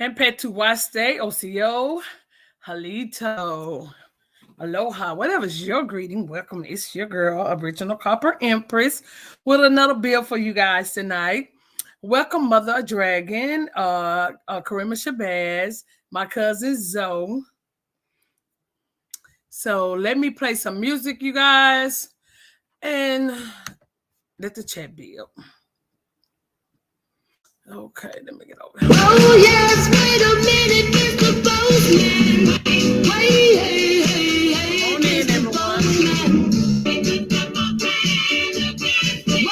And Petuwaste, OCO, Halito, Aloha, whatever's your greeting. Welcome. It's your girl, Original Copper Empress, with another bill for you guys tonight. Welcome, Mother Dragon, Karima Shabazz, my cousin Zoe. So let me play some music, you guys, and let the chat build. Okay, let me get over here. Oh yes, wait a minute, Mr. Postman. Wait, hey, hey, hey, Mr. Postman.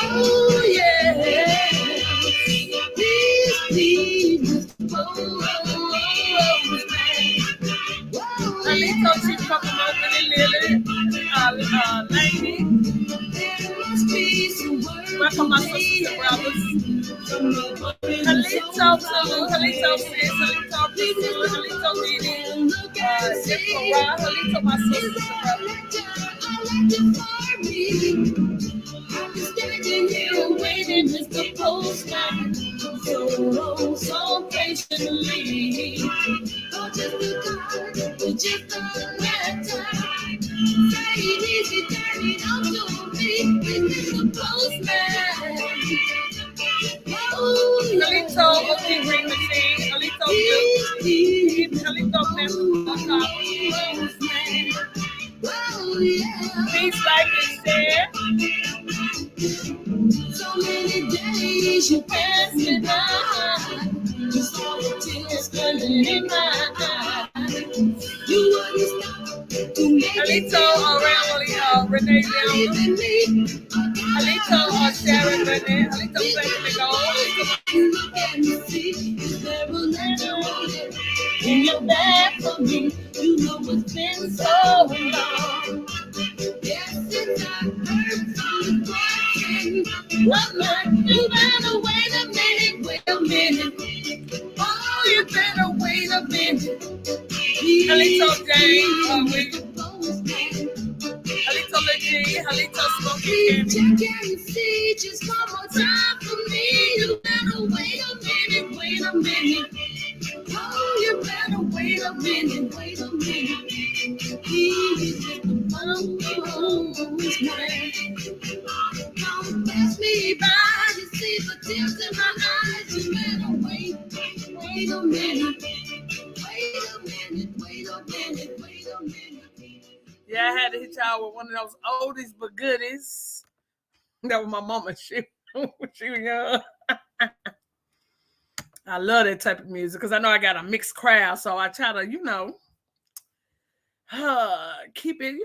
Oh yeah, please, Mr. Postman. Alito, she fucking open and Lily, lady. Welcome, my sisters and brothers. Halito too, Halito sis, Halito Pizza, Halito Didi, Halito my sisters and brothers. I'm standing here waiting, Mr. Postman, so patiently. Oh, just a letter, say it easy, turn it on to me, Mr. Postman. Halito, OG Green Machine, Halito please like and share. So many days you pass me by, just all the tears standing in my eyes. You wouldn't stop to make Halito around Renee down. Halito Sharon Renee. Halito Playing the Gold. you look at me, see, there will never in your bag for me. You know it's been so long. Yes, since I heard from the what man? You better wait a minute. Oh, you better wait a minute. Halito James, Halito Legend, Halito Smoking Check and see just one more time for me. You better wait a minute. Oh, you better wait a minute. Please, don't pass me by. You see the tears in my eyes. You better wait a minute. Yeah, I had to hit y'all with one of those oldies but goodies. That was my mama. She was young. I love that type of music because I know I got a mixed crowd, so I try to, keep it,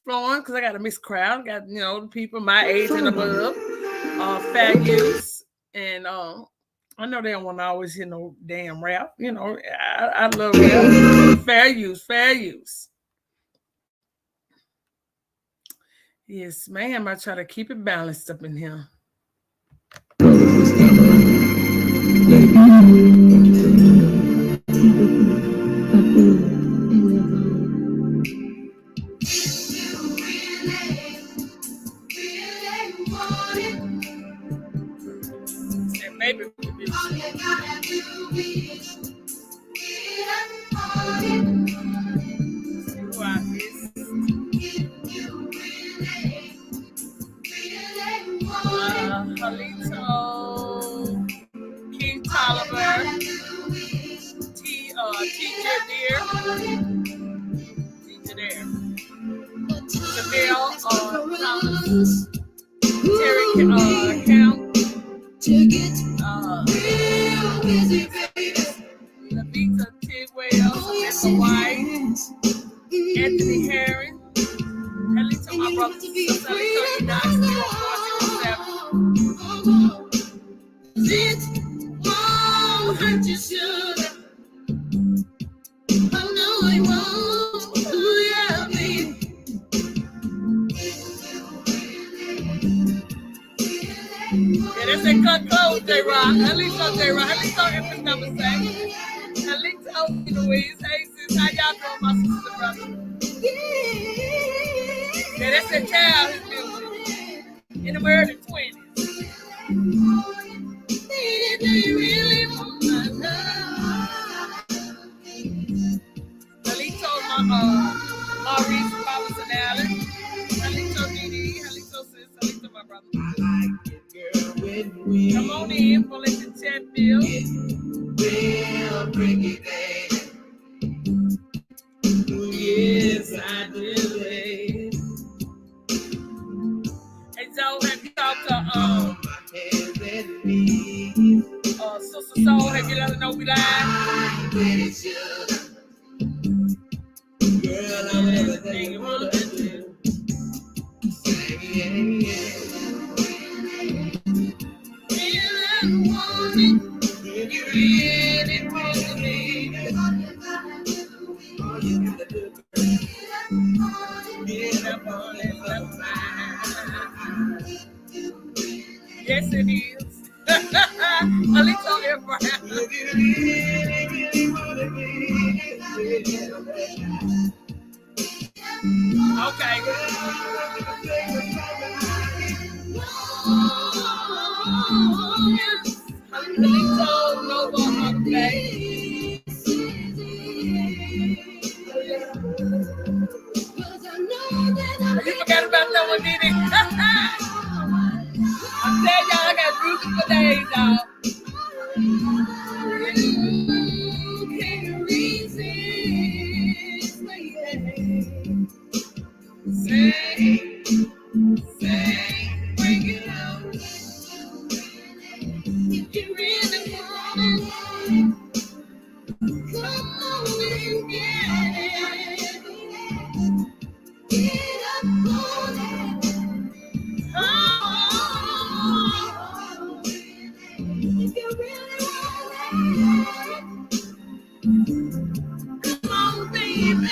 flowing because I got a mixed crowd. I got, the people my age and above, fair use, and I know they don't want to always hear no damn rap. I love rap. Fair use. Yes, ma'am. I try to keep it balanced up in here. And maybe all you gotta do is who I is. Halito, King Tolliver, Teacher Deer, Jamil, Thomas, Terry Count, Levita Tidwell, Samantha White, Anthony Herring, Halito, my brother, Halito, Enoch, 0407. It won't hurt you, sugar. Oh no, it won't. Ooh, yeah, baby. Yeah, they say cut close, J-Rock. Halito, J-Rock. Halito, Empress number 7. Halito, Louise. Hey, sis, how y'all doing, my sister brother? Yeah, that's a child, his music. In the early 20s. Do you really want my love? Maurice Robinson Allen. Halito Didi. Halito sis. Halito my brother. Come on in. We'll let the chat build. Well, bring it back. Yes, I do it. Hey, Joe, have you talked to Sister Soul? Have you let her know we live? Girl, I'm everything you wanna do. If you really want me, all you gotta do is get up on it. Yes, it is. Halito Abraham. If you really want me, Okay. Halito Nova Monday. You forgot about that one, did it? I'm telling y'all, I got music for days, y'all. bring it out. If you really want it, come on and get it. Get up on it. Oh, if you really want it, come on, baby.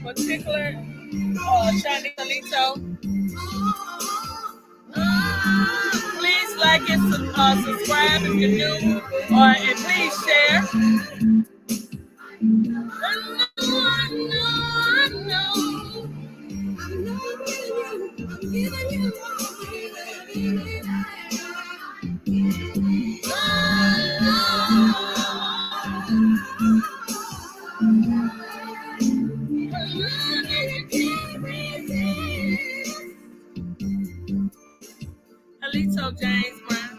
Particular Shiny Alito. Please like and subscribe if you're new, and please share. I know. Halito James Brown.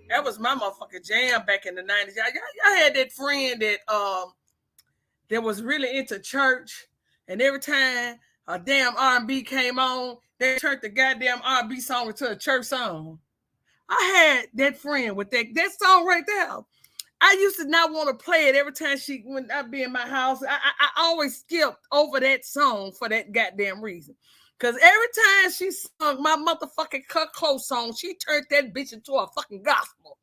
That was my motherfucking jam back in the 90s. Y'all had that friend that was really into church, and every time a damn R&B came on, they turned the goddamn R&B song into a church song. I had that friend with that song right there. I used to not want to play it every time when I'd be in my house. I always skipped over that song for that goddamn reason. Because every time she sung my motherfucking Cut Close song, she turned that bitch into a fucking gospel.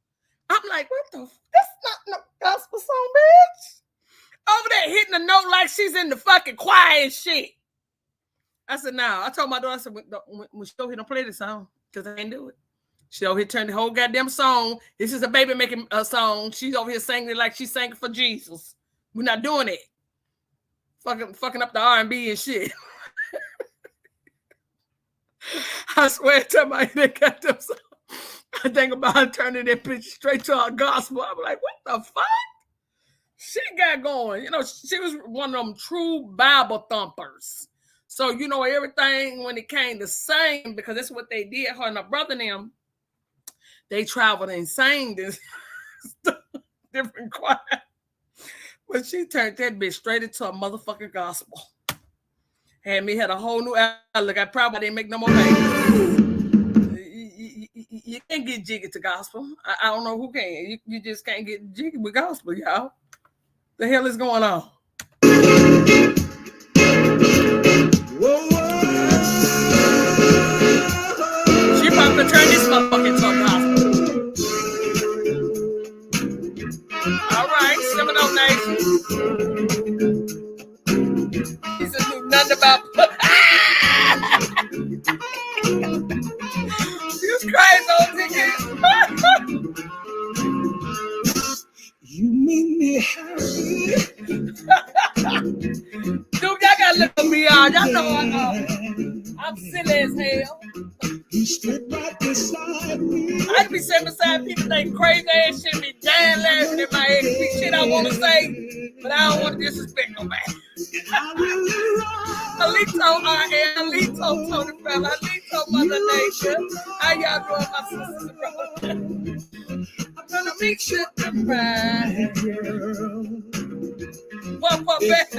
I'm like, what the? That's not no gospel song, bitch. Over there hitting a note like she's in the fucking choir and shit. I said, no. I told my daughter, I said, when she over here, don't play this song, because I ain't do it. She over here turned the whole goddamn song. This is a baby making a song. She's over here singing it like she's singing for Jesus. We're not doing it. Fucking up the R&B and shit. I swear to my that goddamn song. I think about turning that bitch straight to our gospel. I'm like, what the fuck? She got going. You know, she was one of them true Bible thumpers. So, you know, everything when it came to sing, because that's what they did, her and her brother and them, they traveled and sang this different choir. But she turned that bitch straight into a motherfucking gospel. Had me had a whole new outlook. I probably didn't make no more babies. You can't get jiggy to gospel. I don't know who can. You just can't get jiggy with gospel, y'all. The hell is going on? She about to turn this motherfucking I'm silly as hell. He stood right beside me. I be sitting beside people think crazy ass shit, be dying laughing at my ex. Be shit I want to say, but I don't want to disrespect nobody. Alito, Tony Fella, Alito, Mother Nature. How y'all doing, my sisters and brothers? I'm gonna make sure I'm right. What back?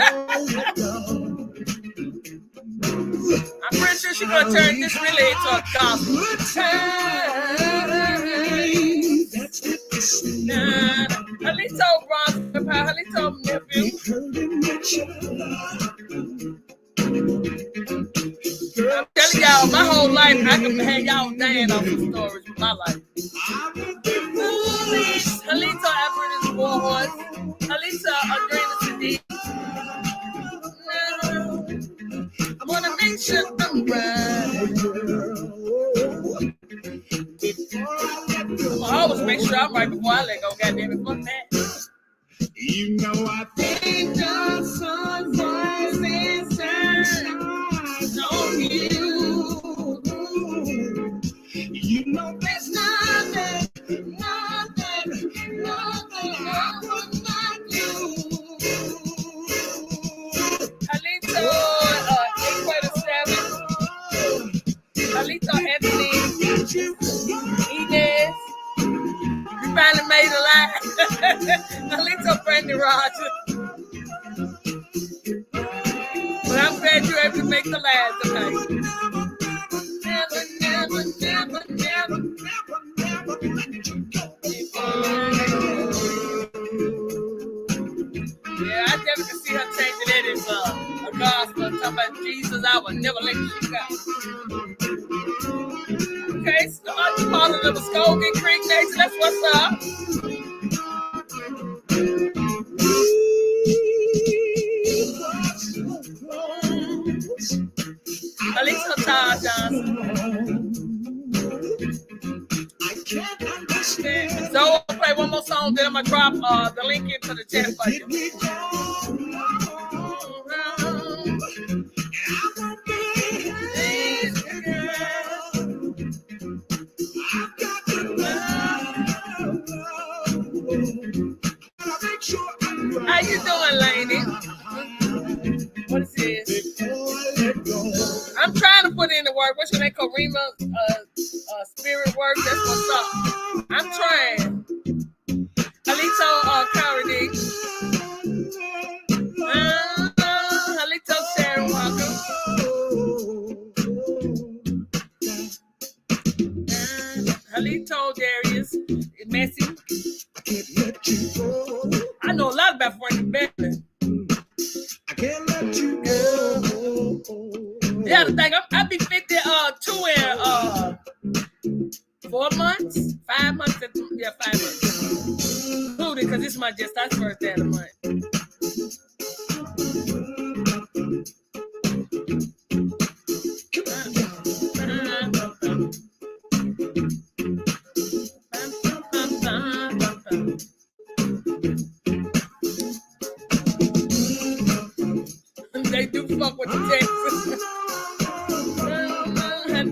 I'm pretty sure she's gonna turn this really into a gospel. Alito Bronson, Alito nephew. I'm telling y'all, my whole life I can hang y'all dying off the stories with my life. Alito Alfred is Warhorse. Alito Adrena Sadiq. I wanna make sure I'm right. I always make sure I'm right before I let go. Goddamn it, fuck that. You know I think the sun rises on you. You know there's nothing I would not do. Alito, Equator 7. Alito Anthony. Inez. We finally made a line. Alito Brandy Rogers. But I'm glad you're able to make the last tonight. Never Yeah, I definitely can see her changing it into a gospel. Talking about Jesus, I will never let you go. Okay, so I'm calling them a Muskogee Creek Nation. That's what's up. Alito Todd Johnson. So I'll play one more song, then I'm gonna drop the link into the chat for you. How you doing, lady? What is this? I'm trying to put in the work. What's your name? Karima, spirit work. That's what's up. I'm trying. Alito, Cardi. Alito, Sharon Walker. Alito, Darius, Messi. I know a lot about Frankie Beverly. I can't let you go. Yeah, the thing, I'll be 52 in 4 months, 5 months, yeah, 5 months. Including, because this is my just first day of the month. They do fuck with the Texas.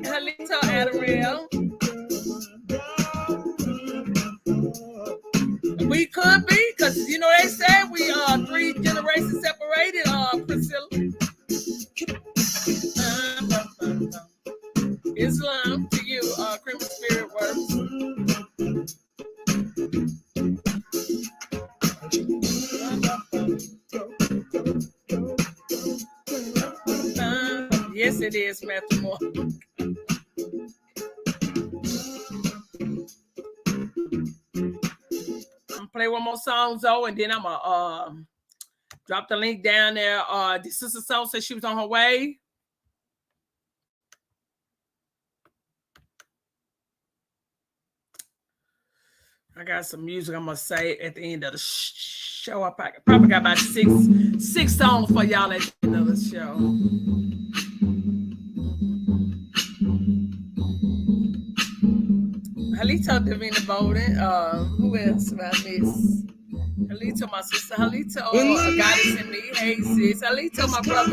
Halito Adderall. We could be, because you know they say we are 3 generations separated, Priscilla. Islam to you, Criminal Spirit Works. Yes, it is, Matthew Moore. I'm gonna play one more song, though, and then I'm gonna drop the link down there. The sister Soul said she was on her way. I got some music I'm gonna say at the end of the show. I probably got about six songs for y'all at the end of the show. Halito Davina Bowden. Who else did I miss? Halito, my sister Halito, goddess in me. Hey sis. Halito, my brother,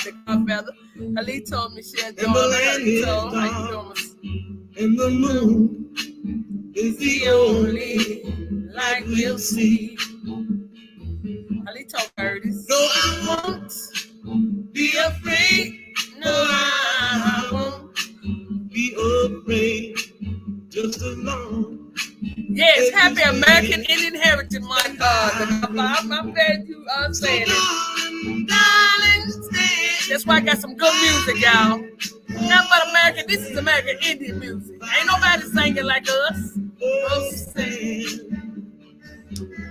the Godfather. Halito, Michelle Jordan. Halito, how you doing? And the moon is the only light we'll see. Halito Curtis. No, I won't be afraid. No, I won't be afraid. Just as long. Yes, happy American Indian Heritage Month. I'm glad you saying it. That's why I got some good music, y'all. Not but American, this is American Indian music. Ain't nobody singing like us.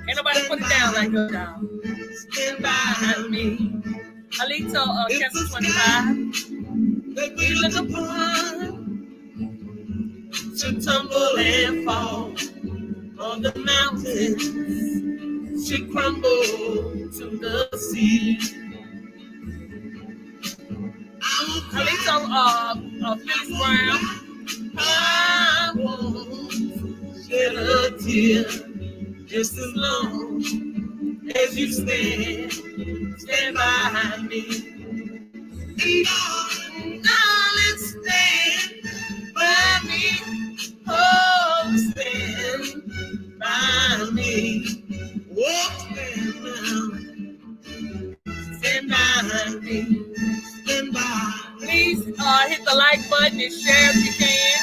Ain't nobody put it down like us, y'all. Stand by me. Alito, Cancer 25. We look upon to tumble and fall on the mountains, she crumbled to the sea. Alito, Phyllis Brown, I won't shed a tear just as long as you stand by me. Darling, stand by me. Oh, stand by me. Oh, stand by me. Stand by. Please hit the like button and share if you can.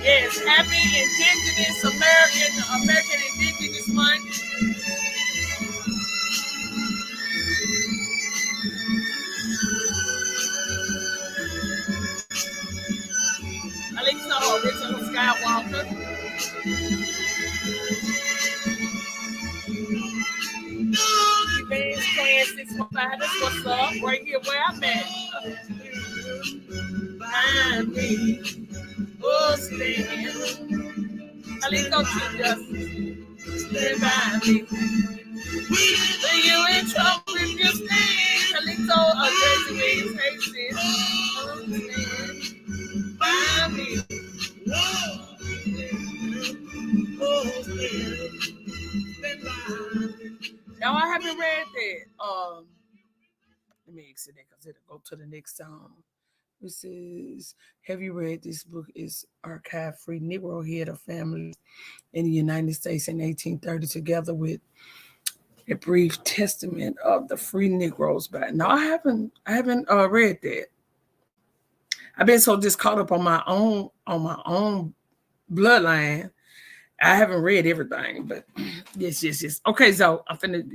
Yes, happy Indigenous American Indigenous Month. Alexa, original Skywalker. Evans Clan 615. That's what's up. Right here where I'm at. Find me. Oh, stand. Alexa, Chief Justice. Stand by me. When you in trouble, if you stand. Alexa, Jesse Williams. Hey, sis. Stand by me. Now I haven't read that. Let me exit it because it'll go to the next song. This is, have you read this book? Is Archive Free Negro Head of Families in the United States in 1830, together with a brief testament of the free Negroes. But no, I haven't read that. I've been so just caught up on my own bloodline. I haven't read everything, but yes. Okay, so I'm finna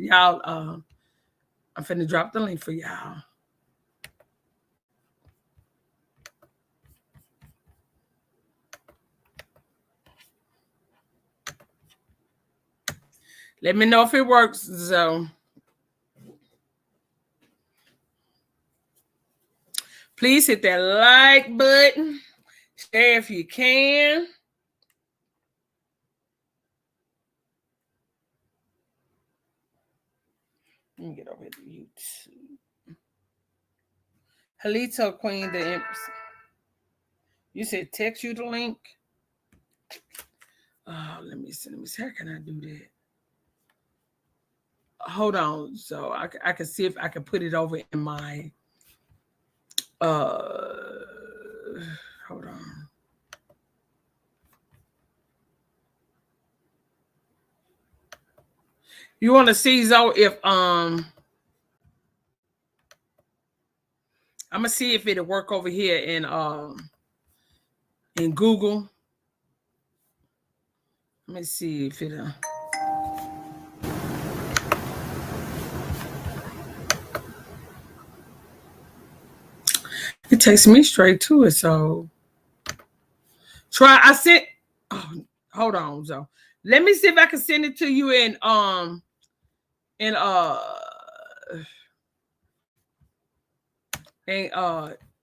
drop the link for y'all. Let me know if it works, so. Please hit that like button. Share if you can. Let me get over to YouTube. Halito Queen the Empress. You said text you the link. Oh, let me see. How can I do that? Hold on. So I can see if I can put it over in my hold on. You want to see, Zoe, if I'm gonna see if it'll work over here in Google. Let me see if it'll. It takes me straight to it, so try. I sent. Oh, hold on, Zoe. Let me see if I can send it to you in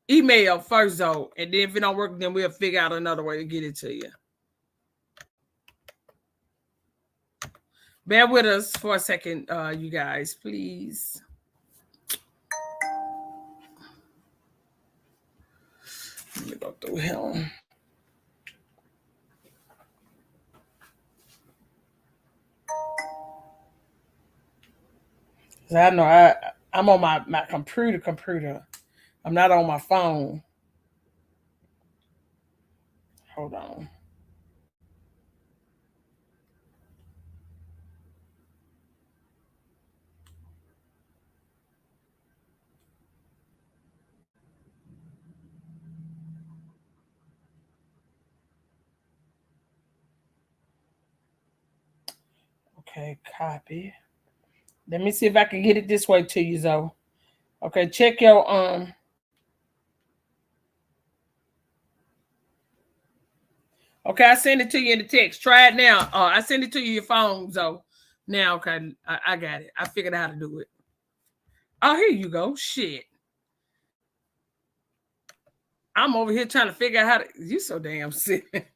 email first, though, and then if it don't work, then we'll figure out another way to get it to you. Bear with us for a second, you guys, please. go through him. I know I'm on my computer. I'm not on my phone. Hold on. Okay, copy. Let me see if I can get it this way to you, Zoe. Okay, check your Okay, I send it to you in the text. Try it now. I send it to you your phone, Zoe. Now, okay, I got it. I figured out how to do it. Oh, here you go. Shit. I'm over here trying to figure out how to. You so damn sick.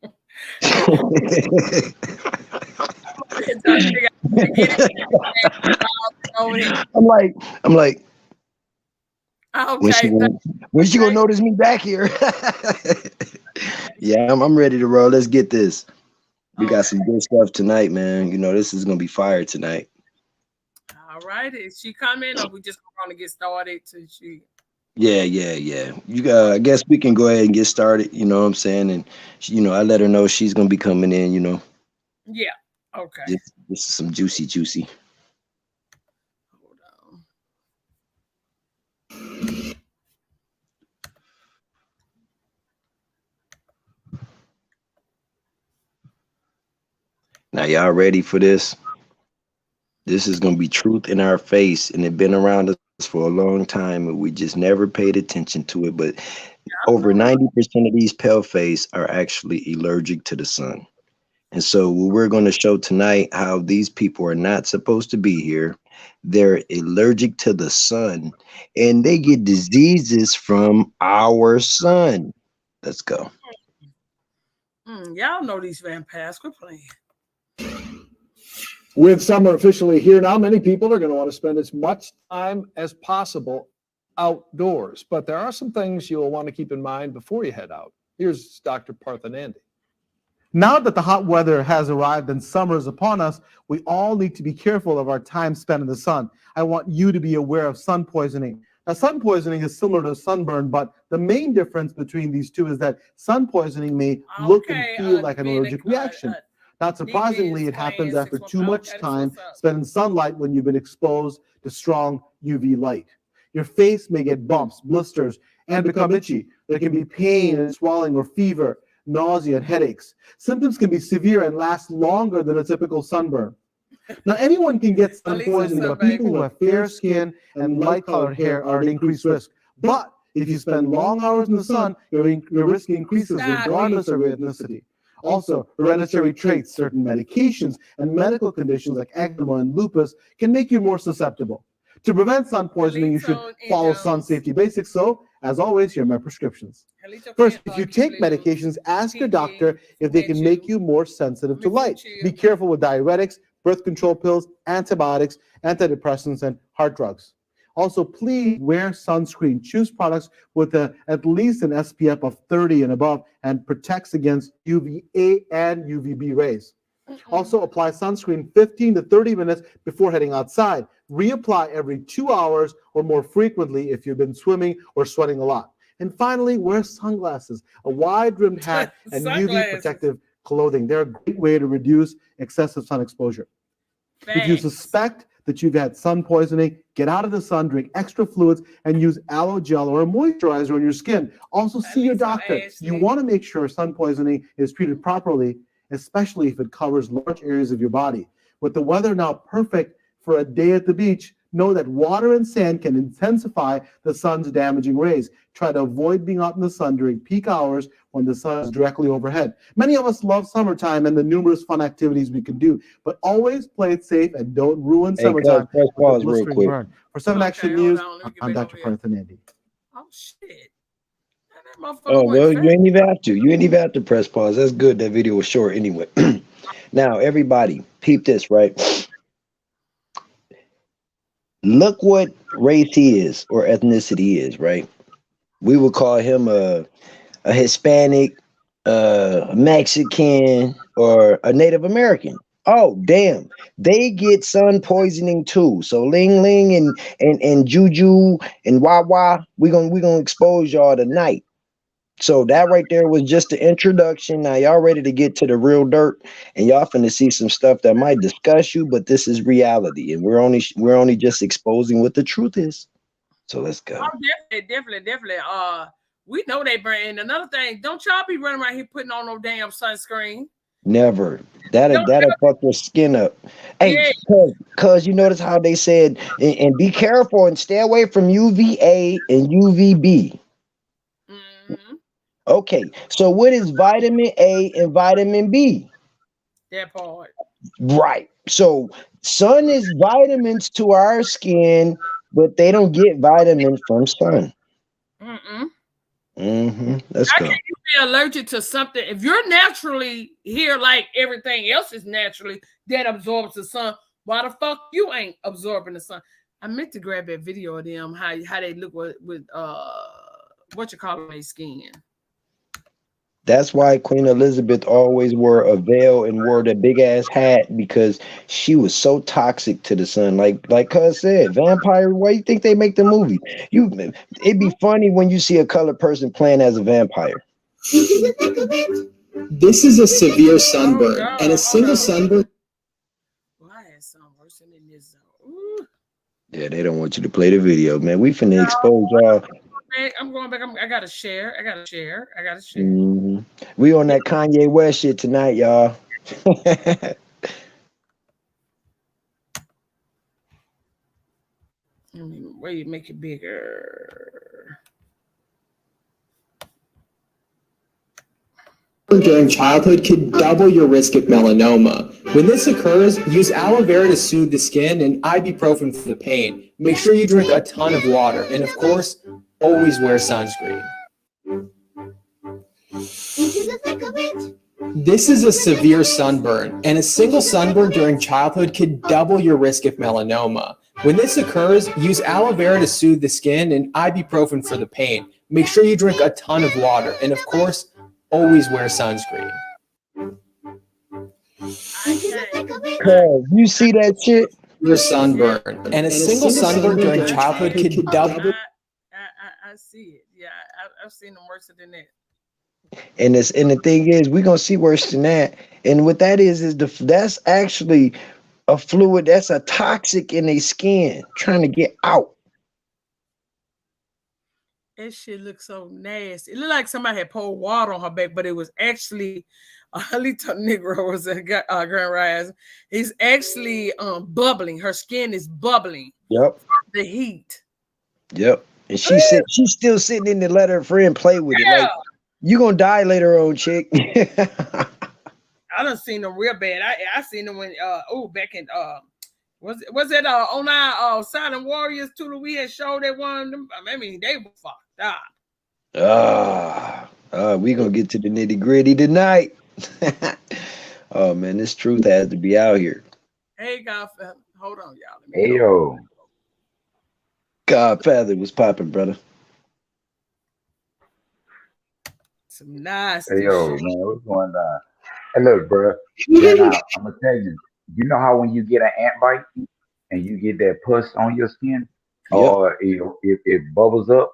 I'm like, Okay. when she gonna notice me back here? Yeah, I'm ready to roll. Let's get this. We got some good stuff tonight, man. You know, this is gonna be fire tonight. All right. Is she coming or we just going to get started to she? Yeah. I guess we can go ahead and get started. You know what I'm saying? And I let her know she's gonna be coming in. Yeah. Okay. This is some juicy. Hold on. Now, y'all ready for this? This is gonna be truth in our face, and it's been around us for a long time, and we just never paid attention to it. But over 90% of these pale face are actually allergic to the sun. And so we're going to show tonight how these people are not supposed to be here. They're allergic to the sun, and they get diseases from our sun. Let's go. Y'all know these vampires. Quit playing. With summer officially here now, many people are going to want to spend as much time as possible outdoors. But there are some things you'll want to keep in mind before you head out. Here's Dr. Parthanandi. Now that the hot weather has arrived and summer is upon us, we all need to be careful of our time spent in the sun. I want you to be aware of sun poisoning. Now, sun poisoning is similar to sunburn, but the main difference between these two is that sun poisoning may look and feel like an allergic reaction. Not surprisingly, it happens after too much time spent in sunlight when you've been exposed to strong UV light. Your face may get bumps, blisters, and become itchy. There can be pain and swelling or fever, nausea, and headaches. Symptoms can be severe and last longer than a typical sunburn. Now, anyone can get sun poisoning, but people who have fair skin and light-colored hair are at increased risk. But if you spend long hours in the sun, your risk increases regardless of your ethnicity. Also, hereditary traits, certain medications, and medical conditions like eczema and lupus can make you more susceptible. To prevent sun poisoning, you should follow sun safety basics. So, as always, here are my prescriptions. First, if you take medications, ask your doctor if they can make you more sensitive to light. Be careful with diuretics, birth control pills, antibiotics, antidepressants, and heart drugs. Also, please wear sunscreen. Choose products with at least an SPF of 30 and above and protects against UVA and UVB rays. Also, apply sunscreen 15 to 30 minutes before heading outside. Reapply every 2 hours or more frequently if you've been swimming or sweating a lot. And finally, wear sunglasses, a wide-rimmed hat, and UV protective clothing. They're a great way to reduce excessive sun exposure. If you suspect that you've had sun poisoning, get out of the sun, drink extra fluids, and use aloe gel or a moisturizer on your skin. Also, see your doctor. You want to make sure sun poisoning is treated properly, especially if it covers large areas of your body. With the weather now perfect for a day at the beach, know that water and sand can intensify the sun's damaging rays. Try to avoid being out in the sun during peak hours when the sun is directly overhead. Many of us love summertime and the numerous fun activities we can do, but always play it safe and don't ruin summertime with a blistering burn. For 7 Action News, I'm Dr. Parthanandi. Oh, shit. Oh, well, you ain't even have to. You ain't even have to press pause. That's good. That video was short anyway. Now, everybody, peep this, right? Look what race he is or ethnicity is, right? We would call him a a Hispanic, Mexican, or a Native American. Oh damn, they get sun poisoning too. So Ling Ling and Juju and Wawa, we gonna expose y'all tonight. So that right there was just the introduction. Now y'all ready to get to the real dirt, and y'all finna see some stuff that might disgust you, but this is reality, and we're only just exposing what the truth is. So let's go. Oh, definitely. We know they brand. Another thing, don't y'all be running around here putting on no damn sunscreen. Never. That'll fuck your skin up. Hey, Yeah. cause you notice how they said, and be careful and stay away from UVA and UVB. Mm-hmm. Okay, so what is vitamin A and vitamin B? That part. Right. So sun is vitamins to our skin, but they don't get vitamins from sun. Mm-mm. Let's How go. can you be allergic to something if you're naturally here like everything else is naturally that absorbs the sun? Why the fuck you ain't absorbing the sun? I meant to grab that video of them how they look with what you call their skin. That's why Queen Elizabeth always wore a veil and wore that big ass hat, because she was so toxic to the sun. Like Cuz said, vampire. Why you think they make the movie? It'd be funny when you see a colored person playing as a vampire. This is a severe sunburn, and a single sunburn. Well, I had some worse than this zone. Ooh. Yeah, they don't want you to play the video, man. We finna expose y'all. I'm going back. I gotta share. We on that Kanye West shit tonight, y'all. I mean, where you make it bigger. During childhood could double your risk of melanoma. When this occurs, use aloe vera to soothe the skin and ibuprofen for the pain. Make sure you drink a ton of water, and of course, always wear sunscreen. This is a severe sunburn, and a single sunburn during childhood could double your risk of melanoma. When this occurs, use aloe vera to soothe the skin and ibuprofen for the pain. Make sure you drink a ton of water, and of course, always wear sunscreen. You see that shit? Your sunburn, and a single sunburn during childhood could double. I see it. Yeah, I've seen them worse than that. And the thing is, we're gonna see worse than that. And what that is that's actually a fluid, that's a toxic in their skin trying to get out. That shit looks so nasty. It looked like somebody had poured water on her back, but it was actually a little Negro was a Grand Rise. He's actually bubbling. Her skin is bubbling. Yep. From the heat. Yep. And she's still sitting in to let her friend play with it. Like, you gonna die later on, chick. I done seen them real bad. I seen them when back in was it on our Silent Warriors too? We had showed that one. I mean, they were fucked up. We gonna get to the nitty gritty tonight. Oh man, this truth has to be out here. Hey, Godfather, hold on, y'all. Hey yo, Godfather was popping, brother. Some nice. hey yo, man, what's going on? Hey, look, bro. I'm gonna tell you. You know how when you get an ant bite and you get that pus on your skin, or it bubbles up,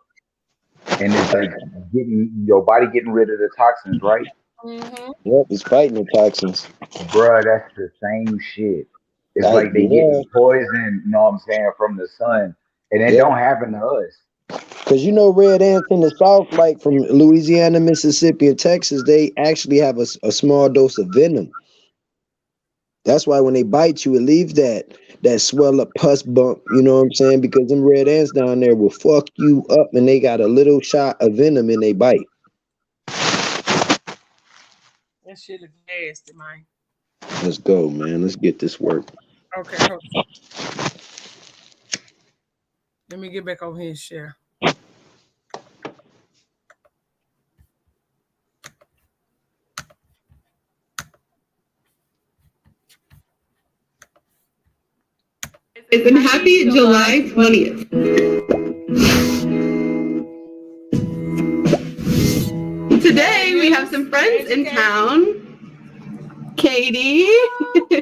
and it's like getting your body getting rid of the toxins, right? Mm-hmm. Yep, it's fighting the toxins. Bruh, that's the same shit. It's like they getting poison, you know what I'm saying, from the sun. And it don't happen to us. Because you know, red ants in the South, like from Louisiana, Mississippi, and Texas, they actually have a small dose of venom. That's why when they bite you, it leaves that swell up pus bump, you know what I'm saying? Because them red ants down there will fuck you up, and they got a little shot of venom in they bite. That shit look nasty, man. Let's go, man. Let's get this work. Okay, hold on. Let me get back over here and share. And happy July 20th. some friends in town. Katie,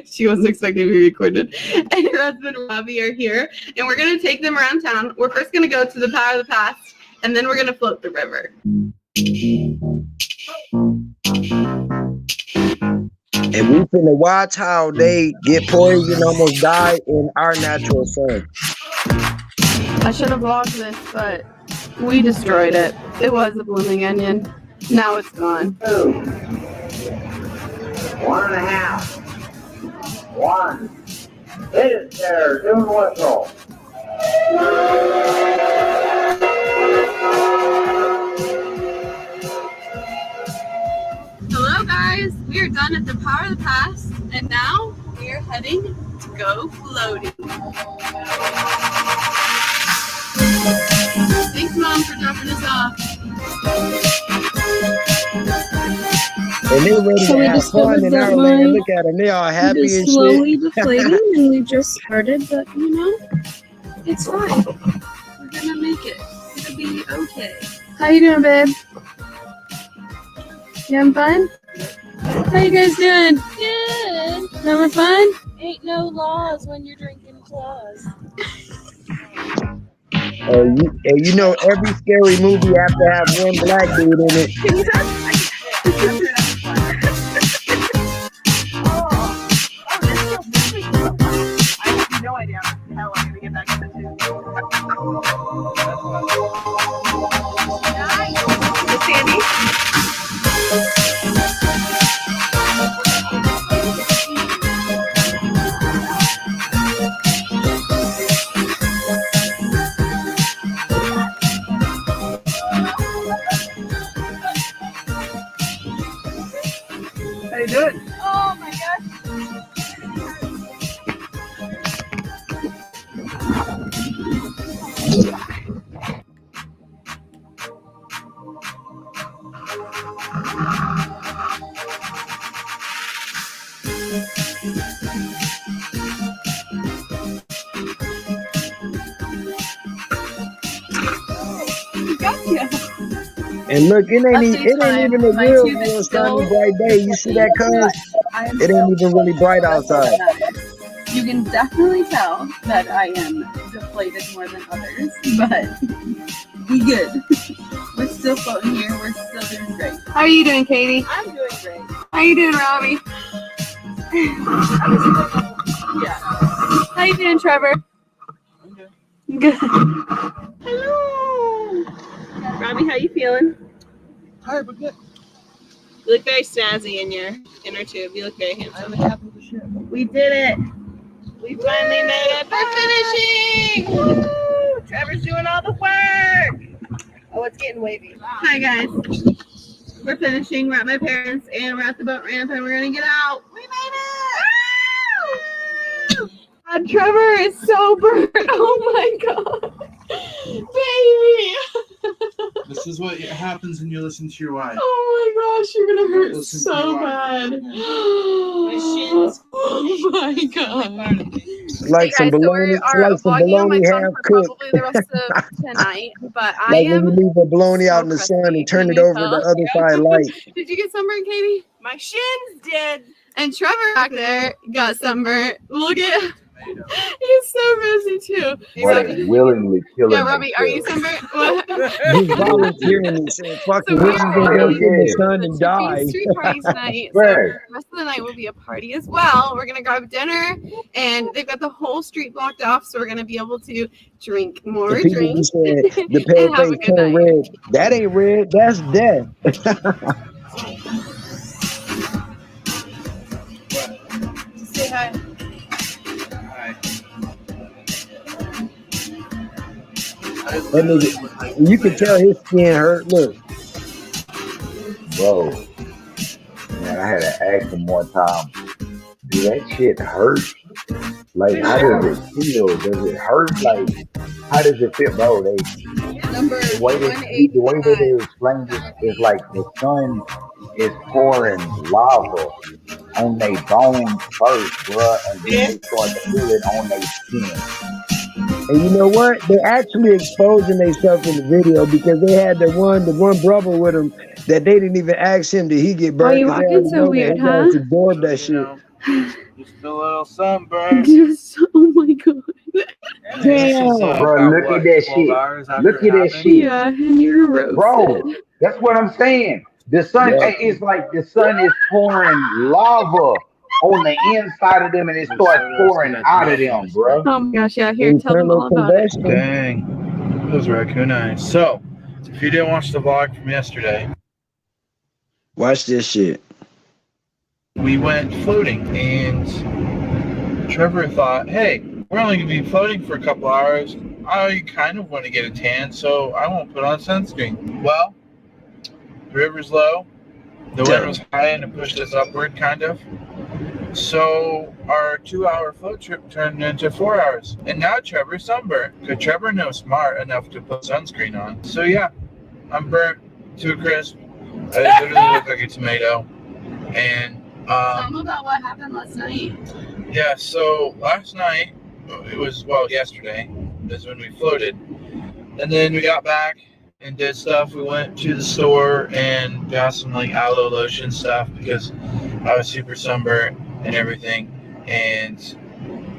she wasn't expecting to be recorded, and her husband Robbie are here, and we're gonna take them around town. We're first gonna go to the Power of the Past, and then we're gonna float the river. And we finna watch how they get poisoned, almost die in our natural sun. I should have vlogged this, but we destroyed it. It was a blooming onion. Now it's gone. 1.5. 1. Hit it there, doing whistle. Hello guys, we are done at the Power of the Past, and now we are heading to go floating. Thanks Mom for dropping us off. And they ready So to we have discovered fun in that our land. Look at them, they all happy just and slowly shit. deflating, and we just started, but you know, it's fine. We're gonna make it. It'll be okay. How you doing, babe? You having fun? How you guys doing? Good. Having fun? Ain't no laws when you're drinking claws. You know, every scary movie have to have one black dude in it. Can you touch? I have no idea how I'm gonna get back to the two. Sandy. How you doing? Oh my gosh. And look, it ain't even a My real, tube is real still sunny bright day. You see that, cuz? It ain't even really bright outside. You can definitely tell that I am deflated more than others, but we good. We're still floating here. We're still doing great. How are you doing, Katie? I'm doing great. How are you doing, Robbie? Yeah. How you doing, Trevor? Good. Hello. Robbie, how you feeling? Tired, but good. You look very snazzy in your inner tube. You look very handsome. We did it. We finally made it. We're finishing. Woo! Trevor's doing all the work. Oh, it's getting wavy. Hi, guys. We're finishing. We're at my parents' and we're at the boat ramp and we're going to get out. We made it. Woo! God, Trevor is so burnt. Oh, my God. Baby. This is what happens when you listen to your wife. Oh my gosh, you're gonna hurt Listen to so your bad. My shins. Oh my god. Like some bologna, it's like some bologna half cooked. Probably the rest of tonight, but I Like when am. you leave a bologna so out in the sun crusty. and turn Can it you over tell? the other side light. Did you get sunburned, Katie? My shins did. And Trevor back there got sunburned. Look at. He's so busy too. What is willingly killing Yeah, Robbie, are you themselves. sunburned? What? He's volunteering and saying, fuck So it, we're just gonna go Yeah. sit in the sun and The die. Chippy Street party tonight. So Right. the rest of the night will be a party as well. We're gonna grab dinner, and they've got the whole street blocked off, so we're gonna be able to drink more The people be drinks. saying the pale And have a face good turn night. red. That ain't red, that's death. Say hi. That nigga, you can tell his skin hurt. Look, Bro, man, I had to ask him one time, do that shit hurt? Like, how does it feel? Does it hurt? Like, how does it feel? Bro, Number the way that they explain this is like the sun is pouring lava on their bones first, bruh, and then they start to feel it on their skin. And you know what? They're actually exposing themselves in the video because they had the one brother with him that they didn't even ask him did he get Why burnt you because they walking already so know weird, that. huh? His ass absorbed that You shit. know, just a little sunburn. Oh my god. This is Damn. Bro, about look at what, that 12 shit. hours after Look it at that happened? shit. Yeah, and you're roasted. Bro, that's what I'm saying. The sun Yeah. it's like the sun is pouring lava on the inside of them and it They're starts so roasted pouring at the out of mouth them, and bro. Oh my gosh, yeah, here, tell them Internal all about it. combustion. Dang, those raccoon eyes. So, if you didn't watch the vlog from yesterday, Watch this shit. we went floating, and Trevor thought, hey, we're only going to be floating for a couple hours. I kind of want to get a tan, so I won't put on sunscreen. Well, the river's low, the wind was high, and it pushed us upward, kind of. So our 2-hour float trip turned into 4 hours. And now Trevor's sunburned. Because Trevor knows smart enough to put sunscreen on. So yeah, I'm burnt to a crisp. I literally look like a tomato. And Tell them about what happened last night. yeah, so last night, it was, well, yesterday, is when we floated. And then we got back and did stuff. We went to the store and got some like aloe lotion stuff because I was super sunburnt and everything, and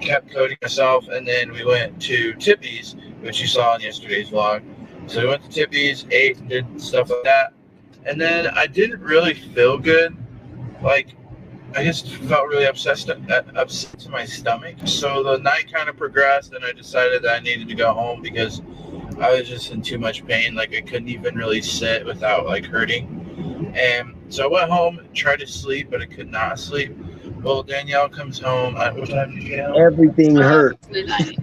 kept coating myself. And then we went to Tippy's, which you saw in yesterday's vlog. So we went to Tippy's, ate, and did stuff like that. And then I didn't really feel good. Like, I just felt really upset to my stomach. So the night kind of progressed, and I decided that I needed to go home because I was just in too much pain. Like, I couldn't even really sit without like hurting. And so I went home, tried to sleep, but I could not sleep. Well, Danielle comes home. What time did you get home? Everything hurt. Midnight.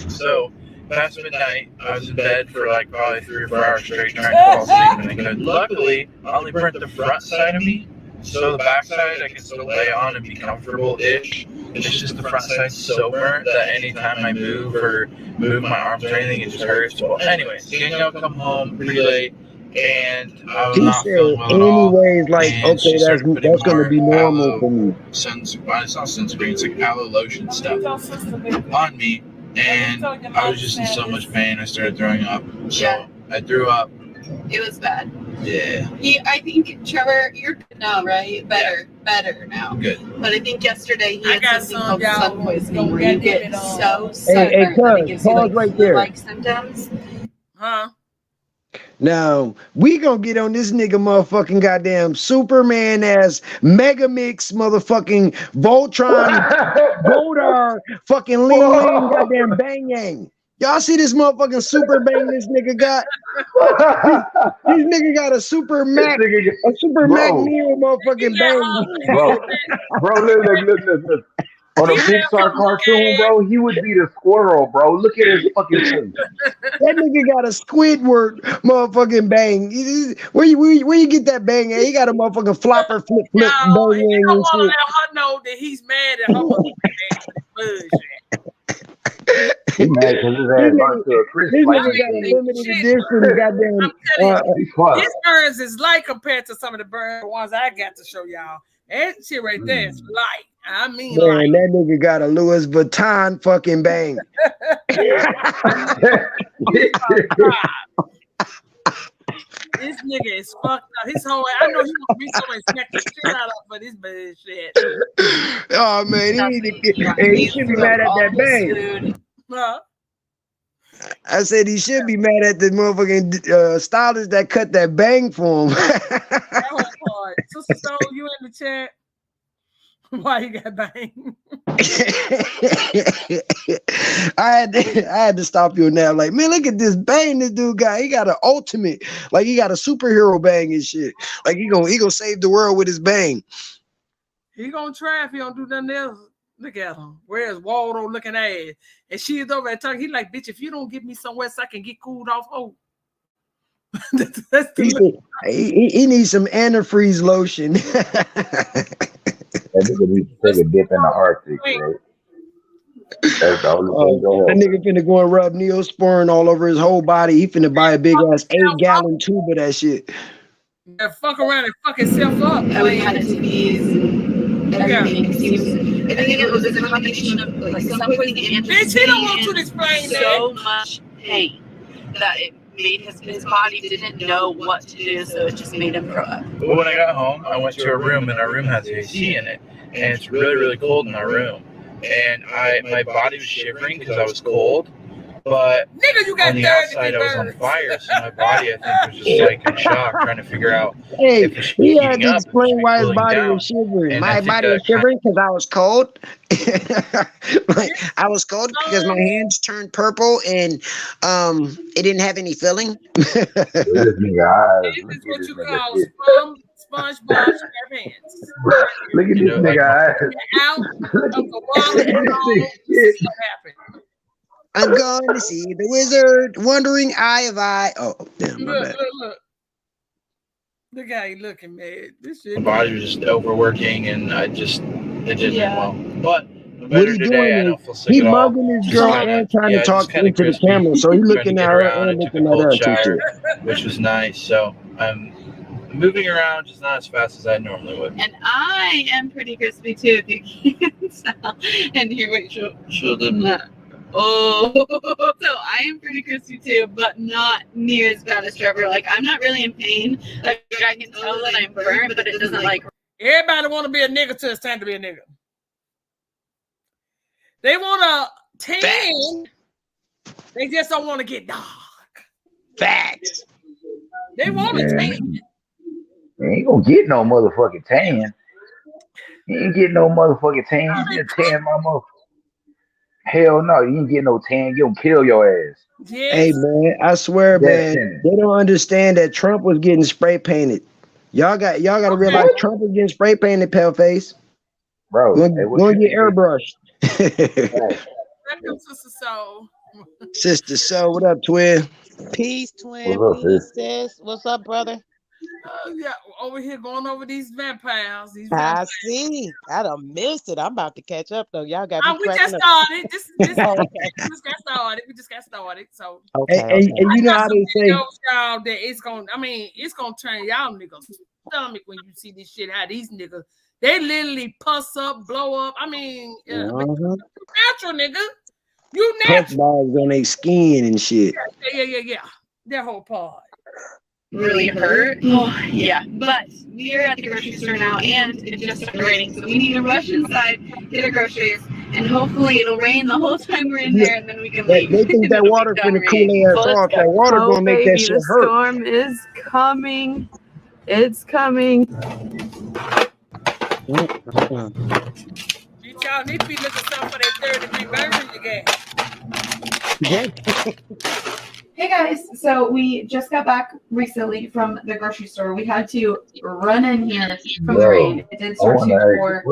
So past midnight, I was in bed for like probably 3 or 4 hours straight trying to fall asleep, and I could. Luckily, I only burnt the front side of me, so the back side I can still lay on and be comfortable-ish. It's just the front side's so burnt that anytime I move or move my arms or anything, it just hurts. Well, anyways, Danielle come home pretty late, and I was He not said, feeling well at all. anyways, like, And she okay, started putting that's gonna more be normal aloe for me. it's not sunscreen, it's like aloe lotion stuff on me, and I was just in so much pain. I started throwing up. So Yeah. I threw up. It was bad. Yeah, I think, Trevor, you're good now, right? Better now. good. But I think yesterday he I had got something some, called y'all. sun poisoning, where Don't you get get it on. so Hey, sunburned that it cuz, gives you pause like right there. flu-like symptoms. Huh? Now, we gonna get on this nigga motherfucking goddamn Superman ass Mega Mix motherfucking Voltron Goldar fucking Ling Ling goddamn Bang Yang. Y'all see this motherfucking super bang this nigga got? This nigga got a super Mac, a super Mac Bro, Neo motherfucking bang. bro, look. On a Pixar cartoon, bro, he would be the squirrel, bro. Look at his fucking face. That nigga got a Squidward motherfucking bang. Where you get that bang at? He got a motherfucking flopper flip No, bang and you and don't want to shit. let her know that he's mad at her bullshit. He mad because his ass burnt to a crisp This like nigga he got a said. limited edition goddamn. I'm telling you, He's fun. his burns is light compared to some of the burn ones I got to show y'all. That shit right there is light. I mean, Man, light. that nigga got a Louis Vuitton fucking bang. This nigga is fucked up. His whole I know he want me somewhere smack the shit out of for this bullshit. Oh man, he should be mad at that bang. Huh? I said he should be mad at the motherfucking stylist that cut that bang for him. That whole part. Sister Soul, you in the chat? Why you got bang? I had to stop you on that. Like, man, look at this bang this dude got. He got an ultimate, like he got a superhero bang and shit. Like he gonna save the world with his bang. He gonna try if he don't do nothing else. Look at him. Where's Waldo looking ass? And she is over there talking. He like, bitch, if you don't give me somewhere so I can get cooled off, oh. He needs some antifreeze lotion. That nigga needs to take a dip in the Arctic, bro. That's the only thing going That nigga finna go and rub Neosporin all over his whole body. He finna buy a big ass 8-gallon tube of that shit. Yeah, fuck around and fuck himself up. And we had it to be everything. I think it was a combination of like sun poisoning and Bitch, he don't want you to explain so much pain that it made his body didn't know what to do, so it just made him throw up. But when I got home, I went to our room, and our room has AC in it, and it's really, really cold in our room. And my body was shivering because I was cold, but Nigga, you got on the 30 outside I was on birds. fire, so my body, I think, was just like in shock, trying to figure out Hey, if it should be he had heating to up or explain should be why his cooling body down. was shivering. And I My think body that was shivering because I was cold. Like, I was cold because my hands turned purple and it didn't have any filling. Look at this nigga eyes. This Look is at what this you nigga call shit. SpongeBob SquarePants. Look at You this know, like, nigga eyes. Out Look of at the water this and all, nigga this shit. is what happened. I'm going to see the wizard, wondering eye of eye. Oh, damn, my Look, bad. look. Look how he looking, man. This shit. my body was just overworking, and it didn't end well. But I'm What better he today. doing I is don't feel sick he at all. mugging his Just girl kind and of, trying to talk just kind of into the crispy. camera. So he Trying to looking get at her around. I and took a looking at cold us and shower, shit. which was nice. So I'm moving around, just not as fast as I normally would. And I am pretty crispy too, if you can't tell. And here, wait, show them that. Oh, so I am pretty crispy too, but not near as bad as Trevor. Like, I'm not really in pain. Like, I can tell that I'm burnt, but it doesn't like. Everybody want to be a nigga till it's time to be a nigga. They want a tan. They just don't want to get dark. Facts. They want a tan. You ain't gonna get no motherfucking tan. You ain't get no motherfucking tan. You just tan my motherfucker. Hell no, you ain't get no tan. You gonna kill your ass. Yes. Hey man, I swear, Yes, man, they don't understand that Trump was getting spray painted. Y'all got to realize Trump was getting spray painted, pale face. Bro, Going to get airbrushed. Welcome, Sister Soul. Sister Soul, what up, twin? Peace, twin. What's up, Peace, sis. What's up, brother? Yeah, over here going over these vampires. I see. I done missed it. I'm about to catch up though. Y'all got me We cracking just up. started. This Okay. we just got started. We just got started. So Okay. And you know how they say, y'all, that it's gonna turn y'all niggas stomach when you see this shit. How these niggas, they literally puss up, blow up. I mean, natural nigga. You puff natural. bags on their skin and shit. Yeah. That whole part. Really hurt. Oh, yeah. But we're at the grocery store now, and it just started raining, so we need to rush inside, get our groceries, and hopefully it'll rain the whole time we're in there, and then we can leave. They think that water's gonna cool their ass off. That water gonna make that shit the hurt. storm is coming. It's coming. Y'all need to be looking something for that 3rd-degree burn you get. Hey guys, so we just got back recently from the grocery store. We had to run in here from the rain. It did start to pour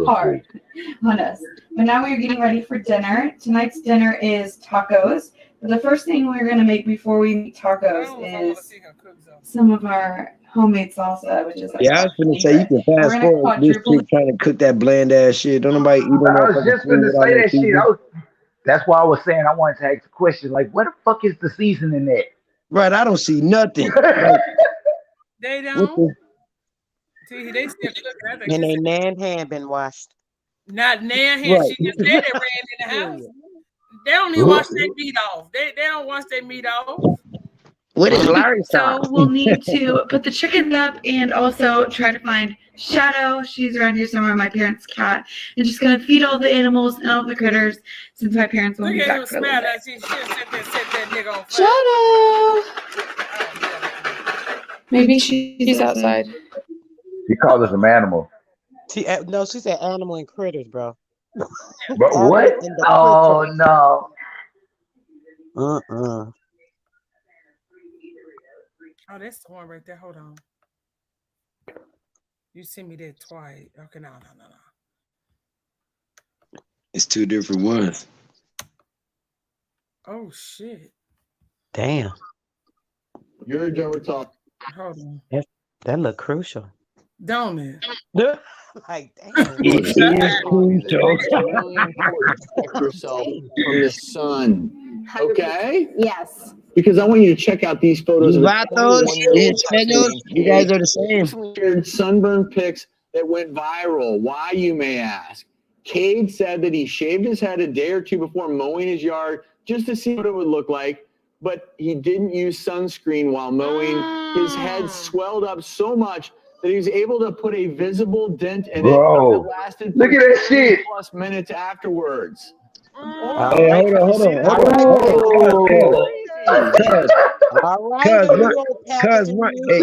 hard on us. But now we're getting ready for dinner. Tonight's dinner is tacos. But the first thing we're going to make before we make tacos is some of our homemade salsa, which is like I was gonna say you can fast forward this chick trying to cook that bland ass shit. Don't nobody eat no I was just gonna say that shit. That's why I was saying I wanted to ask a question. Like, where the fuck is the seasoning at? Right, I don't see nothing. They don't. See, they still cooking. And their nan hand been washed. Not nan hand. Right. She just said it ran in the house. They don't even wash their meat off. They don't wash their meat off. What is Larry? So we'll need to put the chickens up and also try to find Shadow. She's around here somewhere, my parents' cat. And just gonna feed all the animals and all the critters since my parents won't be back for a little bit. Shadow! Maybe she's outside. She called us an animal. She said animal and critters, bro. But what? Oh no. Oh, that's the one right there. Hold on. You sent me that twice. Okay, no. It's two different ones. Oh shit. Damn. You heard Joe talk. Hold on. That look crucial. Don't it? Like, damn. It is crucial. Protect yourself from the sun. Okay? Yes. Because I want you to check out these photos. You got those? You guys are the same. Shared sunburn pics that went viral. Why, you may ask? Cade said that he shaved his head a day or two before mowing his yard just to see what it would look like, but he didn't use sunscreen while mowing. His head swelled up so much that he was able to put a visible dent in it that lasted Look at that shit. plus minutes afterwards. Hey, hold on. All right. Cuz, hey,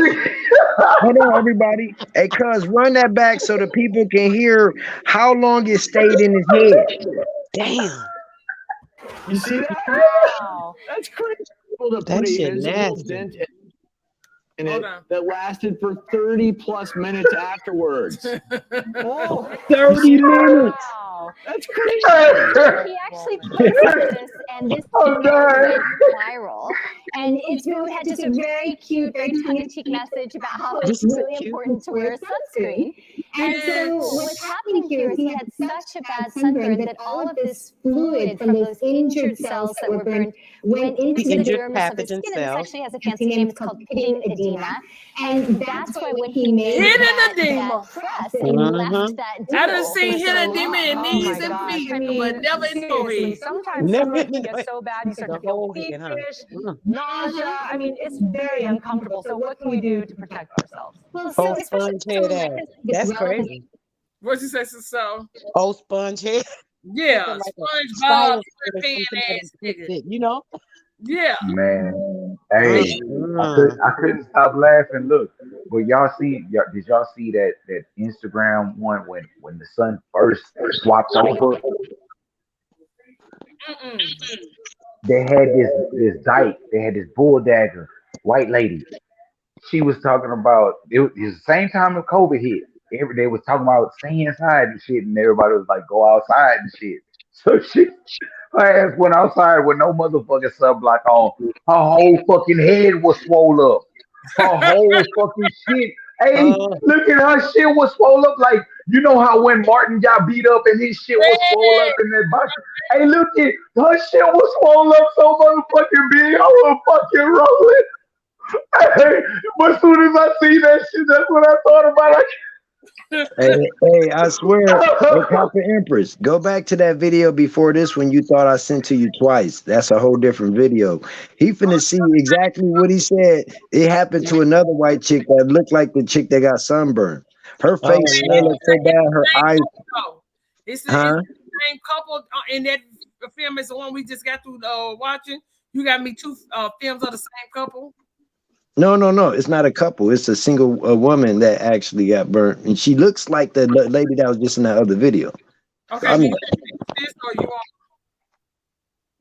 hold on, everybody. Hey, cuz, run that back so the people can hear how long it stayed in his head. Damn. You see that? Wow. That's crazy. Able to That put a shit visible nasty. dent in it that lasted for 30 plus minutes afterwards. 30 minutes. Wow. That's crazy. He actually posted this, and this video went viral. And it had just a very cute, very tongue-in-cheek message about how it's really important to wear sunscreen. And so what's happening here is he had such a bad sunburn that all of this fluid from those injured cells that were burned went into the dermis of his skin. And this actually has a fancy name. It's called pitting edema. And that's why when he made that press and left that I done seen hidden edema in knees and feet, but never in forehead. Sometimes sunburn can get so bad you start to feel feverish, nausea. I mean, it's very uncomfortable. So what can we do to protect ourselves? Oh, sponge head ass. That's crazy. What you say, so? Oh, sponge head. Yeah, Like SpongeBob, SquarePants ass nigga. You know? Yeah. Man, hey, I couldn't stop laughing. Look, but did y'all see that Instagram one when the sun first swapped over? They had this dyke, they had this bull dagger, white lady. She was talking about it was the same time that COVID hit. They was talking about stay inside and shit, and everybody was like, go outside and shit. So her ass went outside with no motherfucking sunblock on. Her whole fucking head was swole up. Her whole fucking shit. Hey, look at her shit was swole up. Like, you know how when Martin got beat up and his shit was swole up in that box? Hey, look at her shit was swole up so motherfucking big. I was fucking rolling. Hey, but as soon as I see that shit, that's what I thought about. Hey, I swear, Copper Empress, go back to that video before this one you thought I sent to you twice. That's a whole different video. He finna see exactly what he said. It happened to another white chick that looked like the chick that got sunburned. Her face swelled up so bad, her eyes. It's the same couple in that film as the one we just got through watching. You got me two films of the same couple. No, it's not a couple. It's a single woman that actually got burnt, and she looks like the lady that was just in that other video. Okay, I mean,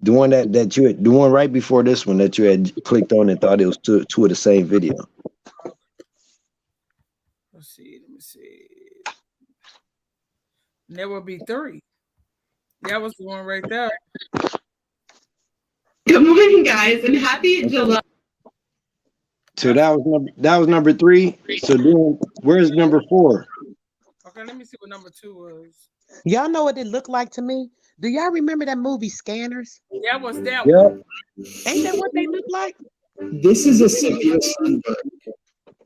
the one the one right before this one that you had clicked on and thought it was two of the same video. Let me see. There will be three. That was the one right there. Good morning, guys, and happy July. So that was number 3. So then where's number 4? Okay, let me see what number 2 was. Y'all know what it looked like to me? Do y'all remember that movie Scanners? That was that one. Ain't that what they look like? This is a sepia sunburn.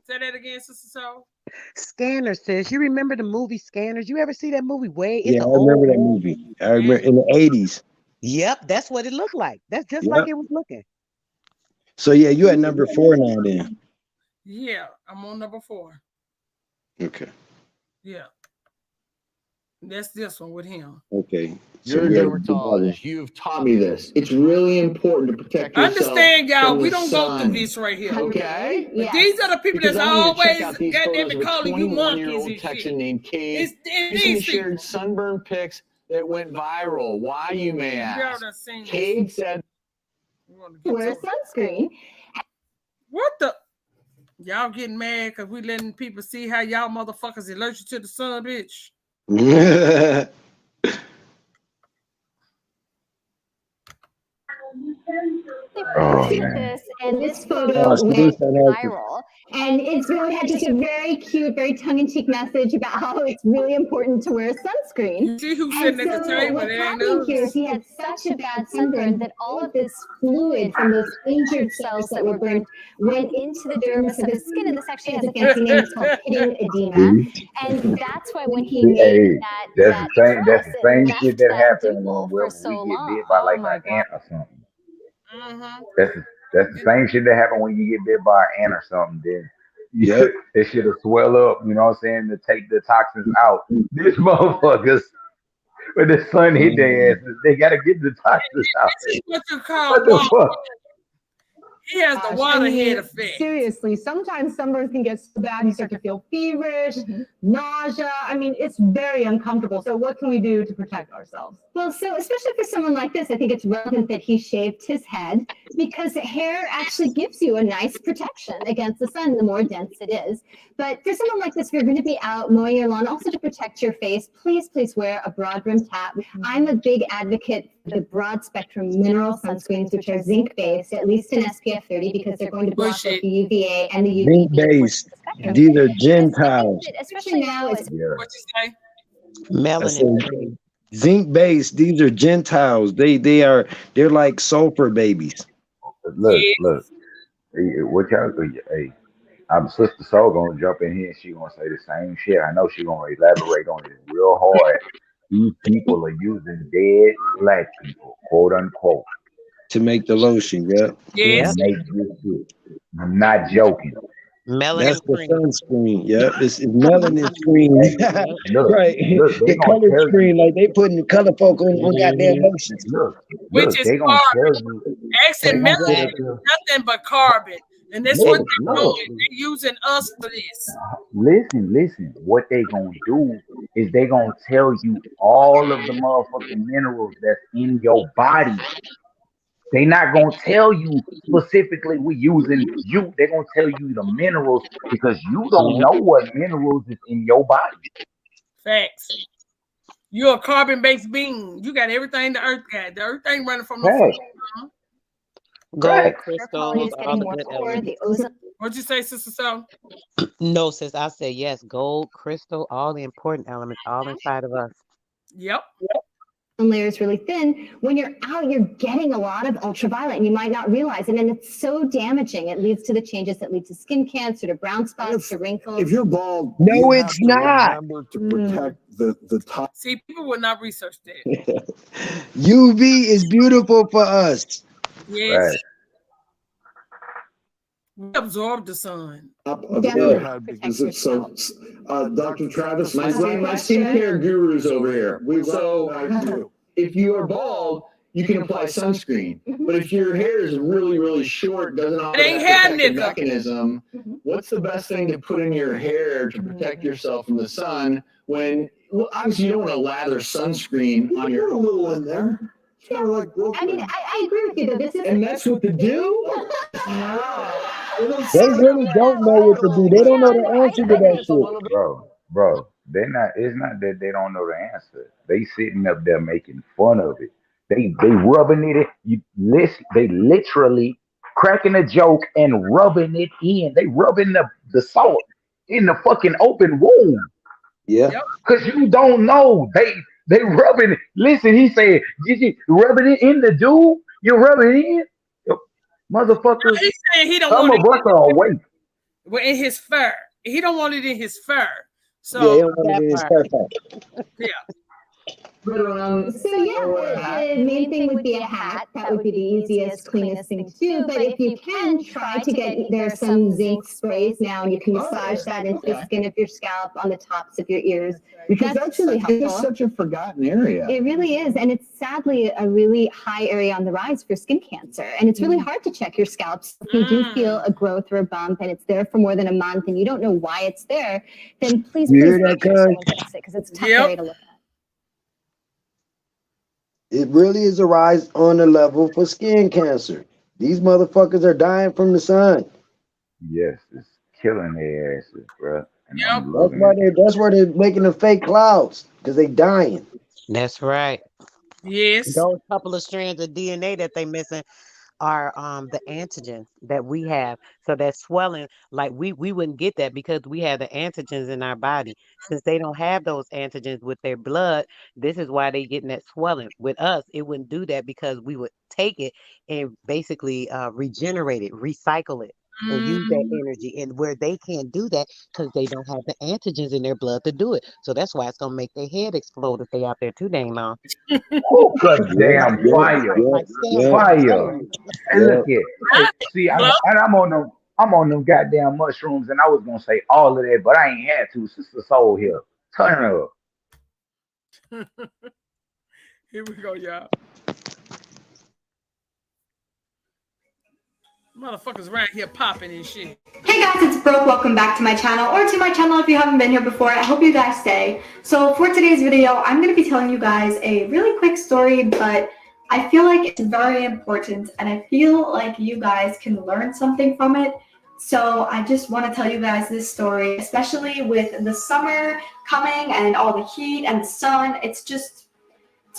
Say that again, Sister Soul. Scanners, says. You remember the movie Scanners? You ever see that movie? Yeah, I remember that movie. I remember in the 80s. Yep, that's what it looked like. That's just like it was looking. So yeah, you had number 4 now then. Yeah, I'm on number 4. Okay. Yeah. That's this one with him. Okay. You're a dermatologist. You've taught me this. It's really important to protect yourself. Understand, y'all. We don't go through this right here. Okay. But these are the people that's always goddamn it calling you monkeys and shit. Texan named Cade. He shared sunburn pics that went viral. Why, you may ask? Cade said, wear sunscreen. What the? Y'all getting mad because we letting people see how y'all motherfuckers allergic to the sun, bitch. This and this photo went viral. And it's really had just a very cute, very tongue-in-cheek message about how it's really important to wear sunscreen. You see who's sitting at the table? What's It ain't happening us. here is he had such a bad sunburn that all of this fluid from those injured cells that were burned went into the dermis of his skin, and this actually has a fancy name. It's called pitting edema, and that's why when he made That's the same left shit that that happened dimple when for we so get long. bit by like Oh my an ant God. or something. Mm-hmm. That's the same shit that happened when you get bit by an ant or something. Then Yep. that shit'll swell up. You know what I'm saying? To take the toxins out. These motherfuckers, when the sun hit their asses, they gotta get the toxins out. This is what you call What the water. fuck? He has the water head effect. Seriously, sometimes sunburns can get so bad you start to feel feverish, nausea. I mean, it's very uncomfortable. So what can we do to protect ourselves? Well, so especially for someone like this, I think it's relevant that he shaved his head because hair actually gives you a nice protection against the sun, the more dense it is. But for someone like this, if you're going to be out mowing your lawn, also to protect your face, please wear a broad brimmed hat. I'm a big advocate for the broad spectrum mineral sunscreens, which are zinc based, at least in SPF 30, because they're going to block both the UVA and the Zinc UVB. based. These are Gentiles. Especially now, it's What you say? Melanin. Zinc based. These are Gentiles. They're like sulfur babies. Look. Hey, what y'all? Hey, I'm Sister Soul gonna jump in here and she gonna say the same shit. I know she gonna elaborate on it real hard. These people are using dead black people, quote unquote, to make the lotion. Yeah. Yes. to make this shit. I'm not joking. Melanin That's the cream. sunscreen. Yeah. It's melanin screen. Look, Right. look, they The gonna color tell screen, you. like they putting color folk on goddamn lotions. Which is they gonna carbon. tell you. Actually, They gonna melanin tell is you. nothing but carbon. And that's what Look, they're look. doing. They're using us for this. Listen. What they gonna do is they gonna tell you all of the motherfucking minerals that's in your body. They not gonna tell you specifically we using you. They gonna tell you the minerals because you don't know what minerals is in your body. Facts. You're a carbon-based being. You got everything the earth got. The earth ain't running from the Facts. sun. Gold Facts. crystals, all the good elements. What'd you say, Sister So? No, sis, I said yes. Gold, crystal, all the important elements, all inside of us. Yep. layer is really thin. When you're out, you're getting a lot of ultraviolet and you might not realize it. And it's so damaging. It leads to the changes that lead to skin cancer, to brown spots, to wrinkles. If you're bald, no, you it's have to not. remember to protect the top. See, people will not research that. UV is beautiful for us. Yes. Right. We absorb the sun. Of your head because it's so. Dr. Travis, my skincare gurus over here. If you are bald, you can apply sunscreen. But if your hair is really, really short, doesn't have a mechanism, what's the best thing to put in your hair to protect yourself from the sun when, well, obviously you don't want to lather sunscreen on your. A little in there. I mean, I agree with you though. This is and that's what to do? They really don't know what to do. They don't know the answer to that shit. Bro, they're not. It's not that they don't know the answer. They sitting up there making fun of it. They rubbing it. They literally cracking a joke and rubbing it in. They rubbing the salt in the fucking open wound. Yeah. Cause you don't know. They rubbing it. Listen, he said, you rubbing it in the dude. You rubbing it in. Motherfuckers, He's saying he don't some want of us are awake. Well, in his fur. He don't want it in his fur. So yeah, he don't want it in his fur. Yeah. So the main thing would be a hat. That would be the easiest, cleanest thing to do. But if you can, try to get, there's some zinc sprays now, and you can massage that into the skin of your scalp, on the tops of your ears. Because that's really helpful. such a forgotten area. It really is. And it's sadly a really high area on the rise for skin cancer. And it's really hard to check your scalps. If you do feel a growth or a bump and it's there for more than a month and you don't know why it's there, then please hear make that, sure someone checks it, because it's a tough area to look at. It really is a rise on the level for skin cancer. These motherfuckers are dying from the sun. Yes, it's killing their asses, bro. And That's why they're making the fake clouds, because they dying. That's right. Yes. Those couple of strands of DNA that they missing are the antigens that we have. So that swelling, like we wouldn't get that because we have the antigens in our body. Since they don't have those antigens with their blood, this is why they getting that swelling. With us, it wouldn't do that because we would take it and basically regenerate it, recycle it, and use that energy. And where they can't do that because they don't have the antigens in their blood to do it. So that's why it's gonna make their head explode if they out there too dang long. Oh, good damn fire, Like fire! And yeah. look at, see, I'm on them goddamn mushrooms, and I was gonna say all of that, but I ain't had to. Sister Soul here, turn her up. Here we go, y'all. Motherfuckers right here popping and shit. Hey guys, it's Brooke. Welcome back to my channel, or to my channel if you haven't been here before. I hope you guys stay. So for today's video, I'm going to be telling you guys a really quick story, but I feel like it's very important, and I feel like you guys can learn something from it. So I just want to tell you guys this story, especially with the summer coming and all the heat and the sun. It's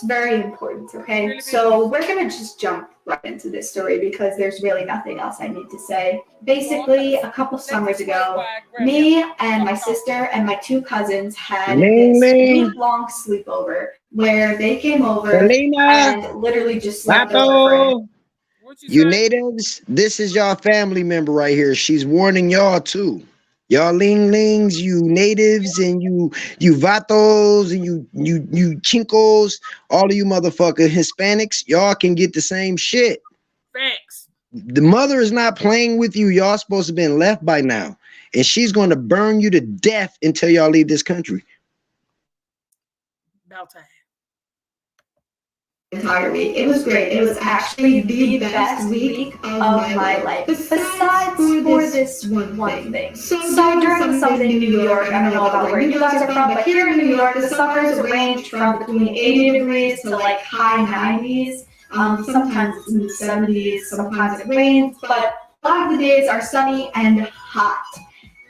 very important, okay? So we're going to just jump right into this story because there's really nothing else I need to say. Basically, a couple summers ago, me and my sister and my two cousins had this week-long sleepover where they came over and literally just slept over. You natives, this is y'all family member right here. She's warning y'all too. Y'all linglings, you natives, and you vatos, and you chinkos, all of you motherfucker Hispanics, y'all can get the same shit. Thanks. The mother is not playing with you. Y'all supposed to have been left by now, and she's going to burn you to death until y'all leave this country. About time. Entire week. It was great. It was actually the best week of my life. Besides for this one thing. So during the summers in New York, I don't know about where you guys are from, but here in New York, the summers range from between 80 degrees to like high 90s. Sometimes it's in the 70s, sometimes it rains, but a lot of the days are sunny and hot.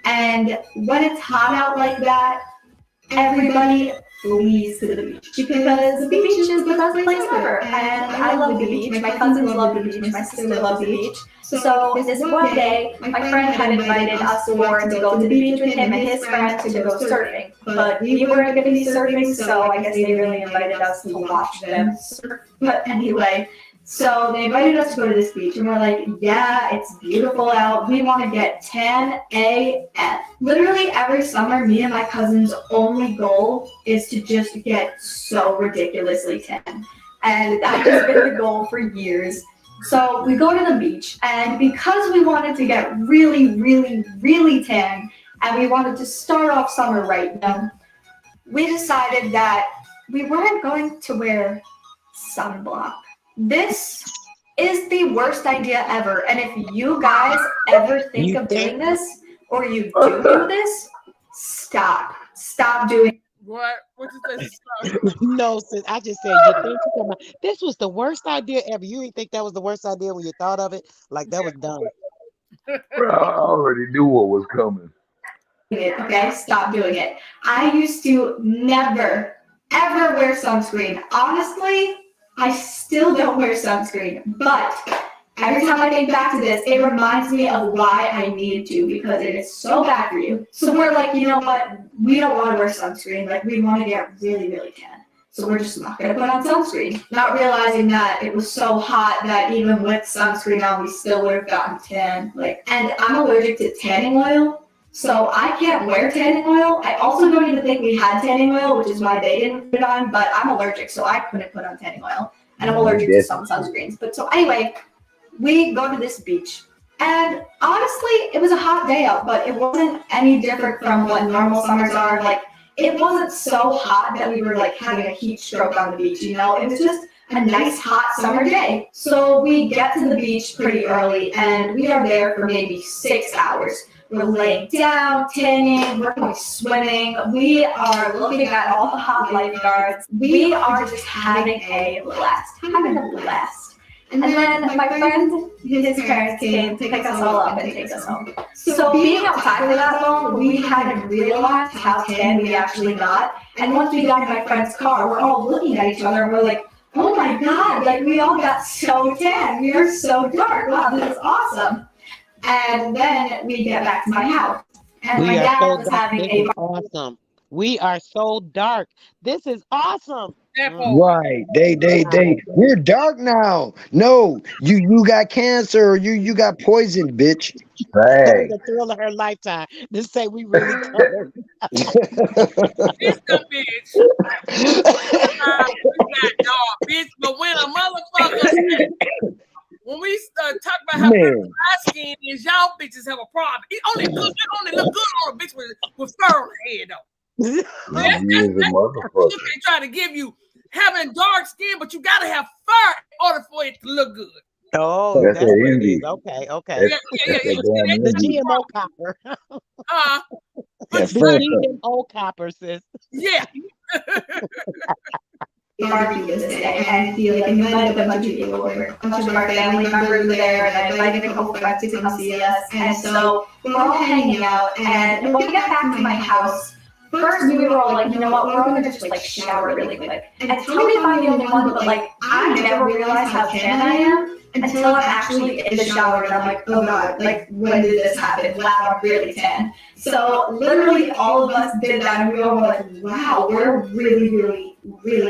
And when it's hot out like that, everybody flees to the beach because the beach is the best place ever. And I love the beach. My cousins love the beach. My sister loves the beach. So this one day, my friend had invited us four to go to the beach with him and his friend to go surfing. But we weren't going to be surfing, so I guess they really invited us to watch them surf. But anyway, so they invited us to go to this beach, and we're like, yeah, it's beautiful out. We want to get 10 a.m. Literally every summer, me and my cousin's only goal is to just get so ridiculously tan. And that has been the goal for years. So we go to the beach, and because we wanted to get really, really, really tan, and we wanted to start off summer right, you know, we decided that we weren't going to wear sunblock. This is the worst idea ever. And if you guys ever think of doing this, or you do this, stop. Stop doing it. What? What did they say? No, sis, I just said you think this was the worst idea ever. You didn't think that was the worst idea when you thought of it? Like that was dumb. Bro, I already knew what was coming. Okay, stop doing it. I used to never, ever wear sunscreen. Honestly, I still don't wear sunscreen, but every time I think back to this, it reminds me of why I needed to, because it is so bad for you. So we're like, you know what? We don't want to wear sunscreen. Like, we want to get really, really tan. So we're just not going to put on sunscreen. Not realizing that it was so hot that even with sunscreen on, we still would have gotten tan. And I'm allergic to tanning oil. So I can't wear tanning oil. I also don't even think we had tanning oil, which is why they didn't put it on, but I'm allergic, so I couldn't put on tanning oil. And I'm allergic to some sunscreens. But so anyway, we go to this beach. And honestly, it was a hot day out, but it wasn't any different from what normal summers are. Like, it wasn't so hot that we were like having a heat stroke on the beach, you know? It was just a nice hot summer day. So we get to the beach pretty early, and we are there for maybe 6 hours. We're laying down, tanning, we're going swimming. We are looking at all the hot lifeguards. We are just having a blast, And then my friend, his parents came to pick us all up and take us home. So being outside for that long, we hadn't realized how tan we actually got. And once we got in my friend's car, we're all looking at each other and we're like, oh my God, like we all got so tan. We are so dark. Wow, this is awesome. And then we get back to my house. And my dad was having a awesome. We are so dark. This is awesome. Right. We're dark now. No, you got cancer or you got poisoned, bitch. That was Right. the thrill of her lifetime. To say we really colored. It's the bitch. We got dog, bitch. But when a motherfucker say, when we talk about how beautiful our skin is, y'all bitches have a problem. It only look good on a bitch with fur on her head, though. That's what they try to give you. Having dark skin, but you gotta have fur in order for it to look good. Oh, that's what it is. Okay. Yeah. The GMO copper. The GMO copper, sis. Yeah. barbecue this day, and he like invited a bunch of people over. A bunch of our family members were there, and I invited a couple friends to come see us. And so we were all hanging out, and when we got back to my house, first we were all like, you know what, we're gonna just like shower really quick. And tell me if I'm the only one, but like I never realized how tan I am until I'm actually in the shower and I'm like, oh God, like when did this happen? Wow, I'm really tan. So literally all of us did that, and we were all like, wow, we're really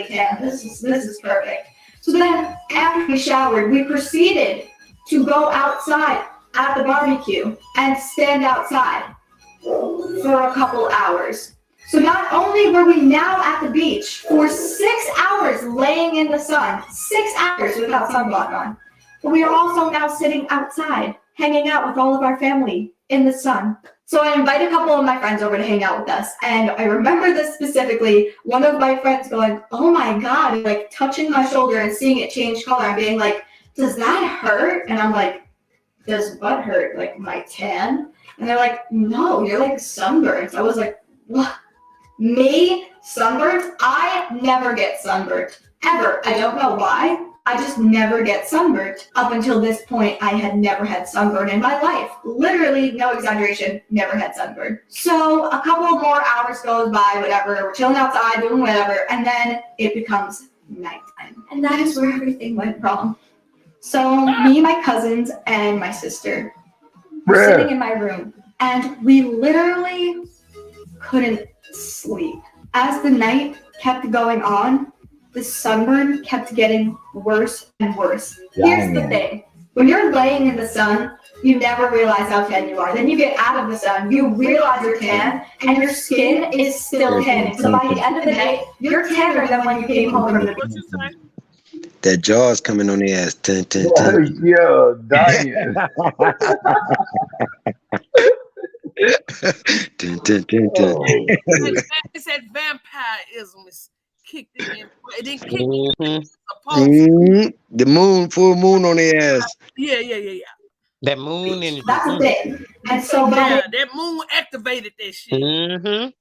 tan. This is perfect. So then after we showered, we proceeded to go outside at the barbecue and stand outside for a couple hours. So not only were we now at the beach for 6 hours laying in the sun, 6 hours without sunblock on, but we are also now sitting outside, hanging out with all of our family in the sun. So I invited a couple of my friends over to hang out with us, and I remember this specifically, one of my friends going, oh my God, like touching my shoulder and seeing it change color and being like, does that hurt? And I'm like, does what hurt? Like my tan? And they're like, no, you're like sunburned. So I was like, what? Me? Sunburned? I never get sunburned, ever. I don't know why. I just never get sunburned. Up until this point, I had never had sunburn in my life. Literally, no exaggeration, never had sunburn. So a couple more hours goes by, whatever, we're chilling outside, doing whatever, and then it becomes nighttime. And that is where everything went wrong. So me, my cousins, and my sister were sitting in my room, and we literally couldn't sleep. As the night kept going on, the sunburn kept getting worse and worse. Here's the thing. When you're laying in the sun, you never realize how tan you are. Then you get out of the sun, you realize you're tan, and your skin is still tan. So by the end of the day, you're tanner than when you came home from the beach. That jaw's coming on the ass. Dun, dun, dun. It's that vampirism is kicked in. It didn't kick in. The moon, full moon on the ass. Yeah. That moon energy. That's the thing. And so that moon activated that shit.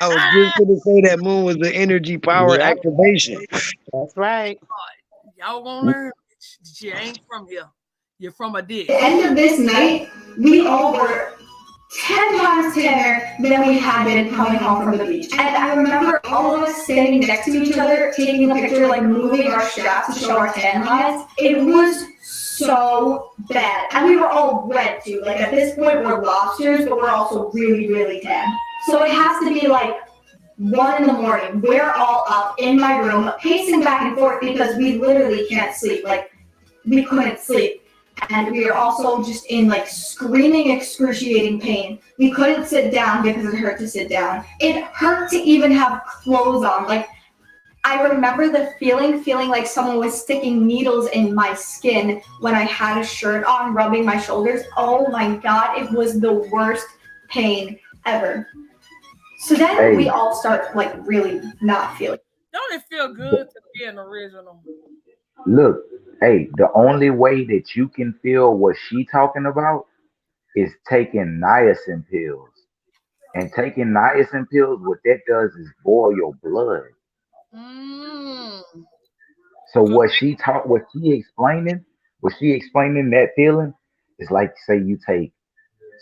I was just gonna say that moon was the energy power activation. That's right. Y'all gonna learn that you ain't from here. You're from a dick. At the end of this night, we all were 10 times tanner than we had been coming home from the beach. And I remember all of us standing next to each other, taking a picture, like moving our straps to show our tan lines. It was so bad. And we were all red too. Like at this point, we're lobsters, but we're also really tan. So it has to be like 1 in the morning. We're all up in my room, pacing back and forth because we literally can't sleep. Like we couldn't sleep. And we are also just in like screaming, excruciating pain. We couldn't sit down because it hurt to sit down. It hurt to even have clothes on. Like I remember the feeling like someone was sticking needles in my skin when I had a shirt on, rubbing my shoulders. Oh my God, it was the worst pain ever. So then we all start like really not feeling. Don't it feel good to be an original? Look, hey, the only way that you can feel what she talking about is taking niacin pills. And taking niacin pills, what that does is boil your blood. So what she explaining that feeling is like, say you take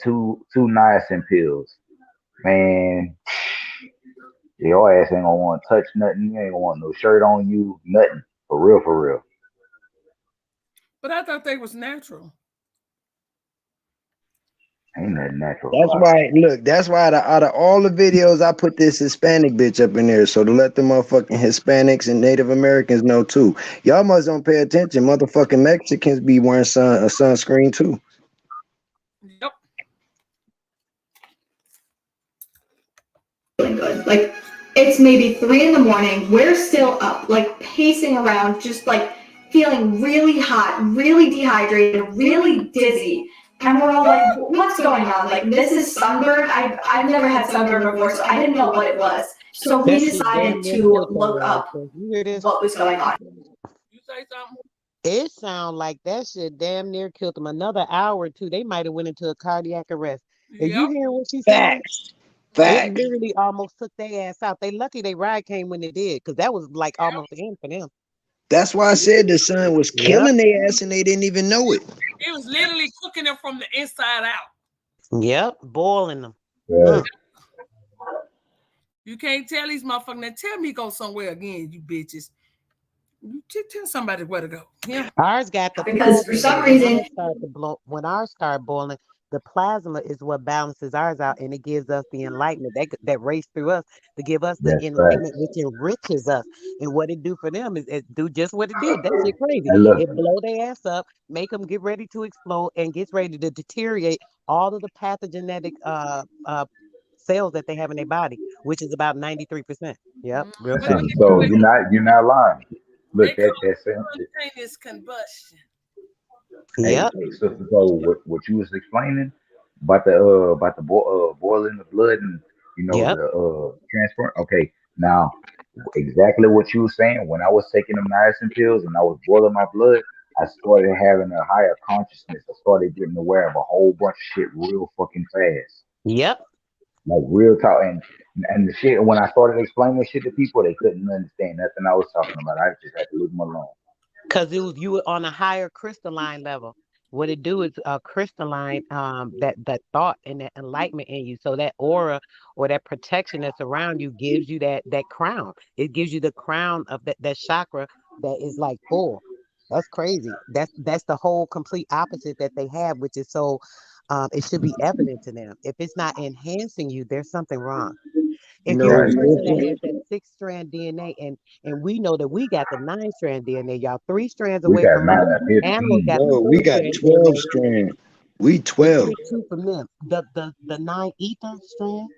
two niacin pills, man, your ass ain't gonna want to touch nothing. You ain't gonna want no shirt on you, nothing. For real, for real. But I thought they was natural. Ain't nothing natural That's about it. why, look, that's why out of all the videos, I put this Hispanic bitch up in there. So to let the motherfucking Hispanics and Native Americans know too. Y'all must don't pay attention. Motherfucking Mexicans be wearing a sunscreen too. Yep. Good. Like it's maybe 3 in the morning. We're still up, like pacing around, just like feeling really hot, really dehydrated, really dizzy. And we're all like, what's going on? Like this is sunburn. I've never had sunburn before, so I didn't know what it was. So we decided to look up what was going on. You say something? It sound like that shit damn near killed them. Another hour or two, they might have went into a cardiac arrest. And you hear what she said? It literally almost took their ass out. They lucky they ride came when it did, because that was like almost the end for them. That's why I said the sun was killing their ass and they didn't even know it. It was literally cooking them from the inside out. Yep, boiling them. Yeah. You can't tell these motherfuckers. Now tell me go somewhere again, you bitches. You tell somebody where to go. Yeah. Ours got the because for some reason when ours start boiling, the plasma is what balances ours out, and it gives us the enlightenment that race through us to give us the enlightenment, which enriches us. And what it do for them is it do just what it did. That shit crazy. It blow their ass up, make them get ready to explode, and gets ready to deteriorate all of the pathogenic cells that they have in their body, which is about 93%. Yep, real fast. So you're not lying. Look, that's spontaneous combustion. Yep. Hey, so what you was explaining about the boiling the blood and the transfer. Okay, now exactly what you were saying. When I was taking them niacin pills and I was boiling my blood, I started having a higher consciousness. I started getting aware of a whole bunch of shit real fucking fast. Yep. Like real talk, and the shit. When I started explaining shit to people, they couldn't understand nothing I was talking about. I just had to leave them alone. Because you were on a higher crystalline level. What it do is crystalline that thought and that enlightenment in you. So that aura or that protection that's around you gives you that crown. It gives you the crown of that chakra that is like full. That's crazy. That's the whole complete opposite that they have, which is so it should be evident to them. If it's not enhancing you, there's something wrong. If you're a person that has that 6-strand DNA, and we know that we got the 9-strand DNA, y'all 3 strands away from us. Animals got the we got 12 strand. We 12. 2 from them. The 9 ether strand.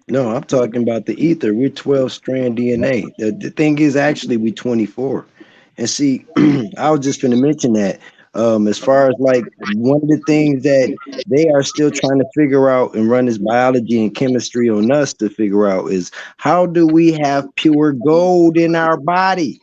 No, I'm talking about the ether. We're 12 strand DNA. The thing is, actually, we 24. And see, I was just going to mention that. As far as like one of the things that they are still trying to figure out and run this biology and chemistry on us to figure out is how do we have pure gold in our body?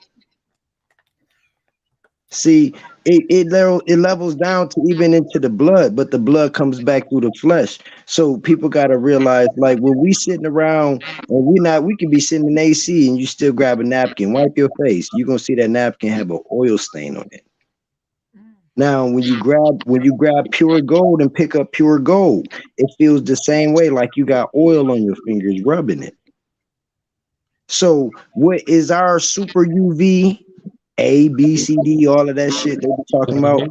See, it levels down to even into the blood, but the blood comes back through the flesh. So people got to realize, like when we sitting around and we can be sitting in AC and you still grab a napkin, wipe your face. You're gonna see that napkin have an oil stain on it. Now, when you grab pure gold and pick up pure gold, it feels the same way, like you got oil on your fingers rubbing it. So, what is our super UV, A, B, C, D, all of that shit that we're talking about?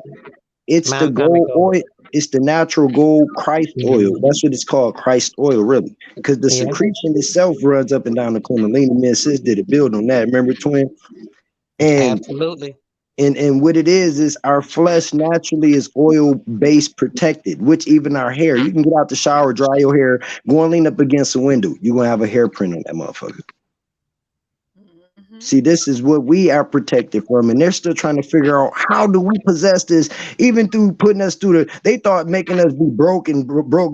It's the gold oil. It's the natural gold Christ oil. That's what it's called, Christ oil, really, because the secretion itself runs up and down the Kundalini. Me and Sis did a build on that. Remember, twin? And absolutely. And what it is our flesh naturally is oil-based protected, which even our hair, you can get out the shower, dry your hair, go and lean up against a window. You're going to have a hair print on that motherfucker. See, this is what we are protected from. And they're still trying to figure out how do we possess this, even through putting us through they thought making us be broke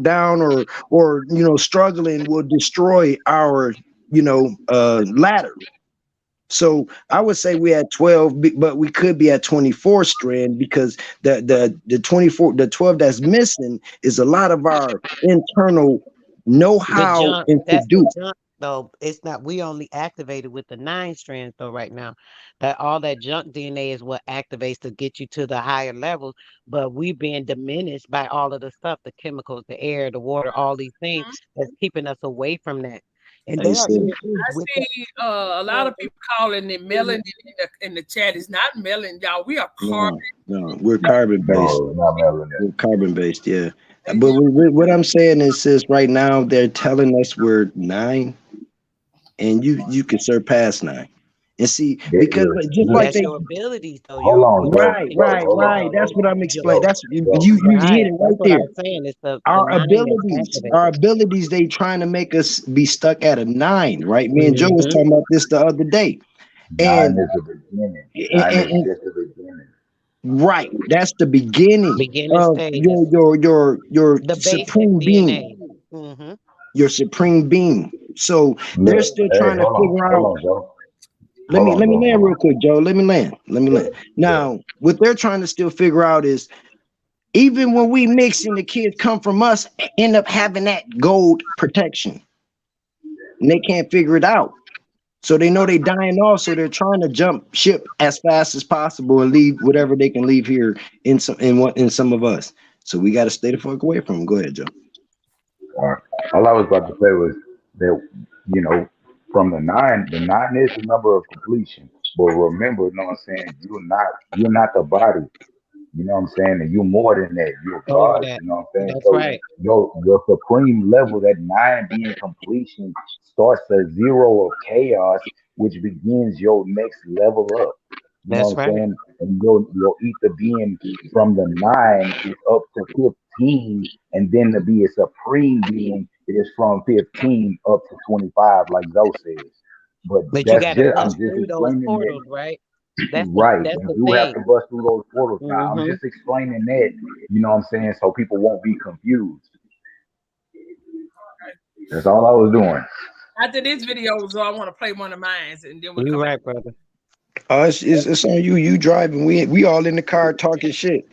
down or struggling will destroy our, ladder. So I would say we had 12, but we could be at 24 strand because the 12 that's missing is a lot of our internal know-how and to do. Though it's not, we only activated with the 9 strands though right now. That all that junk DNA is what activates to get you to the higher levels, but we're being diminished by all of the stuff, the chemicals, the air, the water, all these things that's keeping us away from that. And Hey, they are sis. issues I with that. see a lot of people calling it melanin in the chat. It's not melanin, y'all. We are carbon. No, we're carbon based. No, not melanin. We're carbon based, yeah. But what I'm saying is, sis, right now they're telling us we're 9, and you can surpass 9. And see, because just like That's they, your abilities, though. Hold on, Joe. right. That's what I'm explaining. That's you hit Right. it That's right what there. I'm saying. It's the Our mind that's abilities, they trying to make us be stuck at a 9, right? Me and Joe was talking about this the other day. 9 is the beginning. 9 is just the beginning. Right, that's the beginning of stages. your The supreme basic being, DNA. your supreme being. So they're Look, still hey, trying to figure out. hold on, Joe. Let me Hold on, land real quick, Joe. Let me land. Now, what they're trying to still figure out is, even when we mix and the kids come from us, end up having that gold protection, and they can't figure it out. So they know they dying off, so they're trying to jump ship as fast as possible and leave whatever they can leave here in some of us. So we got to stay the fuck away from them. Go ahead, Joe. All I was about to say was that, from the 9 is the number of completion. But remember, you know what I'm saying, you're not the body. You know what I'm saying? And you're more than that. You're Over God. that. You know what I'm saying? That's So right. your supreme level, that 9 being completion, starts a 0 of chaos, which begins your next level up. You know That's what I'm right. saying? And your ether being from the 9 is up to 15, and then to be a supreme being is from 15 up to 25, like Zoe says. But But you that's got to I'm bust just through those explaining that. portals, right? That's Right. the And you have thing. to bust through those portals. Now, I'm just explaining that, you know what I'm saying, so people won't be confused. That's all I was doing. After this video, so I want to play one of mine, and then we'll You're come right, back. brother. Oh, it's on you. You driving. We all in the car talking shit.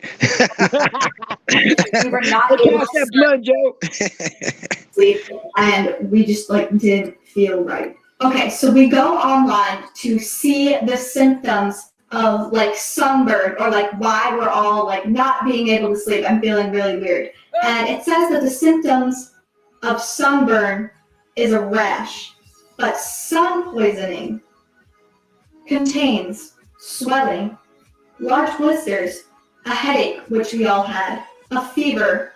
We were not Hey, able pass to that blood, Joe. sleep, and we just didn't feel right. Okay, so we go online to see the symptoms of sunburn, or why we're all not being able to sleep and feeling really weird. And it says that the symptoms of sunburn is a rash, but sun poisoning contains swelling, large blisters, a headache, which we all had, a fever,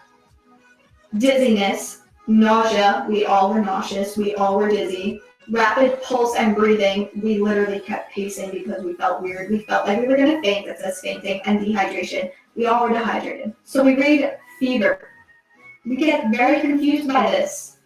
dizziness, nausea, we all were nauseous, we all were dizzy, rapid pulse and breathing, we literally kept pacing because we felt weird, we felt like we were gonna faint, that says fainting, and dehydration, we all were dehydrated. So we read fever. We get very confused by this.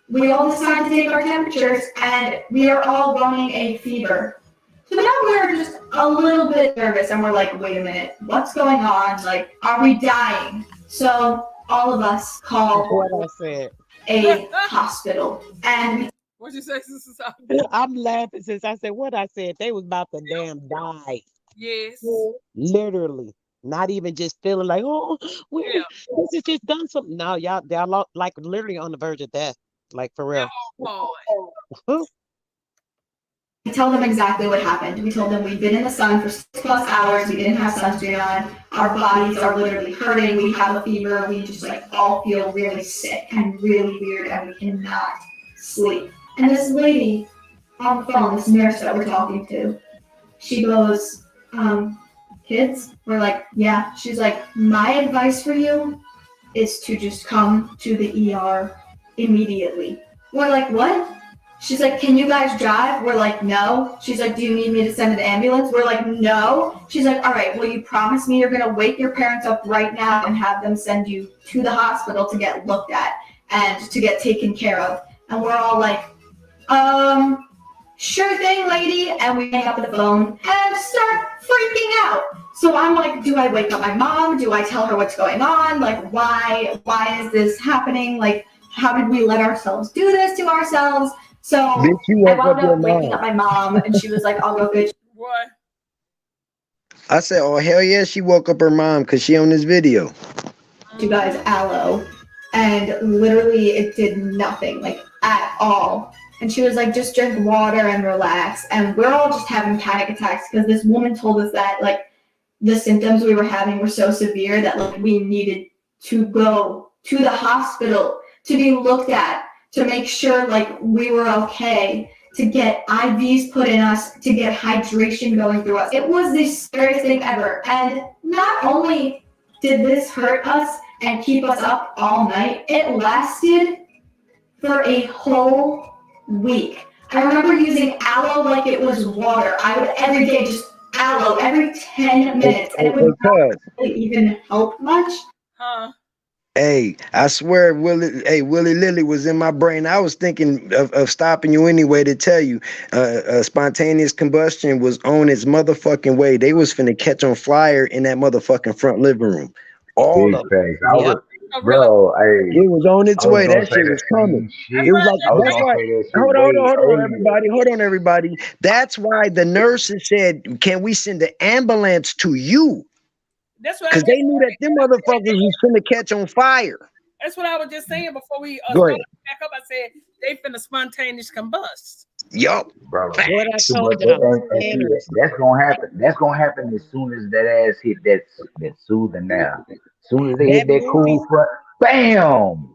We all decide to take our temperatures, and we are all running a fever. So now we're just a little bit nervous, and we're like, wait a minute, what's going on? Are we dying? So all of us call What I said. a hospital, and What'd you say, Sister Sophie? I'm laughing since I said what I said. They was about to damn die. Yes. Literally. Not even just feeling like, oh, this has just done something. No, y'all literally on the verge of death. For real. we tell them exactly what happened. We told them we've been in the sun for 6+ hours, we didn't have sunscreen on, our bodies are literally hurting, we have a fever, we just all feel really sick and really weird, and we cannot sleep. And this lady on the phone, this nurse that we're talking to, she goes, kids? We're like, yeah. She's like, my advice for you is to just come to the ER immediately. We're like, what? She's like, can you guys drive? We're like, no. She's like, do you need me to send an ambulance? We're like, no. She's like, all right, will you promise me you're gonna wake your parents up right now and have them send you to the hospital to get looked at and to get taken care of? And we're all like, sure thing, lady. And we hang up the phone and start freaking out. So I'm like, do I wake up my mom? Do I tell her what's going on? Why is this happening? How did we let ourselves do this to ourselves? So I wound up waking up my mom, and she was like, I'll go get you. What? I said, oh, hell yeah, she woke up her mom because she on this video. You guys aloe, and literally it did nothing, at all. And she was like, just drink water and relax. And we're all just having panic attacks because this woman told us that the symptoms we were having were so severe that we needed to go to the hospital to be looked at, to make sure like we were okay, to get IVs put in us, to get hydration going through us. It was the scariest thing ever. And not only did this hurt us and keep us up all night, it lasted for a whole week. I remember using aloe like it was water. I would every day just aloe every 10 minutes, and it would not really even help much. Huh? Hey, I swear, Willie Lilly was in my brain. I was thinking of stopping you anyway to tell you, spontaneous combustion was on its motherfucking way. They was finna catch on fire in that motherfucking front living room. All Big of facts. it. I was, bro, hey, It was on its I was way. gonna That say shit the was coming. same shit. It was like, I was that's gonna why. say that shit Hold way on, earlier. everybody. Hold on, everybody. That's why the nurses said, "Can we send an ambulance to you?" That's what I Because just they knew that them motherfuckers was finna catch on fire. That's what I was just saying before we Go started ahead. back up. I said they finna spontaneous combust. Yup. Bro. What I See, told but y'all, and see, scanners. that's gonna happen. That's gonna happen as soon as that ass hit that soothing now. As soon as they hit That that movie, cool front, bam.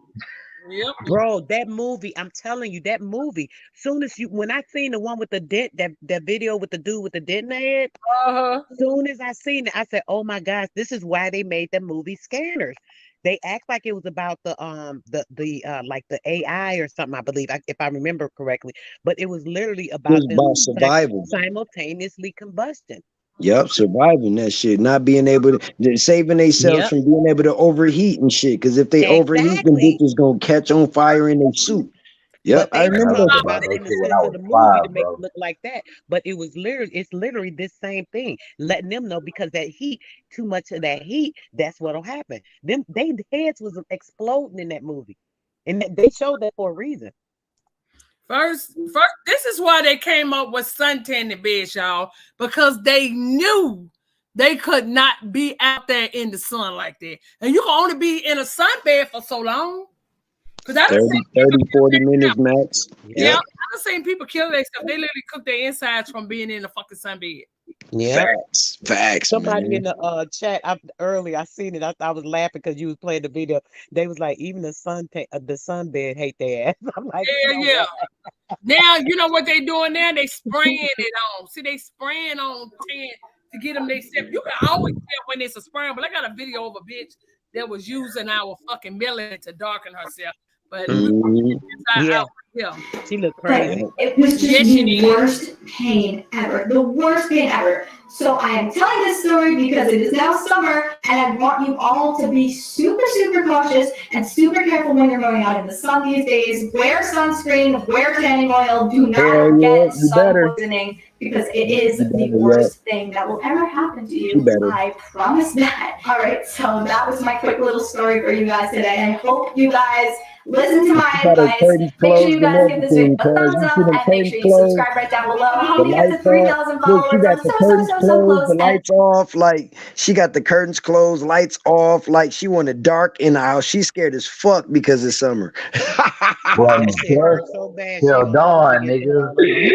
Yep. bro, that movie, I'm telling you, that movie. Soon as when I seen the one with the dent, that video with the dude with the dent in the head, soon as I seen it, I said, "Oh my gosh, this is why they made the movie Scanners." They act like it was about the like the AI or something, I believe, if I remember correctly, but it was literally It about was them about survival. simultaneously combustion. Yup, surviving that shit, not being able to saving themselves Yep, from being able to overheat and shit. Because if they overheat, them exactly. bitches gonna catch on fire in their suit. Yep, But I they was remember Man, I that talking was shit. about about it that in the shit when sense I of was the movie to 5, make bro. it look like that. But it was literally this same thing, letting them know because that heat, too much of that heat, that's what'll happen. They heads was exploding in that movie, and they showed that for a reason. First, this is why they came up with suntan beds, y'all, because they knew they could not be out there in the sun like that. And you can only be in a sunbed for so long. Because I 30, 40 minutes max. yeah, Yep. I've seen people kill themselves. They literally cook their insides from being in a fucking sunbed. Yeah. Facts, Somebody man. in the chat earlier, I seen it. I was laughing because you was playing the video. They was like, even the sunbed hate their ass. I'm like, you know Yeah. what? Now you know what they doing now? They spraying it on. See, they spraying on 10 to get them they step. You can always tell when it's a spraying, but I got a video of a bitch that was using our fucking melanin to darken herself. But Yeah, yeah, she looked But crazy. it was just Yes, she the did. worst pain ever. The worst pain ever. So I am telling this story because it is now summer and I want you all to be super, super cautious and super careful when you're going out in the sun these days. Wear sunscreen, wear tanning oil. Do not get sun poisoning because it is the worst thing that will ever happen to you. I promise that. All right, so that was my quick little story for you guys today. I hope you guys listen to my advice. Make sure you guys give this video a thumbs up and make sure you subscribe right down below. Help me get to 3,000 Look, she followers. got I'm the so, curtains so, so, so closed, close. the And lights off. Like she got the curtains closed, lights off. Like she wanted dark in the house. She's scared as fuck because it's summer. Well, That shit hurt so bad. She till don't know what to dawn, get nigga. down on.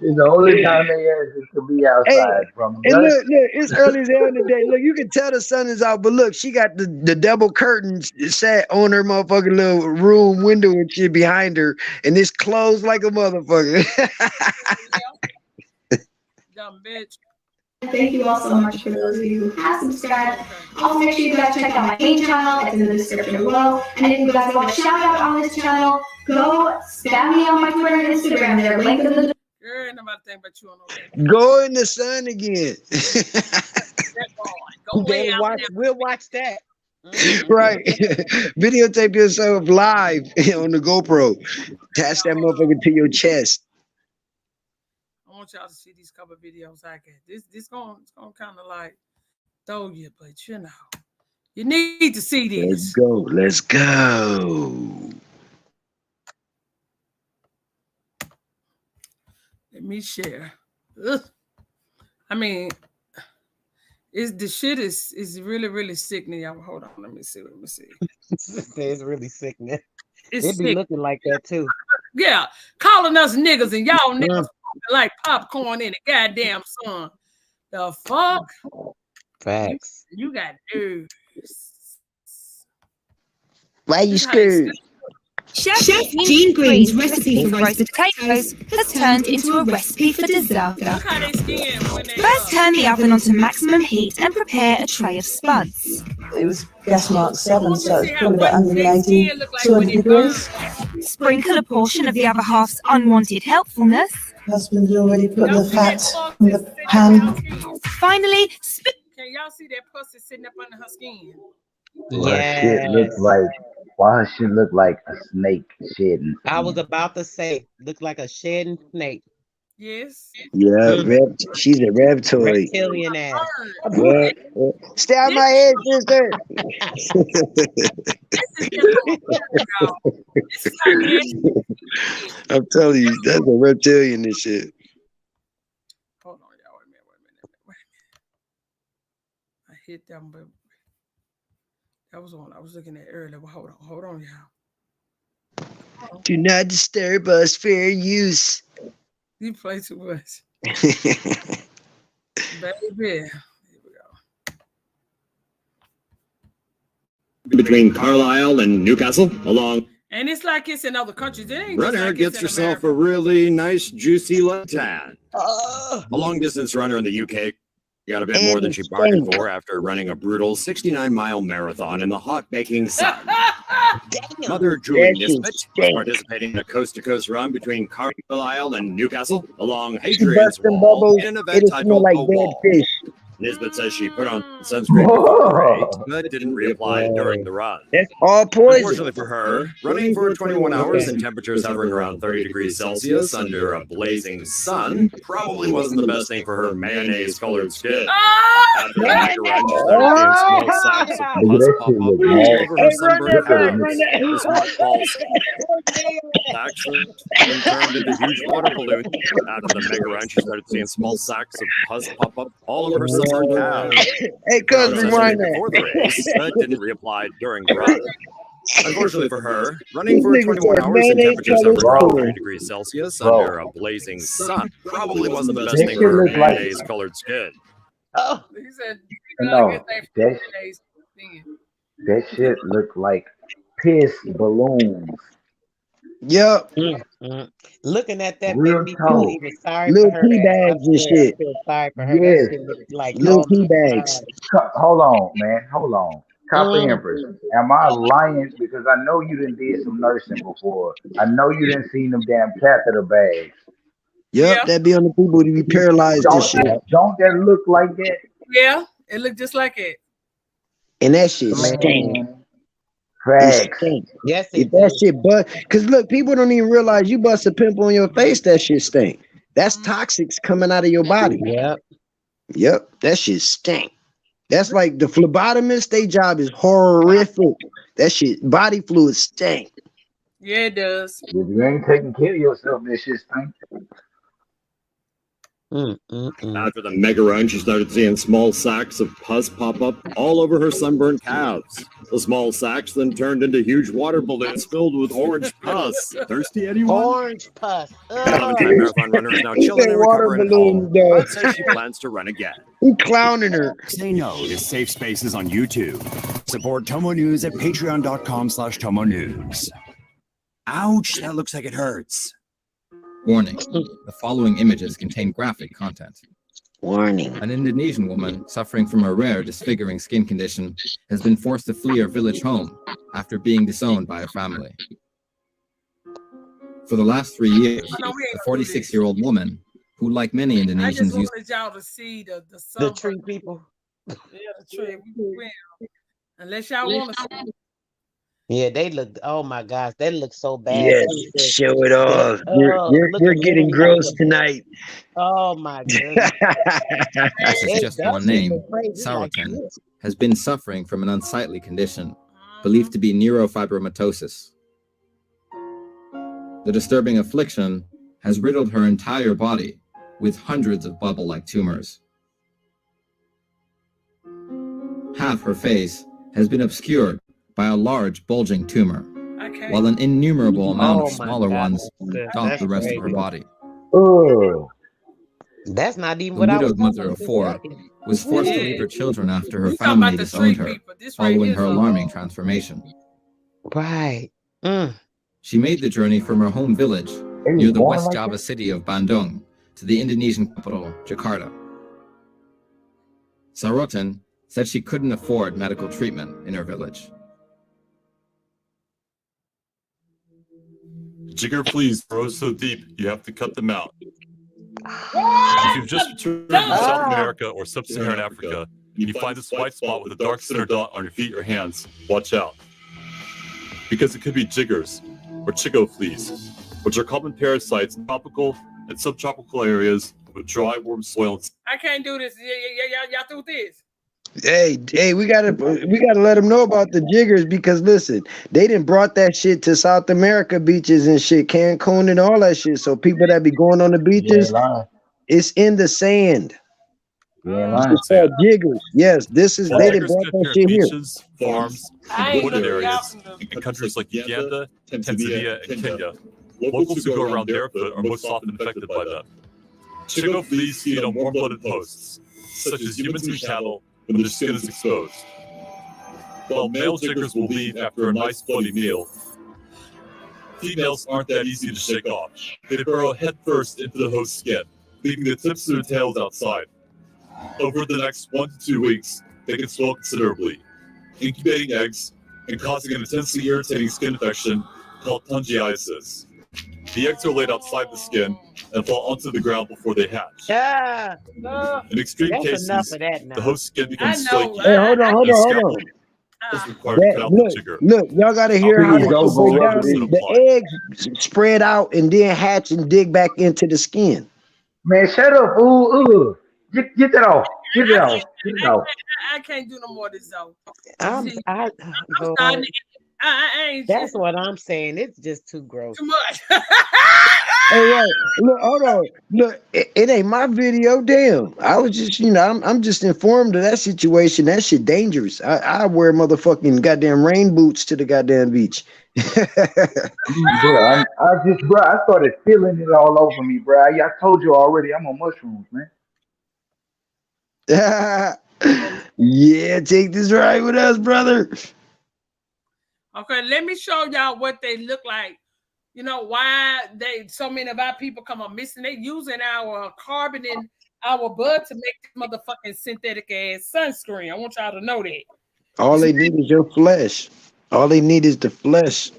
It's the only time they ask to be Hey, outside from and dusk. look, it's early there in the day. Look, you can tell the sun is out, but look, she got the double curtains set on her motherfucking little room window and shit behind her, and it's closed like a motherfucker. Dumb bitch. thank you all so much for those of you who have subscribed. Also, make sure you guys check out my main channel. It's in the description below. And if you guys want a shout out on this channel, go spam me on my Twitter and Instagram. They're linked in the Girl, ain't nobody think about you on no Go in the sun again. Go way out We'll watch that. Right. Videotape yourself live on the GoPro. Attach that motherfucker to your chest. I want y'all to see these couple videos I get. It's gonna kind of like throw you, but you know, you need to see this. Let's go. Let's go. Let me share. Ugh. I mean, the shit is really sickening. Y'all, hold on. Let me see. It's really sickening. It's It be sick. looking like that too. Yeah, calling us niggas and y'all niggas like popcorn in the goddamn sun. The fuck? Facts. You got nerves. Why you scared? Chef Jean Green's recipe for roast potatoes has turned into a recipe for disaster. First turn the oven onto maximum heat and prepare a tray of spuds. It was gas mark 7, so it's probably about 180, 200 degrees. Sprinkle a portion of the other half's unwanted helpfulness. Husband had already put the fat in the pan. Finally, Can y'all see that pussy sitting up under her skin? Well, shit looks like, why her shit look like a snake shedding? I was about to say, look like a shedding snake. Yes. Yeah, she's a reptoid. Reptilian ass. Yeah. Stay out my head, sister. I'm telling you, that's a reptilian and shit. Hold on, y'all. Wait a minute. I hit them, but that was on. I was looking at earlier. But hold on, y'all. Do not disturb us. Fair use. You play too much. Baby. Between Carlisle and Newcastle, along. And it's like it's in other countries. It ain't Runner just like gets it's in herself America. a really nice, juicy tan. A long-distance runner in the UK got a bit more than she bargained for after running a brutal 69-mile marathon in the hot baking sun. Mother Julie Nisbet was participating in a coast-to-coast run between Carlisle and Newcastle along Hadrian's Wall in an event titled Wall. Nisbet says she put on sunscreen before the race, but didn't reapply during the run. That's all poison. Unfortunately for her, running for 21 hours in temperatures hovering around 30 degrees Celsius under a blazing sun probably wasn't the best thing for her mayonnaise-colored skin. After the mega run, she started seeing small sacks of pus pop up all over her sunburned calves. The smart balls sacks then turned into huge water balloons. After the mega run, she started seeing small sacks of pus pop up all over her sunburned calves. Hey, cuz, rewind that. Before the race, but didn't reapply during the run. Unfortunately for her, running for 21 hours in temperatures hovering around 30 degrees Celsius under a blazing sun probably wasn't the best thing for her mayonnaise-colored skin. Oh, He said, No, that shit look like piss balloons. Yep. Looking at that Real made me talk. feel even sorry Little for her. tea bags and shit. I feel sorry for her. Yes. That shit looked like Little oh tea my bags. God. Hold on, man. Hold on. Copper Empress. Am I lying? Because I know you done did some nursing before. I know you done seen them damn catheter bags. Yep, that be on the people to be paralyzed and shit. Don't that look like that? Yeah, it looked just like it. And that shit stink. Facts. Yes, if that shit cause look, people don't even realize you bust a pimple on your face, that shit stink. That's toxics coming out of your body. Yep, that shit stink. That's like the phlebotomist, their job is horrific. That shit, body fluid stink. Yeah, it does. If you ain't taking care of yourself, that shit stink. After the mega run, she started seeing small sacks of pus pop up all over her sunburned calves. The small sacks then turned into huge water balloons filled with orange pus. Thirsty, anyone? Orange pus. 11-time marathon runner is now chilling and recovering at home, but says she plans to run again. Who clowning her? Say no to safe spaces on YouTube. Support Tomo News at patreon.com/Tomo News. Ouch, that looks like it hurts. Warning, the following images contain graphic content. Warning. An Indonesian woman suffering from a rare disfiguring skin condition has been forced to flee her village home after being disowned by her family. For the last 3 years, the 46-year-old woman, who like many I just Indonesians use wanted y'all to see the The tree people. Yeah, the tree. We will. Unless y'all want to see. Yeah, they look. Oh my gosh, they look so bad. Yes, show it off. You're getting gross tonight. Oh my goodness. This is just one name. Saratan has been suffering from an unsightly condition, believed to be neurofibromatosis. The disturbing affliction has riddled her entire body with hundreds of bubble-like tumors. Half her face has been obscured by a large bulging tumor, while an innumerable amount of smaller ones dot the rest of her body. Oh, that's not even The what I was widowed mother of 4 was forced to leave her children after her family disowned her, following her alarming transformation. Right. She made the journey from her home village near the West Java city of Bandung to the Indonesian capital, Jakarta. Sarotan said she couldn't afford medical treatment in her village. Jigger fleas grow so deep, you have to cut them out. If you've just returned from South America or Sub-Saharan Africa, and you find this white spot with a dark center dot on your feet or hands, watch out. Because it could be jiggers, or chigo fleas, which are common parasites in tropical and subtropical areas with dry, warm soil. I can't do this. Y'all do this. Hey, we gotta let them know about the jiggers, because listen, they done brought that shit to South America beaches and shit, Cancun and all that shit. So people that be going on the beaches, it's in the sand. It's called jiggers. Yes, this is they done brought that shit here. Beaches, farms, and wooded areas in countries like Uganda, Tanzania, and Kenya. Locals who go around barefoot are most often infected by them. Chigo fleas feed on warm-blooded hosts, such as humans and cattle, when their skin is exposed. While male jiggers will leave after a nice bloody meal, females aren't that easy to shake off. They burrow headfirst into the host's skin, leaving the tips of their tails outside. Over the next 1 to 2 weeks, they can swell considerably, incubating eggs and causing an intensely irritating skin infection called pungiasis. The eggs are laid outside the skin and fall onto the ground before they hatch. In extreme cases, the host skin becomes flaky. Hey, hold on. Look, y'all gotta hear how the eggs spread out and then hatch and dig back into the skin. Man, shut up, ooh. Get that off. Get it off. Get it off. I can't do no more of this though. That's what I'm saying. It's just too gross. Too much. Hey, look, hold on. Look, it ain't my video. Damn, I was just, I'm just informed of that situation. That shit dangerous. I wear motherfucking goddamn rain boots to the goddamn beach. Bro, I started feeling it all over me, bro. I told you already, I'm on mushrooms, man. Yeah, take this ride with us, brother. Okay, let me show y'all what they look like. You know why so many of our people come up missing. They using our carbon in our blood to make this motherfucking synthetic ass sunscreen. I want y'all to know that. All they need is your flesh. All they need is the flesh.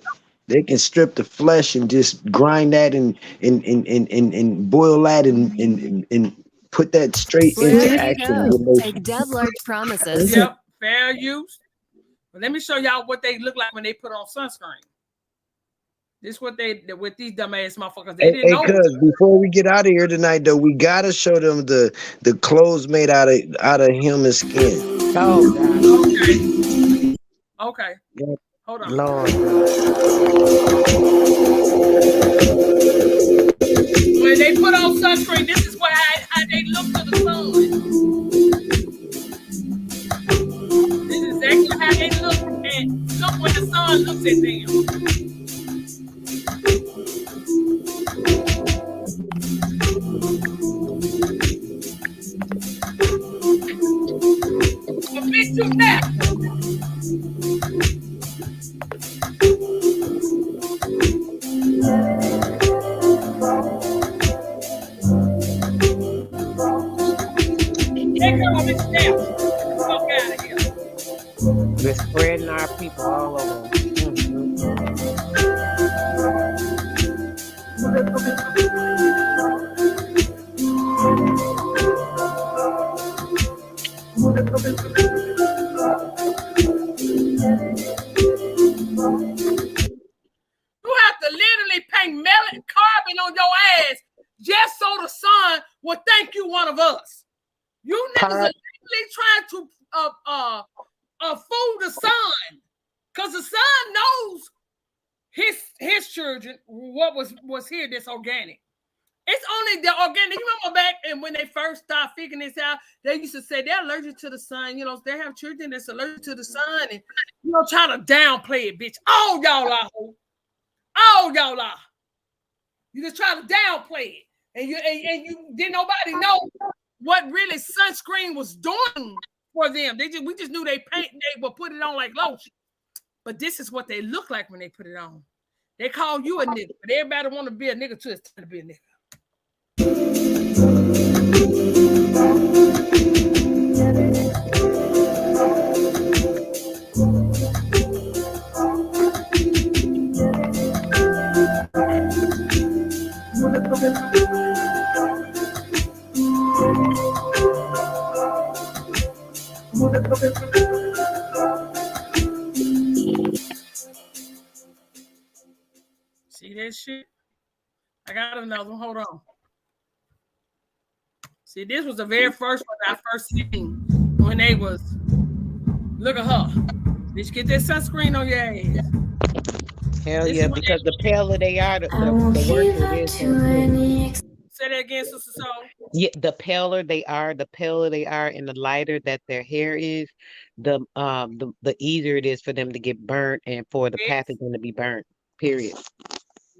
They can strip the flesh and just grind that and boil that and put that straight into action. Take Deb large promises. Yep, fair use. But let me show y'all what they look like when they put on sunscreen. This is what with these dumbass motherfuckers. They didn't know. Because before we get out of here tonight, though, we gotta show them the clothes made out of human skin. Oh God. Okay. Yep. Hold on. Lord. When they put on sunscreen, this is how they look to the sun. This is exactly how they look, and look when the sun looks at them. A bit too fast. We're spreading our people all over. You have to literally paint melanin carbon on your ass just so the sun will think you one of us. You niggas are literally trying to fool the sun, because the sun knows his children what was here that's organic. It's only the organic. You remember back and when they first started figuring this out, they used to say they're allergic to the sun. You know, they have children that's allergic to the sun, and try to downplay it, bitch. All y'all are. All y'all are. You just try to downplay it, and you didn't nobody know what really sunscreen was doing for them. We just knew they would put it on like lotion. But this is what they look like when they put it on. They call you a nigga, but everybody want to be a nigga too. It's time to be a nigga. See that shit? I got another one. Hold on. See, this was the very first one I first seen when they was. Look at her. Bitch, get that sunscreen on your ass. Hell yeah, because the paler they are, the worse it is. Say that again, Sister Soul. Yeah, the paler they are, and the lighter that their hair is, the easier it is for them to get burnt and for the pathogen to be burnt. Period.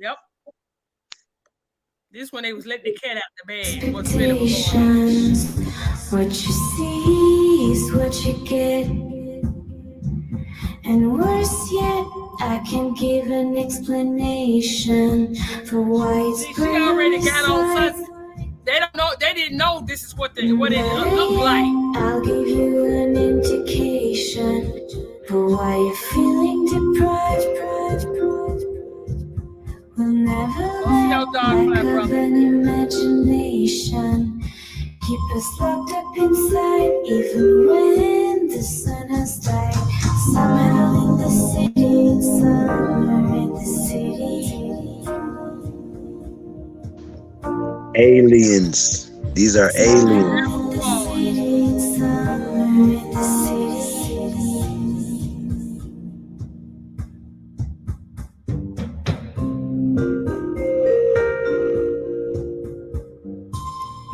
Yep. This one they was letting the cat out the bag. What's really going on? What you see is what you get. And worse yet, I can give an explanation for why it's See, she already got on sunscreen. They don't know. They didn't know this is what it looked like. I'll give you an indication for why you're feeling deprived. We'll never let lack of an imagination keep us locked up inside, even when the sun has died. Somehow in the city, somewhere in the city. Aliens. These are aliens.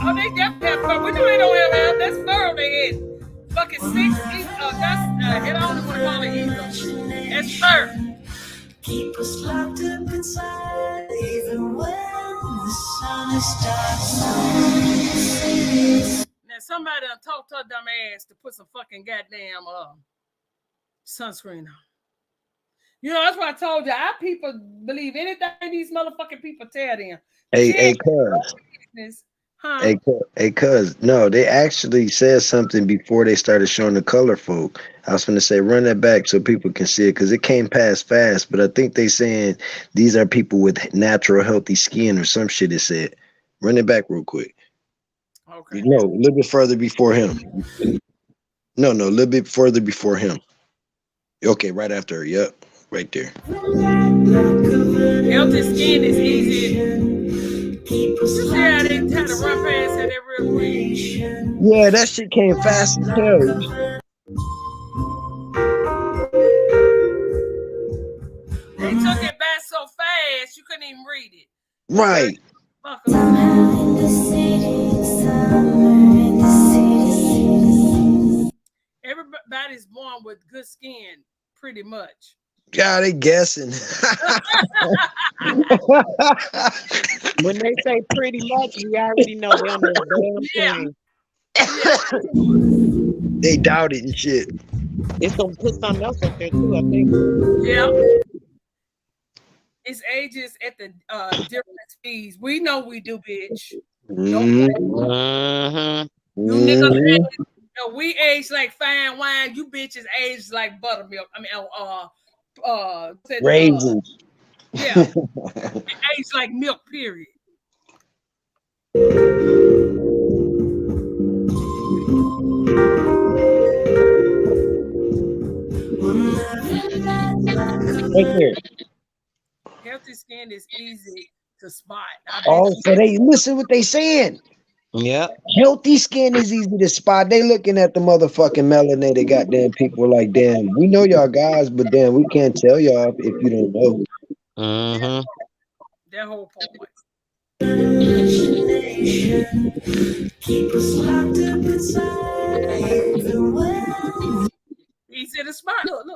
Oh, they definitely have fur. We know they don't have hair. That's fur on their head. Fucking 6 feet. That's I don't want to call it either. That's fur. Keep us locked up inside, even when the sun is dark. Now somebody done talked to her dumb ass to put some fucking goddamn sunscreen on. You know, that's what I told you. Our people believe anything these motherfucking people tell them. Hey, cuz. No, they actually said something before they started showing the color folk. I was going to say, run that back so people can see it, because it came past fast. But I think they saying these are people with natural, healthy skin or some shit it said. Run it back real quick. Okay. No, a little bit further before him. No, a little bit further before him. Okay, right after her. Yep, right there. Healthy skin is easy. You see how they try to run past that real quick. Yeah, that shit came fast as hell. They took it back so fast you couldn't even read it. Right. Everybody's born with good skin, pretty much. God, they guessing. When they say pretty much, we already know they don't know a damn thing. They doubt it and shit. It's gonna put something else up there too, I think. Yeah. It's ages at the different speeds. We know we do, bitch. You niggas, we age like fine wine. You bitches age like buttermilk. I mean, raisins. Yeah. Age like milk, period. Right there. Healthy skin is easy to spot. Oh, so they listen what they saying. Yeah. Healthy skin is easy to spot. They looking at the motherfucking melanated goddamn people like, damn, we know y'all guys, but damn, we can't tell y'all if you don't know. That whole point. Keep us locked up inside. Easy to spot. Look.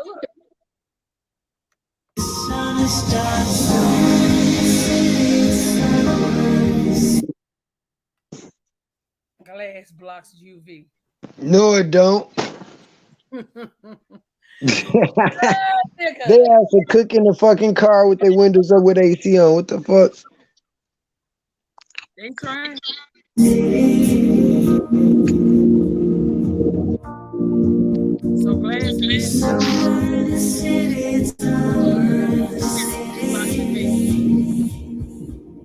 Glass blocks UV. No, it don't. They have to cook in the fucking car with their windows up with AC on. What the fuck? They trying. So glad to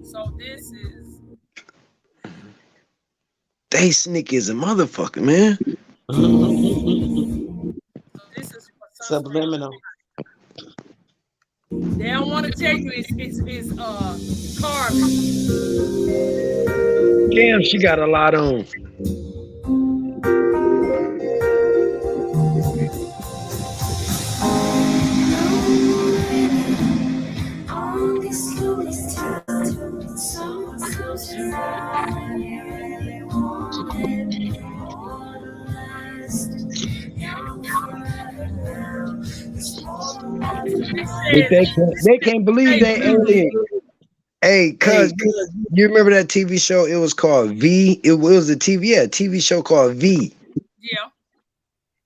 So this is. They sneaky as a motherfucker, man. So this is subliminal. They don't want to tell you it's carbon. Damn, she got a lot on. They can't believe they alien. Hey, cuz you remember that TV show? It was called V. It was a TV show called V. Yeah.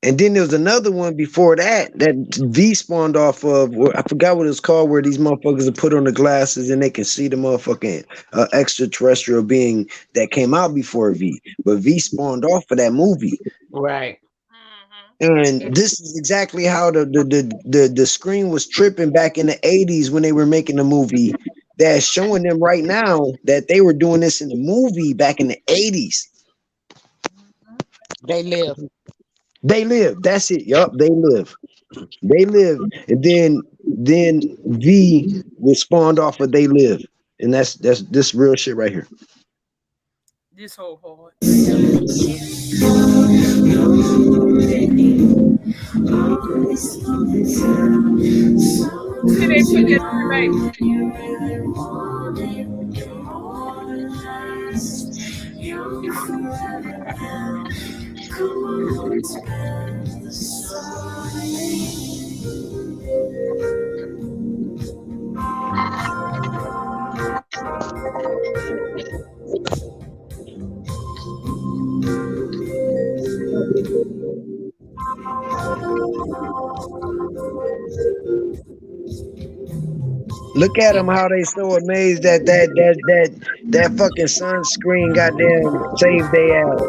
And then there was another one before that V spawned off of. I forgot what it's called, where these motherfuckers are put on the glasses and they can see the motherfucking extraterrestrial being that came out before V. But V spawned off of that movie. Right. And this is exactly how the screen was tripping back in the 80s when they were making the movie. That's showing them right now that they were doing this in the movie back in the 80s. They live. They live. That's it. Yup, they live. They live. And then V was spawned off of They Live. And that's this real shit right here. This whole part. See, they put this Look at them, how they so amazed that fucking sunscreen goddamn saved their ass.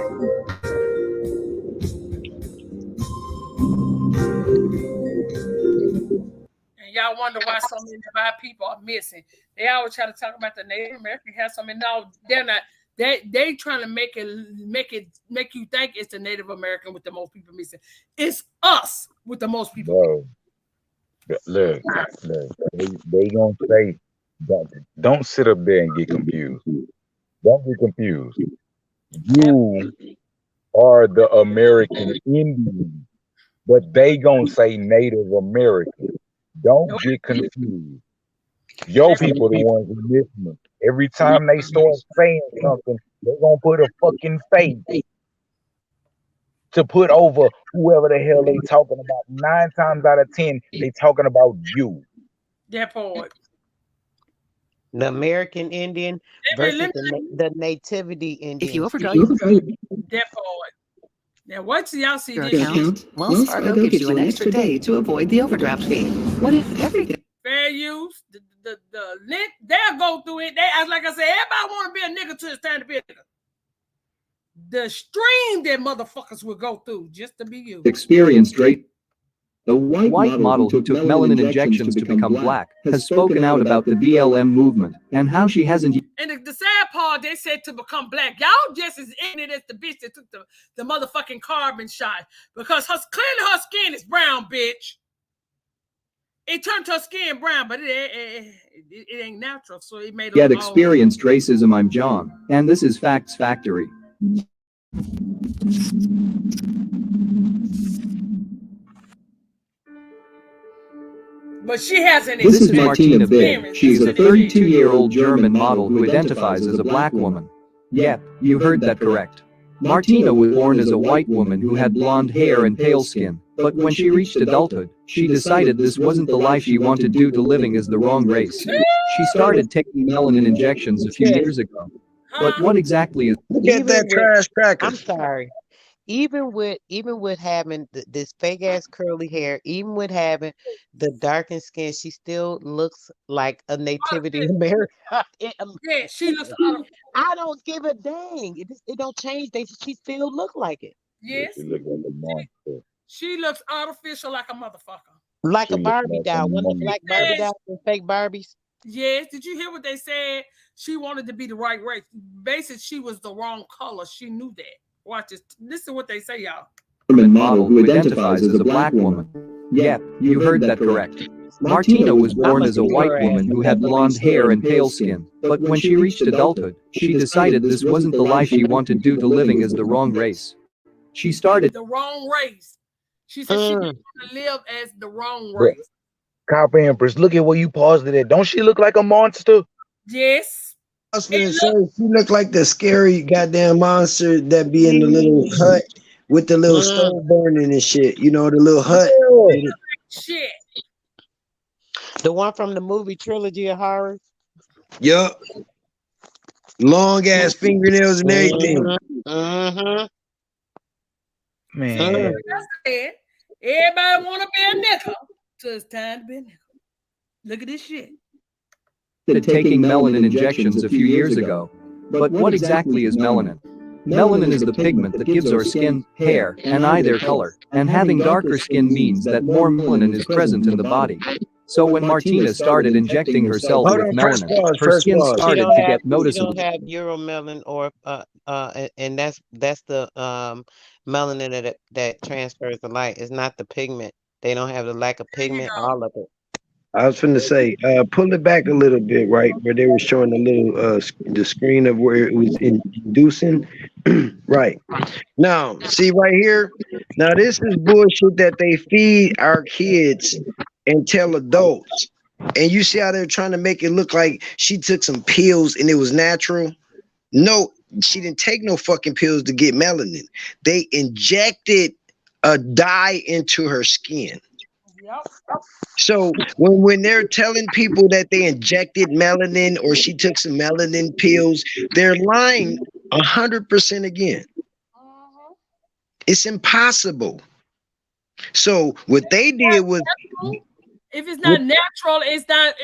And y'all wonder why so many of our people are missing. They always try to talk about the Native American have something. No, they're not. They trying to make you think it's the Native American with the most people missing. It's us with the most people. Bro. Look, they gonna say that. Don't sit up there and get confused. Don't get confused. You are the American Indian, but they gonna say Native American. Don't get confused. Your people the ones who listen. Every time they start saying something, they're gonna put a fucking face to put over whoever the hell they talking about. 9 times out of 10, they talking about you. That part. The American Indian versus the Nativity Indian. If you overdraw your that part. Now what do y'all see this? account, Wells Fargo gives you an extra day to avoid the overdraft fee. What if everything? Fair use, the link, they'll go through it. They, as like I said, everybody want to be a nigga till it's time to be a nigga. The stream that motherfuckers will go through just to be you. Experienced, right? The white model who took melanin injections to become black has spoken out about the BLM movement and how she hasn't. And the sad part, they said to become black. Y'all just as ignorant as the bitch that took the motherfucking carbon shot. Because clearly her skin is brown, bitch. It turned her skin brown, but it ain't natural. So it made Get experienced racism. I'm John, and this is Facts Factory. But she hasn't. This is Martina Big. She's a 32-year-old German model who identifies as a black woman. Yep, you heard that correct. Martina was born as a white woman who had blonde hair and pale skin, but when she reached adulthood, she decided this wasn't the life she wanted due to living as the wrong race. She started taking melanin injections a few years ago. But what exactly is... Look at that trash cracker. I'm sorry. even with having this fake ass curly hair, even with having the darkened skin, she still looks like a nativity American. Yeah, she looks I don't give a dang. It don't change. She still look like it. Yes. She look like a monster. She looks artificial like a motherfucker. Like She a look Barbie like a doll. One of the monster. black Barbie dolls and fake Barbies. Yes. Did you hear what they said? She wanted to be the right race. Basically, she was the wrong color. She knew that. Watch this. Listen to what they say, y'all. Model who identifies as a black woman. Yep, you heard that correct. Martina was born as a white woman who had blonde hair and pale skin, but when she reached adulthood, she decided this wasn't the life she wanted due to living as the wrong race. She started the wrong race. She said she didn't want to live as the wrong But, race. Copper Empress, look at where you paused it at. Don't she look like a monster? Yes. I was gonna say she looked like the scary goddamn monster that be in the little hut with the little stove burning and shit. You know, the little hut. Shit. The one from the movie Trilogy of Horrors. Yup. Long ass fingernails and everything. Man. Everybody want to be a nickel. So it's time to be a nickel. Look at this shit. taking melanin injections a few years ago. But what exactly is melanin? Melanin is the pigment that gives our skin, hair, and eye their color, and having darker skin means that more melanin is present in the body. So when Martina started injecting herself with melanin, her skin started to get noticeable. She don't have uromelanin or and that's the melanin that transfers the light. It's not the pigment. They don't have the lack of pigment, all of it. I was finna say, pull it back a little bit, right, where they were showing the little the screen of where it was inducing. Right. Now, see right here. Now, this is bullshit that they feed our kids and tell adults. And you see how they're trying to make it look like she took some pills and it was natural. No, she didn't take no fucking pills to get melanin. They injected a dye into her skin. So when they're telling people that they injected melanin or she took some melanin pills, they're lying 100% again. It's impossible. So what they did was, if it's not natural, it's not.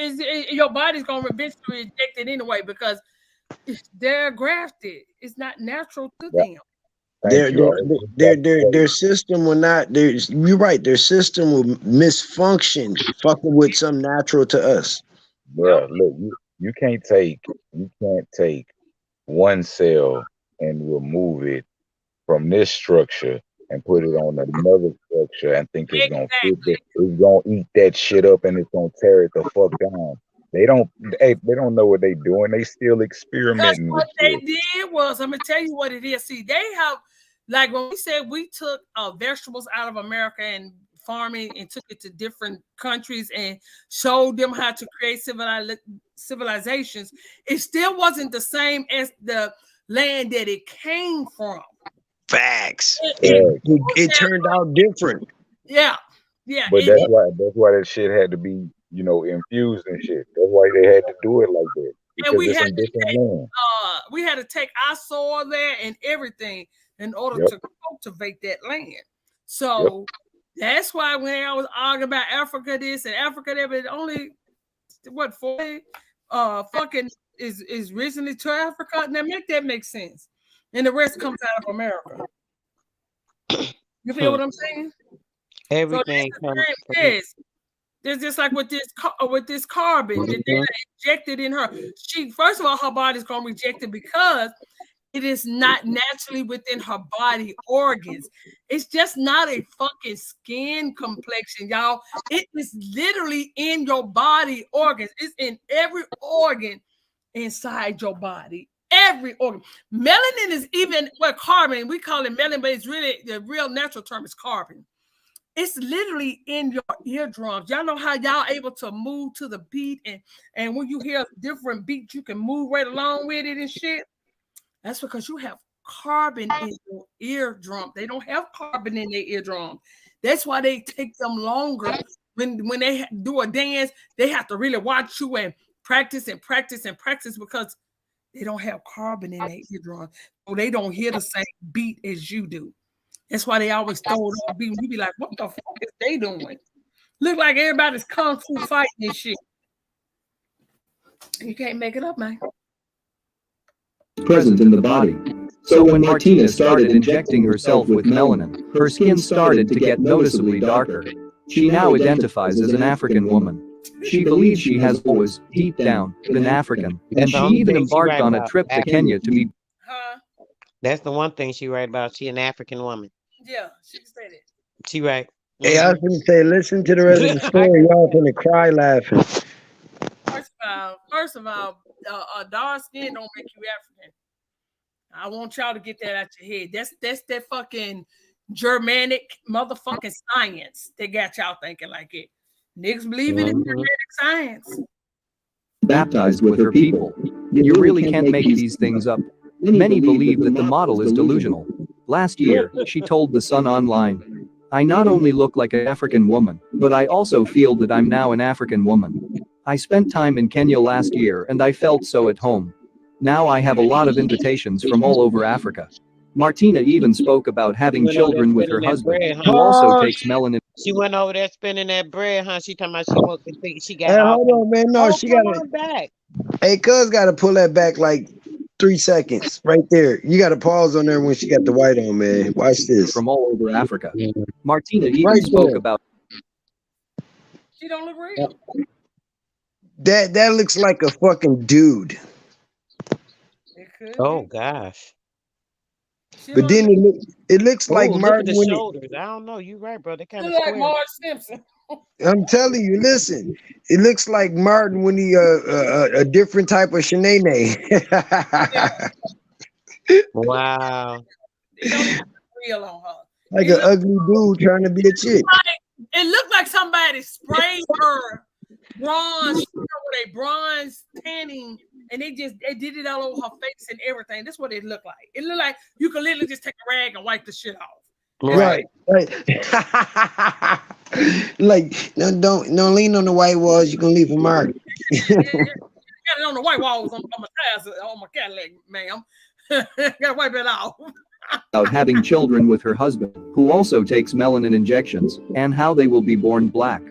Your body's gonna eventually reject it anyway because they're grafted. It's not natural to them. Their system will not. You're right. Their system will misfunction, fucking with some natural to us. Bruh, look, you can't take one cell and remove it from this structure and put it on another structure and think it's gonna fit it. It's gonna eat that shit up and it's gonna tear it the fuck down. They don't know what they doing. They still experimenting. What they did was, I'm gonna tell you what it is. See, they have, like when we said we took vegetables out of America and farming and took it to different countries and showed them how to create civilizations, it still wasn't the same as the land that it came from. Facts. It turned out different. Yeah. But that's why that shit had to be, infused and shit. That's why they had to do it like that. Because and we had to take our soil there and everything in order to cultivate that land. So that's why when I was arguing about Africa this and Africa that, but only 40 fucking is recently to Africa. Now make that make sense. And the rest comes out of America. You feel what I'm saying? Everything comes. There's just like with this carbon that they injected in her. First of all, her body's gonna reject it because it is not naturally within her body organs. It's just not a fucking skin complexion, y'all. It is literally in your body organs. It's in every organ inside your body. Every organ. Melanin is even carbon. We call it melanin, but it's really the real natural term is carbon. It's literally in your eardrums. Y'all know how y'all able to move to the beat, and when you hear a different beat, you can move right along with it and shit. That's because you have carbon in your eardrum. They don't have carbon in their eardrum. That's why they take them longer. When they do a dance, they have to really watch you and practice and practice and practice because they don't have carbon in their eardrum. So they don't hear the same beat as you do. That's why they always throw it on. You be like, what the fuck is they doing? Look like everybody's kung fu fighting this shit. You can't make it up, man. Present in the body. So when Martina started injecting herself with melanin, her skin started to get noticeably darker. She now identifies as an African woman. She believes she has always, deep down, been African, and she even embarked on a trip to Kenya to be. That's the one thing she right about. She an African woman. Yeah, she can say that. She right. Hey, I was gonna say, listen to the rest of the story. Y'all gonna cry laughing. First of all, dark skin don't make you African. I want y'all to get that out your head. That's that fucking Germanic motherfucking science that got y'all thinking like it. Niggas believe in Germanic science. Baptized with her people. You really can't make these things up. Many believe that the model is delusional. Last year, she told The Sun Online, "I not only look like an African woman, but I also feel that I'm now an African woman. I spent time in Kenya last year and I felt so at home. Now I have a lot of invitations from all over Africa." Martina even spoke about having children with her husband, who also takes melanin. She went over there spending that bread, huh? She talking about she got. Hey, hold on, man. No, she got it back. Hey, cuz got to pull that back like 3 seconds right there. You got to pause on there when she got the white on, man. Watch this. From all over Africa. Martina even spoke about. She don't look real. That looks like a fucking dude. Oh gosh. But then it looks like look Martin at the when shoulders. I don't know. You right, bro. They kind of like Marge Simpson. I'm telling you, listen. It looks like Martin when he a different type of shenane. Wow. It don't even look real on her. Like an ugly dude trying to be a chick. It looked like somebody sprayed her bronze, with a bronze tanning, and they did it all over her face and everything. That's what it looked like. It looked like you could literally just take a rag and wipe the shit off. Right. Like, no, don't lean on the white walls. You're gonna leave a mark. Got it on the white walls on my tires, on my Cadillac, ma'am. Gotta wipe it off. About having children with her husband, who also takes melanin injections, and how they will be born black.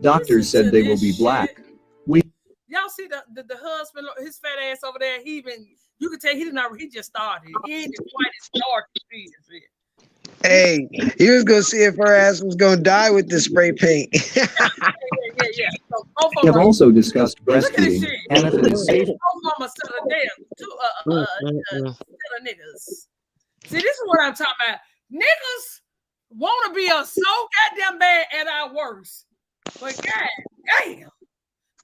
Doctors said they will be black. Y'all see the husband, his fat ass over there. You could tell he just started. He ain't as white as dark as she is. Hey, he was gonna see if her ass was gonna die with the spray paint. Yeah. We have also discussed breastfeeding and if it is safe. Niggas. See, this is what I'm talking about. Niggas want to be so goddamn bad at our worst. But god damn,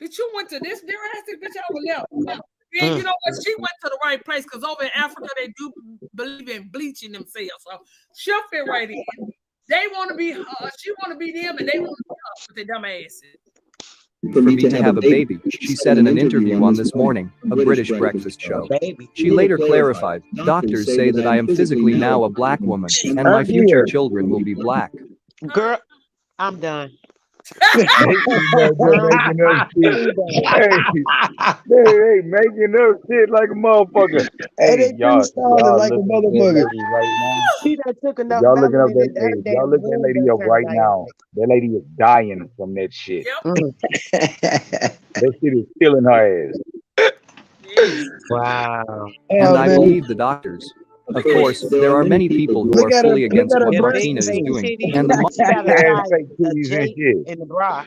bitch, you went to this drastic bitch over there. And you know what? She went to the right place because over in Africa they do believe in bleaching themselves. So she'll fit right in. They want to be she want to be them, and they want to be us with their dumb asses. For me to have a baby, she said in an interview on This Morning, a British breakfast show. She later clarified, "Doctors say that I am physically now a black woman, and my future children will be black." Girl, I'm done. Hey, making up shit like a motherfucker. Hey, y'all like a motherfucker. Right now. She done took enough. Y'all looking up that y'all looking that lady up right now. That lady is dying from that shit. That shit is killing her ass. Wow. And I believe the doctors. Of course, there are many people who are fully against what Martina is doing. And in the bra.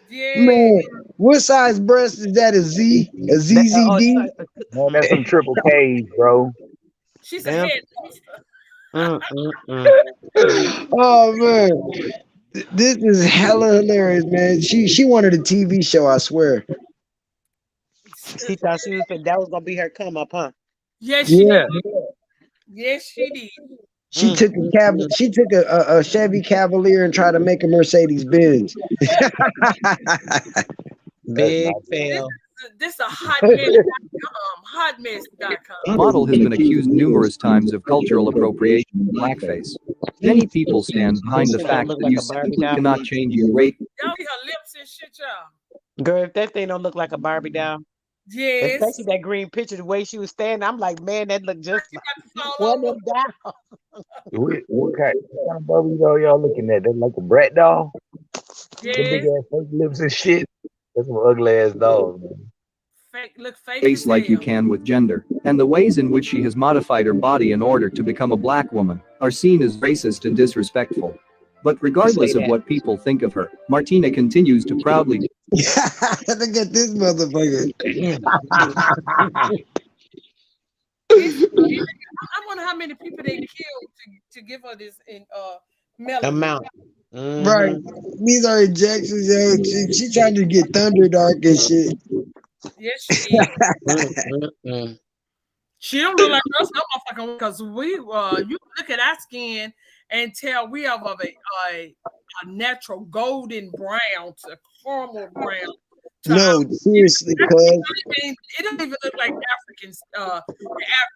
Man, what size breast is that? A Z? A ZZD? Man, that's some triple K's, bro. She's a head. Oh man, this is hella hilarious, man. She wanted a TV show, I swear. She thought that was gonna be her come up, huh? Yes, she did. Yes, she did. She took a Chevy Cavalier and tried to make a Mercedes Benz. Big fail. This is a hotmess.com. The model has been accused numerous times of cultural appropriation and blackface. Many people stand behind the fact that you simply cannot change your race. Y'all see her lips and shit, y'all. Girl, if that thing don't look like a Barbie doll. Yes. Especially that green picture, the way she was standing, I'm like, man, that looked just like one of them down. What kind of bubbles are y'all looking at? They're like a brat doll? Yes. The big ass fake lips and shit. That's some ugly ass dogs, man. Look fake Face as like you hell. can with gender, and the ways in which she has modified her body in order to become a black woman are seen as racist and disrespectful. But regardless of what people think of her, Martina continues to proudly Look at this motherfucker. I wonder how many people they killed to give her this in Melanin. Amount. Right. These are injections, yo. She tried to get Thunder Dark and shit. Yes, she is. She don't look like us no motherfucking because we you look at our skin and tell we have a natural golden brown to caramel brown. No, seriously, cuz. It don't even look like Africans, the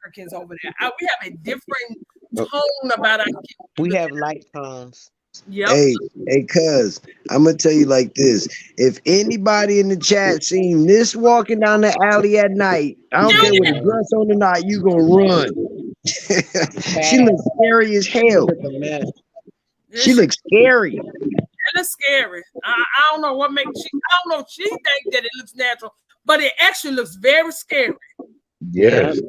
Africans over there. We have a different tone about our skin. We have light tones. Yep. Hey, cuz, I'm gonna tell you like this. If anybody in the chat seen this walking down the alley at night, I don't care what a dress on or not, you gonna run. She looks scary as hell. She looks scary. That looks scary. I don't know what makes she. I don't know. She think that it looks natural, but it actually looks very scary. Yes.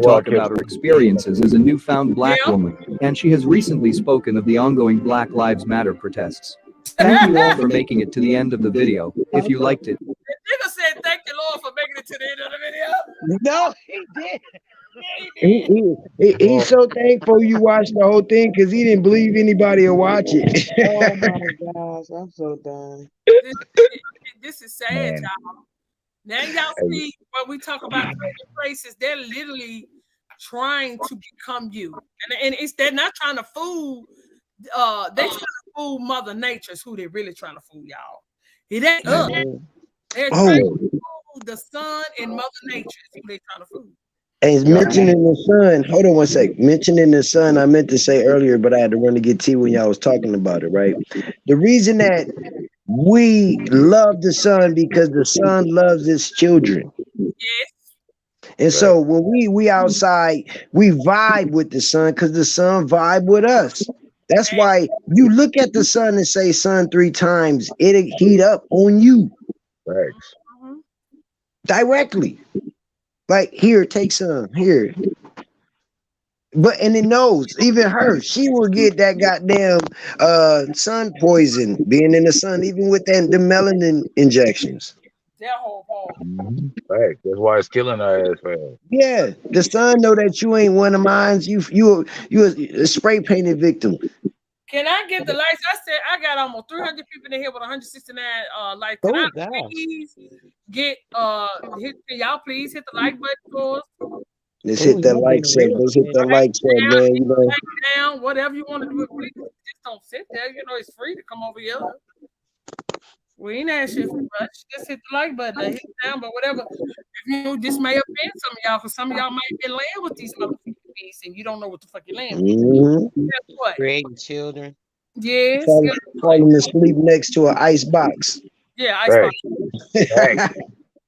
talk about her experiences as a newfound black woman, and she has recently spoken of the ongoing Black Lives Matter protests. Thank you all for making it to the end of the video. If you liked it, Nigga said thank you, Lord, for making it to the end of the video. No, he did. He's so thankful you watched the whole thing because he didn't believe anybody would watch it. Oh my gosh, I'm so done. This is sad, y'all. Now y'all see when we talk about places, they're literally trying to become you, and it's they're not trying to fool. They're trying to fool Mother Nature. Is who they're really trying to fool, y'all. It ain't us. They're trying to fool the sun and Mother Nature. Is who they're trying to fool. And mentioning the sun, hold on one sec. Mentioning the sun, I meant to say earlier, but I had to run to get tea when y'all was talking about it, right? The reason that we love the sun because the sun loves its children. Yes. And so when we outside, we vibe with the sun because the sun vibe with us. That's why you look at the sun and say sun 3 times, it'll heat up on you. Right. Directly. Like, here, take some, here. But, and it knows, even her, she will get that goddamn sun poison being in the sun, even with the melanin injections. That whole part. Right. That's why it's killing her ass fast. Yeah, the sun know that you ain't one of mine. You a spray painted victim. Can I get the lights? I said I got almost 300 people in here with 169 lights. Can I please get y'all please hit the like button for us? Let's hit that like set. Let's hit that like set, man. You know, down, whatever you want to do, please. Just don't sit there. You know it's free to come over here. We ain't asking for much. Just hit the like button, hit down, but whatever. If you this may offend some of y'all, because some of y'all might be laying with these motherfucking beasts and you don't know what the fuck you're laying with. Guess what? Creating children. Yes. Falling asleep next to an ice box. Yeah, ice box.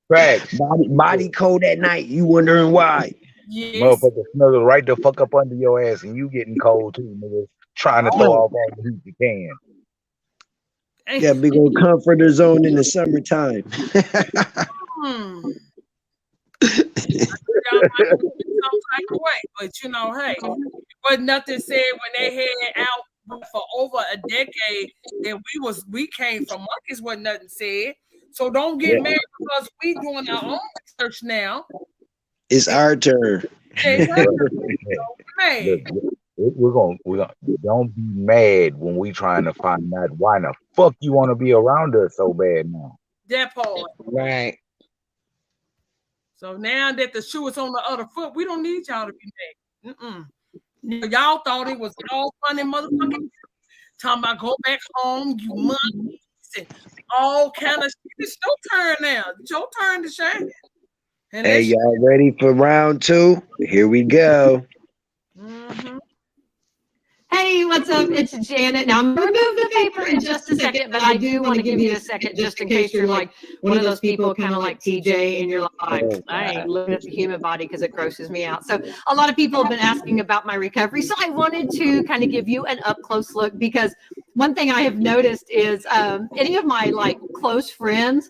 Right. Body cold at night. You wondering why? Yes. Motherfucker snuggle right the fuck up under your ass and you getting cold too, nigga. Trying to throw off all the heat you can. Yeah, big old comforter zone in the summertime. But you know, hey, but nothing said when they had out for over a decade that we came from monkeys. Wasn't nothing said. So don't get mad because we doing our own research now. It's our turn. We're gonna don't be mad when we trying to find out why the fuck you want to be around us so bad now. That part. Right. So now that the shoe is on the other foot, we don't need y'all to be mad. Y'all thought it was all fun and motherfucking talking about go back home, you monkeys, and all kind of shit. It's your turn now. It's your turn to shine. And hey, y'all ready for round 2? Here we go. Hi, what's up? It's Janet. Now I'm going to remove the paper in just a second, but I do want to give you a second just in case you're like one of those people kind of like TJ and you're like, I ain't looking at the human body because it grosses me out. So a lot of people have been asking about my recovery. So I wanted to kind of give you an up close look because one thing I have noticed is any of my like close friends,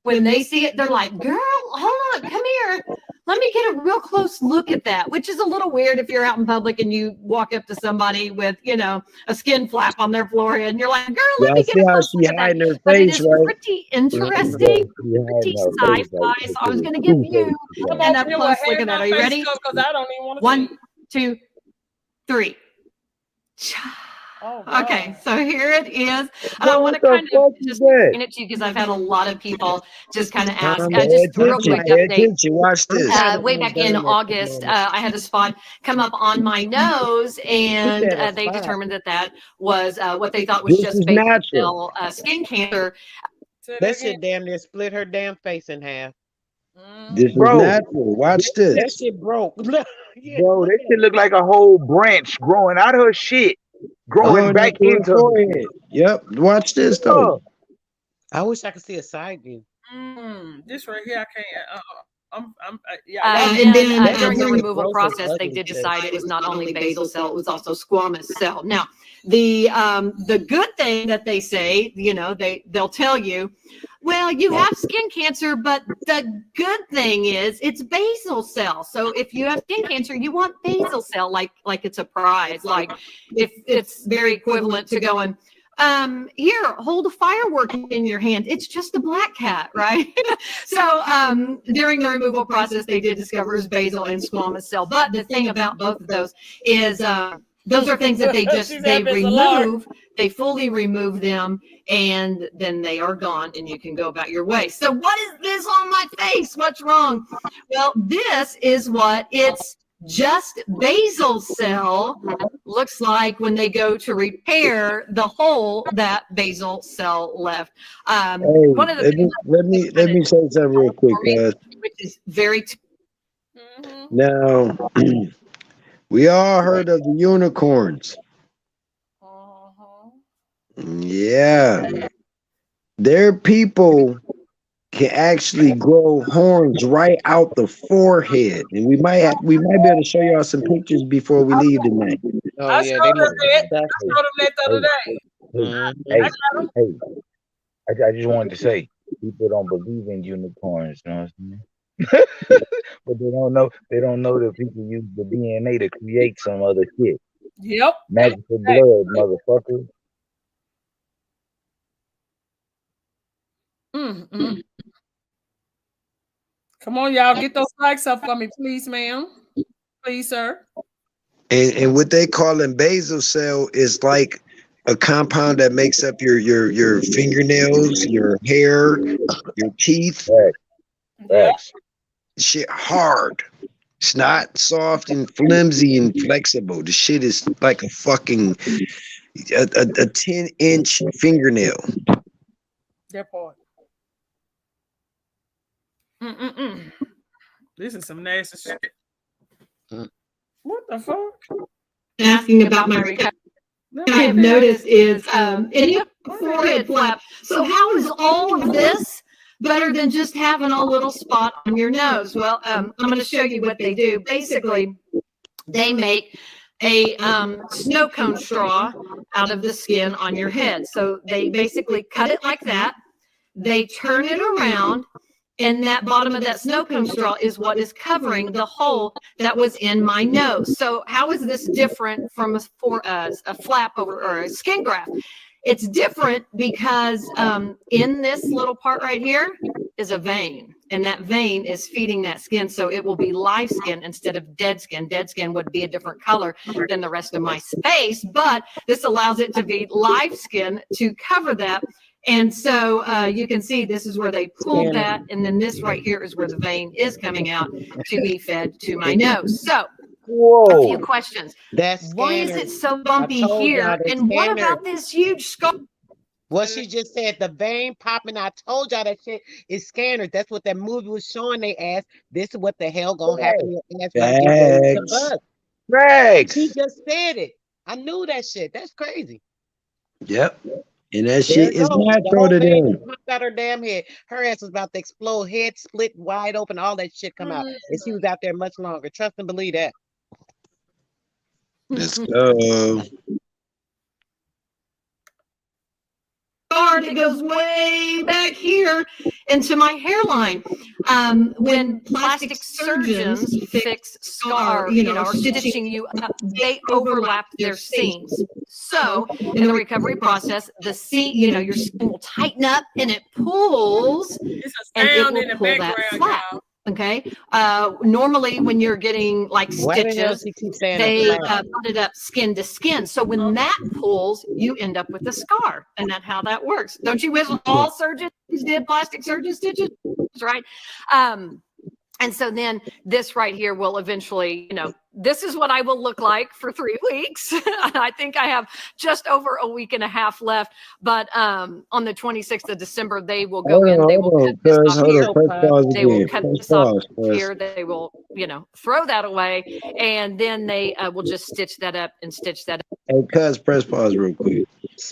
when they see it, they're like, girl, hold on, come here. Let me get a real close look at that, which is a little weird if you're out in public and you walk up to somebody with, you know, a skin flap on their forehead and you're like, girl, let me get a close look at that. But it is pretty interesting, pretty sci-fi. So I was going to give you an up close look at that. Are you ready? Because I don't even want to. 1, 2, 3. Okay, so here it is. I want to kind of just explain it to you because I've had a lot of people just kind of ask. Just real quick update. Watch this. Way back in August, I had a spot come up on my nose, and they determined that that was what they thought was just basal cell skin cancer. That shit damn near split her damn face in half. This is natural. Watch this. That shit broke. Bro, that shit look like a whole branch growing out of her shit. Growing back into her. Yep. Watch this though. I wish I could see a side view. This right here, I can't. And then during the removal process, they did decide it was not only basal cell, it was also squamous cell. Now, the good thing that they say, you know, they'll tell you, well, you have skin cancer, but the good thing is it's basal cell. So if you have skin cancer, you want basal cell, like it's a prize. Like if it's very equivalent to going, here, hold a firework in your hand. It's just a black cat, right? So during the removal process, they did discover it was basal and squamous cell. But the thing about both of those is those are things that they remove. They fully remove them, and then they are gone, and you can go about your way. So what is this on my face? What's wrong? Well, this is what it's just basal cell looks like when they go to repair the hole that basal cell left. One of the let me say something real quick, guys. Which is very now we all heard of the unicorns. Yeah, their people can actually grow horns right out the forehead, and we might be able to show y'all some pictures before we leave tonight. I showed them that the other day. I just wanted to say, people don't believe in unicorns, you know what I'm saying? But they don't know that people use the DNA to create some other shit. Yep. Magical blood, motherfucker. Come on, y'all, get those likes up for me, please, ma'am. Please, sir. And what they call in basal cell is like a compound that makes up your fingernails, your hair, your teeth. Shit hard. It's not soft and flimsy and flexible. The shit is like a fucking a 10-inch fingernail. That part. This is some nasty shit. What the fuck? Asking about my recovery. I have noticed is any forehead flap. So how is all of this better than just having a little spot on your nose? Well, I'm going to show you what they do. Basically, they make a snow cone straw out of the skin on your head. So they basically cut it like that. They turn it around, and that bottom of that snow cone straw is what is covering the hole that was in my nose. So how is this different from a flap over or a skin graft? It's different because in this little part right here is a vein, and that vein is feeding that skin, so it will be live skin instead of dead skin. Dead skin would be a different color than the rest of my face, but this allows it to be live skin to cover that. And so you can see this is where they pulled that, and then this right here is where the vein is coming out to be fed to my nose. So a few questions. Why is it so bumpy here? And what about this huge scar? What she just said, the vein popping. I told y'all that shit is scanners. That's what that movie was showing. They asked, this is what the hell gonna happen to your ass. She just said it. I knew that shit. That's crazy. Yep. And that There shit it is goes. The natural whole to thing them. popped out her damn head. Her ass was about to explode, head split wide open, all that shit come out. And she was out there much longer. Trust and believe that. Let's go. That goes way back here into my hairline. When plastic surgeons fix scar, or stitching you up, they overlap their seams. So in the recovery process, the seam, your skin will tighten up and it pulls, and it will pull that flat. Okay. Normally, when you're getting like Why the hell stitches, she keep saying they a flat? put it up skin to skin. So when that pulls, you end up with a scar, and that's how that works. Don't you wish all surgeons did plastic surgeon stitches? Right. And so then this right here will eventually, this is what I will look like for 3 weeks. I think I have just over a week and a half left, but on the 26th of December, they will go in, they will cut this off here, they will cut this off here, they will, throw that away, and then they will just stitch that up and stitch that up. Hey, cuz, press pause real quick.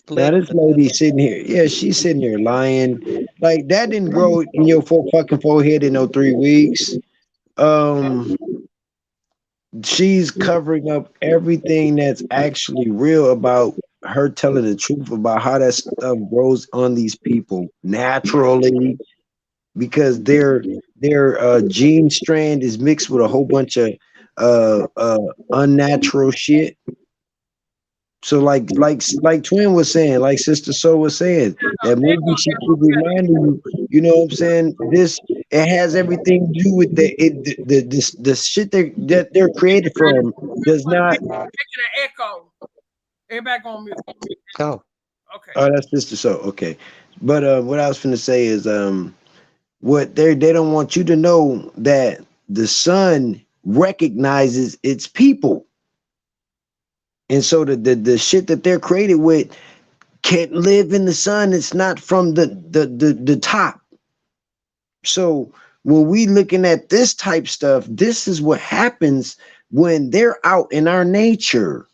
Now this lady sitting here, yeah, she's sitting here lying. Like that didn't grow in your fucking forehead in no 3 weeks. She's covering up everything that's actually real about her telling the truth about how that stuff grows on these people naturally, because their gene strand is mixed with a whole bunch of unnatural shit. So like Twin was saying, like Sister Soul was saying, that movie she keep reminding you, you know what I'm saying? It has everything to do with the shit that they're created from does not. Making an echo. Everybody on mute. Oh. Okay. Oh, that's Sister Soul. Okay. But what I was finna say is what they don't want you to know that the sun recognizes its people. And so the shit that they're created with can't live in the sun. It's not from the top. So when we looking at this type stuff, this is what happens when they're out in our nature.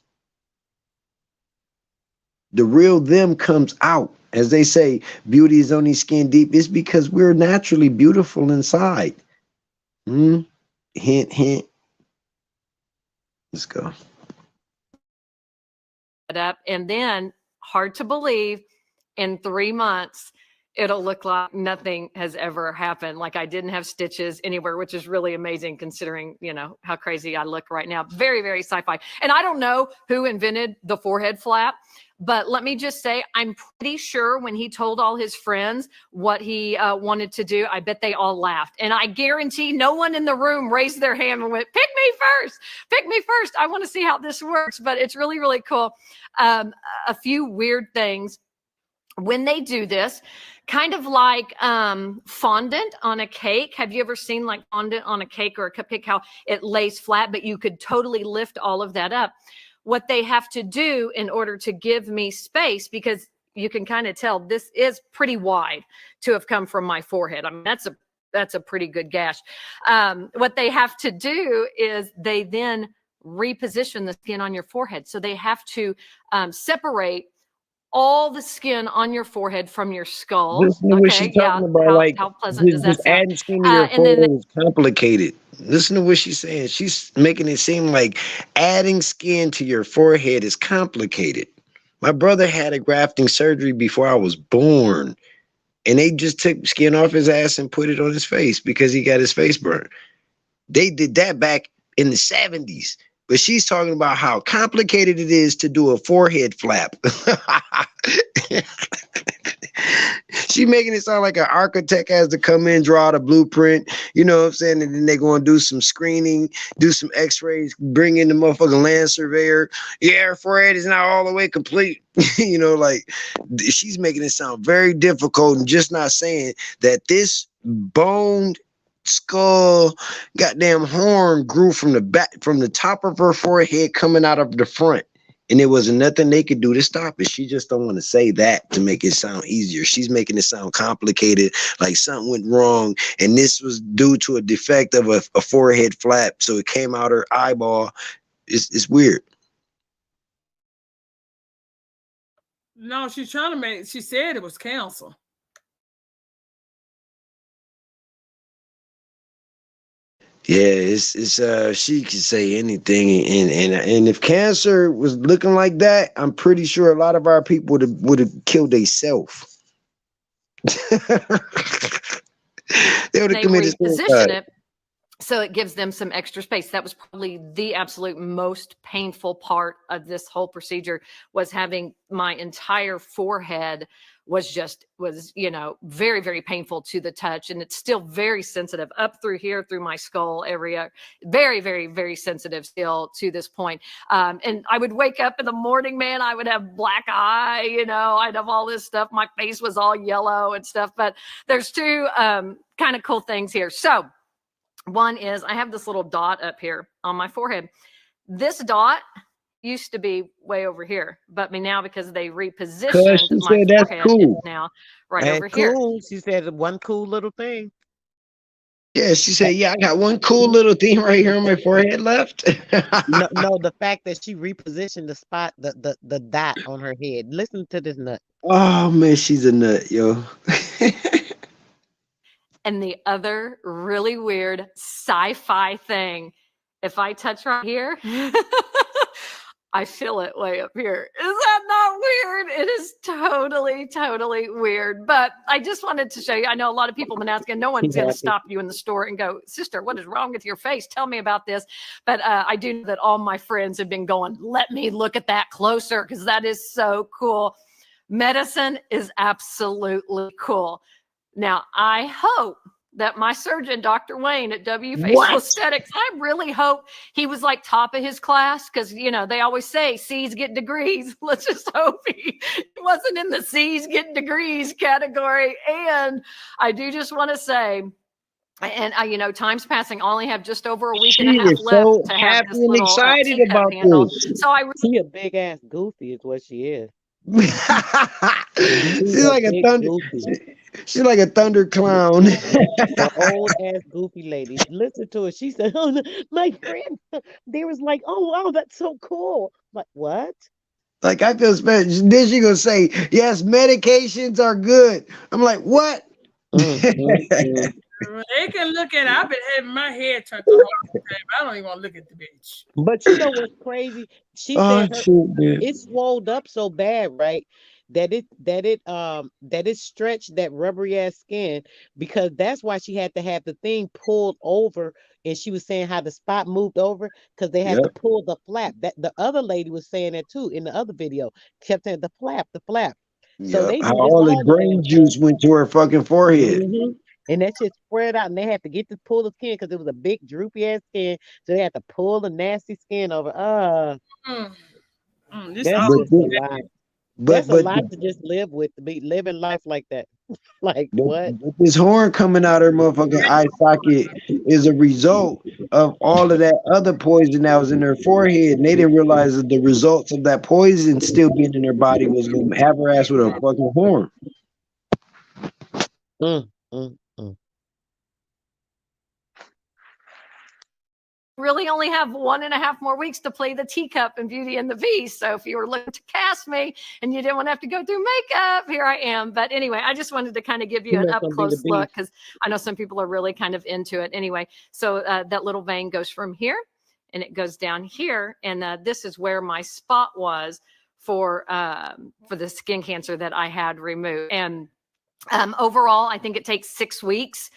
The real them comes out. As they say, beauty is only skin deep. It's because we're naturally beautiful inside. Hint, hint. Let's go. Up, and then hard to believe, in 3 months it'll look like nothing has ever happened, like I didn't have stitches anywhere, which is really amazing considering how crazy I look right now. Very, very sci-fi. And I don't know who invented the forehead flap, but let me just say, I'm pretty sure when he told all his friends what he wanted to do, I bet they all laughed. And I guarantee no one in the room raised their hand and went, pick me first, pick me first. I want to see how this works, but it's really, really cool. A few weird things when they do this, kind of like fondant on a cake. Have you ever seen like fondant on a cake or a cupcake, how it lays flat, but you could totally lift all of that up? What they have to do in order to give me space, because you can kind of tell this is pretty wide to have come from my forehead. I mean, that's a pretty good gash. What they have to do is they then reposition the skin on your forehead. So they have to separate all the skin on your forehead from your skull. Listen to what she's talking about. How pleasant does that just sound? adding skin to your forehead is complicated. Listen to what she's saying. She's making it seem like adding skin to your forehead is complicated. My brother had a grafting surgery before I was born, and they just took skin off his ass and put it on his face because he got his face burned. They did that back in the 70s. But she's talking about how complicated it is to do a forehead flap. She making it sound like an architect has to come in, draw the blueprint, you know what I'm saying? And then they're going to do some screening, do some x-rays, bring in the motherfucking land surveyor. Yeah, her forehead is not all the way complete. Like she's making it sound very difficult and just not saying that this boned skull goddamn horn grew from the back, from the top of her forehead coming out of the front, and there wasn't nothing they could do to stop it. She just don't want to say that to make it sound easier. She's making it sound complicated, like something went wrong, and this was due to a defect of a forehead flap, so it came out her eyeball. It's weird. No, she's trying to make. She said it was cancer. Yeah, it's she could say anything, and if cancer was looking like that, I'm pretty sure a lot of our people would have killed themselves. They would have They committed reposition suicide. it so it gives them some extra space. That was probably the absolute most painful part of this whole procedure, was having my entire forehead was very, very painful to the touch. And it's still very sensitive up through here, through my skull area, very, very, very sensitive still to this point. And I would wake up in the morning, man, I would have black eye, I'd have all this stuff. My face was all yellow and stuff, but there's two kind of cool things here. So one is I have this little dot up here on my forehead. This dot used to be way over here, but now because they repositioned She my said that's forehead, cool. it's now right That's over here. cool. She said one cool little thing. Yeah, she said, "Yeah, I got one cool little thing right here on my forehead left." No, the fact that she repositioned the spot, the dot on her head. Listen to this nut. Oh man, she's a nut, yo. And the other really weird sci-fi thing, if I touch right here, I feel it way up here. Is that not weird? It is totally, totally weird. But I just wanted to show you. I know a lot of people have been asking. No one's going to stop you in the store and go, "Sister, what is wrong with your face? Tell me about this." But I do know that all my friends have been going, "Let me look at that closer," because that is so cool. Medicine is absolutely cool. Now, I hope that my surgeon, Dr. Wayne at W Facial Aesthetics, I really hope he was like top of his class, because, they always say C's get degrees. Let's just hope he wasn't in the C's get degrees category. And I do just want to say, and time's passing. I only have just over a week and a half left to have this little excited teacup about handle. this. So She a big ass goofy is what she is. She's like a thunder. She's like a thunder clown. The old ass goofy lady. Listen to it. She said, "Oh, my friend," they was like, "Oh wow, that's so cool." Like, what? Like, I feel special. Then she gonna say, "Yes, medications are good." I'm like, what? They can look at it. I've been having my head turned the whole time. I don't even want to look at the bitch. But you know what's crazy? She said it swelled up so bad, right? That it stretched that rubbery ass skin, because that's why she had to have the thing pulled over. And she was saying how the spot moved over because they had to pull the flap. That the other lady was saying that too in the other video. Kept saying the flap. So they how all the brain juice went to her fucking forehead. And that shit spread out, and they had to get to pull the skin because it was a big droopy ass skin. So they had to pull the nasty skin over. That's just a lot. That's a lot to just live with, to be living life like that. Like, what? But this horn coming out her motherfucking eye socket is a result of all of that other poison that was in her forehead, and they didn't realize that the results of that poison still being in her body was gonna have her ass with a fucking horn. Really only have 1.5 more weeks to play the teacup in Beauty and the Beast. So if you were looking to cast me and you didn't want to have to go through makeup, here I am. But anyway, I just wanted to kind of give you an up close look, because I know some people are really kind of into it. Anyway, so that little vein goes from here and it goes down here. And this is where my spot was for the skin cancer that I had removed. And overall, I think it takes 6 weeks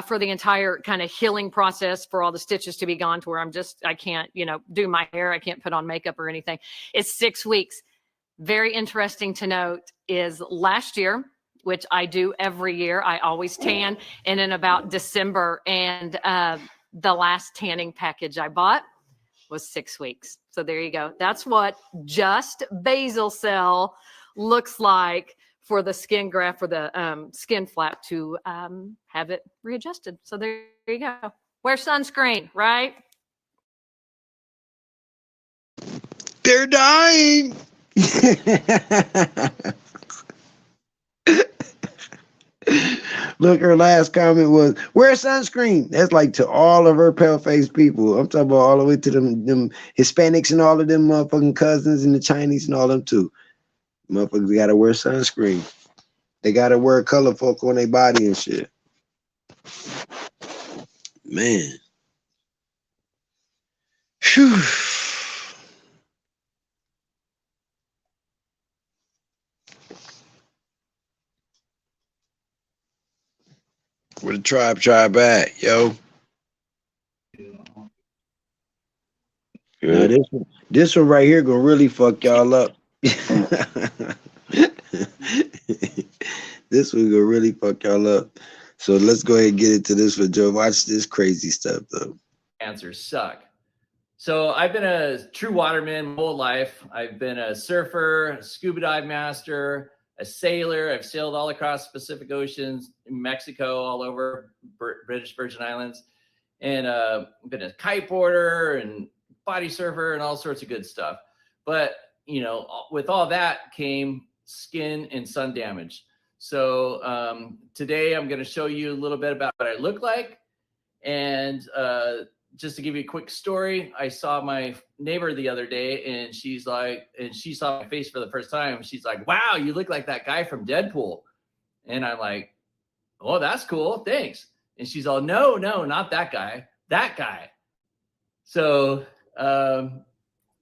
for the entire kind of healing process, for all the stitches to be gone, to where I can't, do my hair. I can't put on makeup or anything. It's 6 weeks. Very interesting to note is last year, which I do every year, I always tan, and in about December, and the last tanning package I bought was 6 weeks. So there you go. That's what just basal cell looks like for the skin graft, for the skin flap to have it readjusted. So there you go. Wear sunscreen, right? They're dying. Look, her last comment was, "Wear sunscreen." That's like to all of her pale face people. I'm talking about all the way to them Hispanics and all of them motherfucking cousins and the Chinese and all them too. Motherfuckers gotta wear sunscreen. They gotta wear color folk on their body and shit. Man. Whew. Where the tribe at, yo? Now this one right here gonna really fuck y'all up. This one gonna really fuck y'all up. So let's go ahead and get into this for Joe. Watch this crazy stuff though. Answers suck. So I've been a true waterman my whole life. I've been a surfer, a scuba dive master, a sailor. I've sailed all across the Pacific Oceans, Mexico, all over British Virgin Islands, and been a kiteboarder and body surfer and all sorts of good stuff. But you know, with all that came skin and sun damage. So today I'm going to show you a little bit about what I look like. And just to give you a quick story, I saw my neighbor the other day and she saw my face for the first time. She's like, wow, you look like that guy from Deadpool. And I'm like, oh, that's cool. Thanks. And she's all, no, not that guy, that guy. So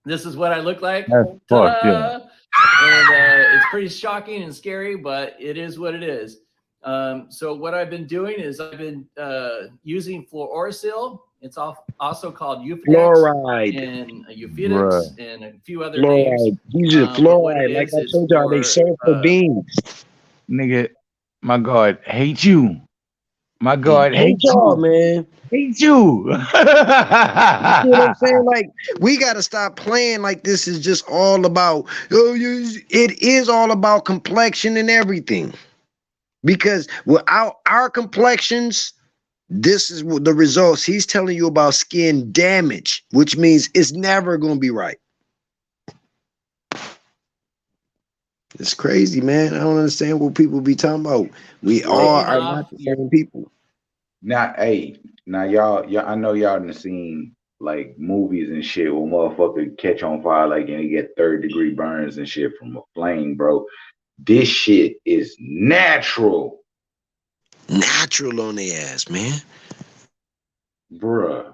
this is what I look like. Ta-da! And it's pretty shocking and scary, but it is what it is. So what I've been doing is I've been using fluorosil. It's also called fluoride and Euphoenix and a few other Fluoride. names. Using fluoride, like I told y'all, they serve for beans. Nigga, my God, hate you. My God, hate y'all, you, man. Hate you. You know what I'm saying? Like, we got to stop playing like this is just all about, it is all about complexion and everything. Because without our complexions, this is the results. He's telling you about skin damage, which means it's never going to be right. It's crazy, man. I don't understand what people be talking about. We all are not the same people. Now, y'all, I know y'all done seen like movies and shit where motherfucker catch on fire like and they get 3rd-degree burns and shit from a flame, bro. This shit is natural. Natural on their ass, man. Bruh.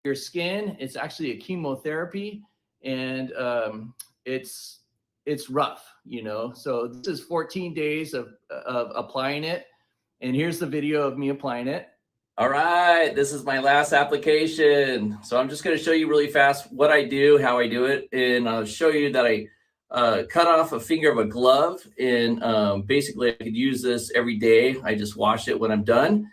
Your skin, it's actually a chemotherapy, and it's rough, you know. So this is 14 days of applying it, and here's the video of me applying it. All right, this is my last application. So I'm just going to show you really fast what I do, how I do it, and I'll show you that I cut off a finger of a glove, and basically I could use this every day. I just wash it when I'm done,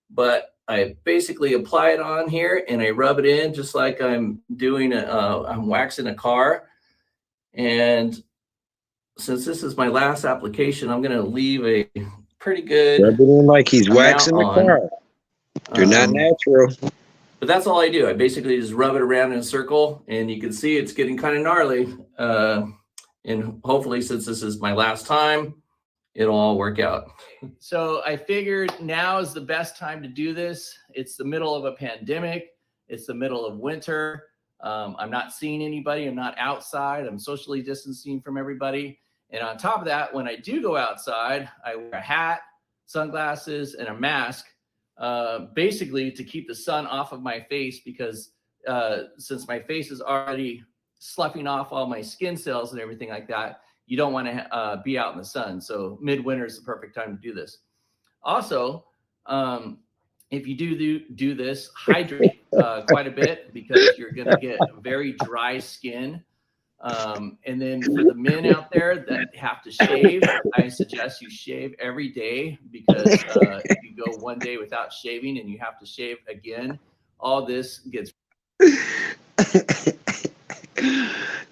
but I basically apply it on here and I rub it in just like I'm doing I'm waxing a car. And since this is my last application, I'm going to leave a pretty good Rub it in like he's waxing the car. You're not natural. But that's all I do. I basically just rub it around in a circle, and you can see it's getting kind of gnarly. And hopefully, since this is my last time, it'll all work out. So I figured now is the best time to do this. It's the middle of a pandemic. It's the middle of winter. I'm not seeing anybody. I'm not outside. I'm socially distancing from everybody. And on top of that, when I do go outside, I wear a hat, sunglasses, and a mask, basically to keep the sun off of my face, because since my face is already sloughing off all my skin cells and everything like that, you don't want to be out in the sun. So midwinter is the perfect time to do this. Also, if you do this, hydrate quite a bit, because you're going to get very dry skin. And then for the men out there that have to shave, I suggest you shave every day, because if you go one day without shaving and you have to shave again, all this gets.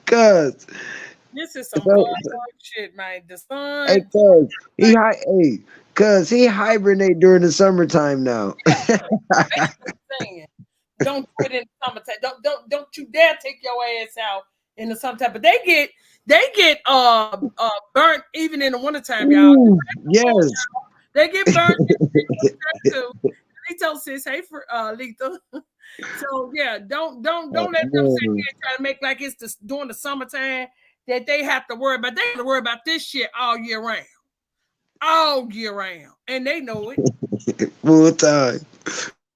Cuz this is some good shit, man. The sun. Hey, cuz he hibernate during the summertime now. Don't do it in the summertime. Don't you dare take your ass out in the summertime. But they get burnt even in the wintertime, y'all. Ooh, yes. They get burnt too. Lito says, hey, for Lito. So yeah, don't let them sit there try to make like it's during the summertime that they have to worry about. They have to worry about this shit all year round. All year round. And they know it. Full time.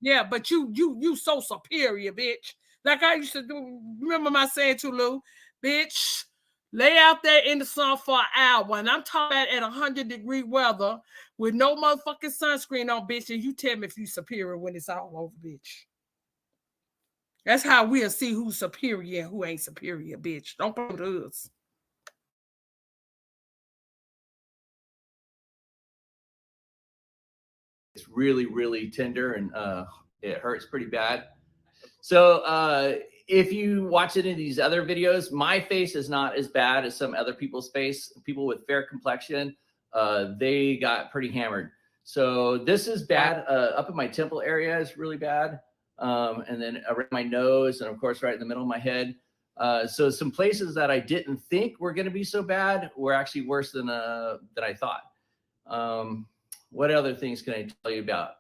Yeah, but you so superior, bitch. Like I used to do. Remember my saying to Lou, bitch, lay out there in the sun for an hour. And I'm talking about at 100-degree weather with no motherfucking sunscreen on, bitch. And you tell me if you superior when it's all over, bitch. That's how we'll see who's superior and who ain't superior, bitch. Don't play with us. It's really, really tender and it hurts pretty bad. So if you watch any of these other videos, my face is not as bad as some other people's face. People with fair complexion, they got pretty hammered. So this is bad. Up in my temple area is really bad. And then around my nose and of course right in the middle of my head. So some places that I didn't think were going to be so bad were actually worse than I thought. What other things can I tell you about?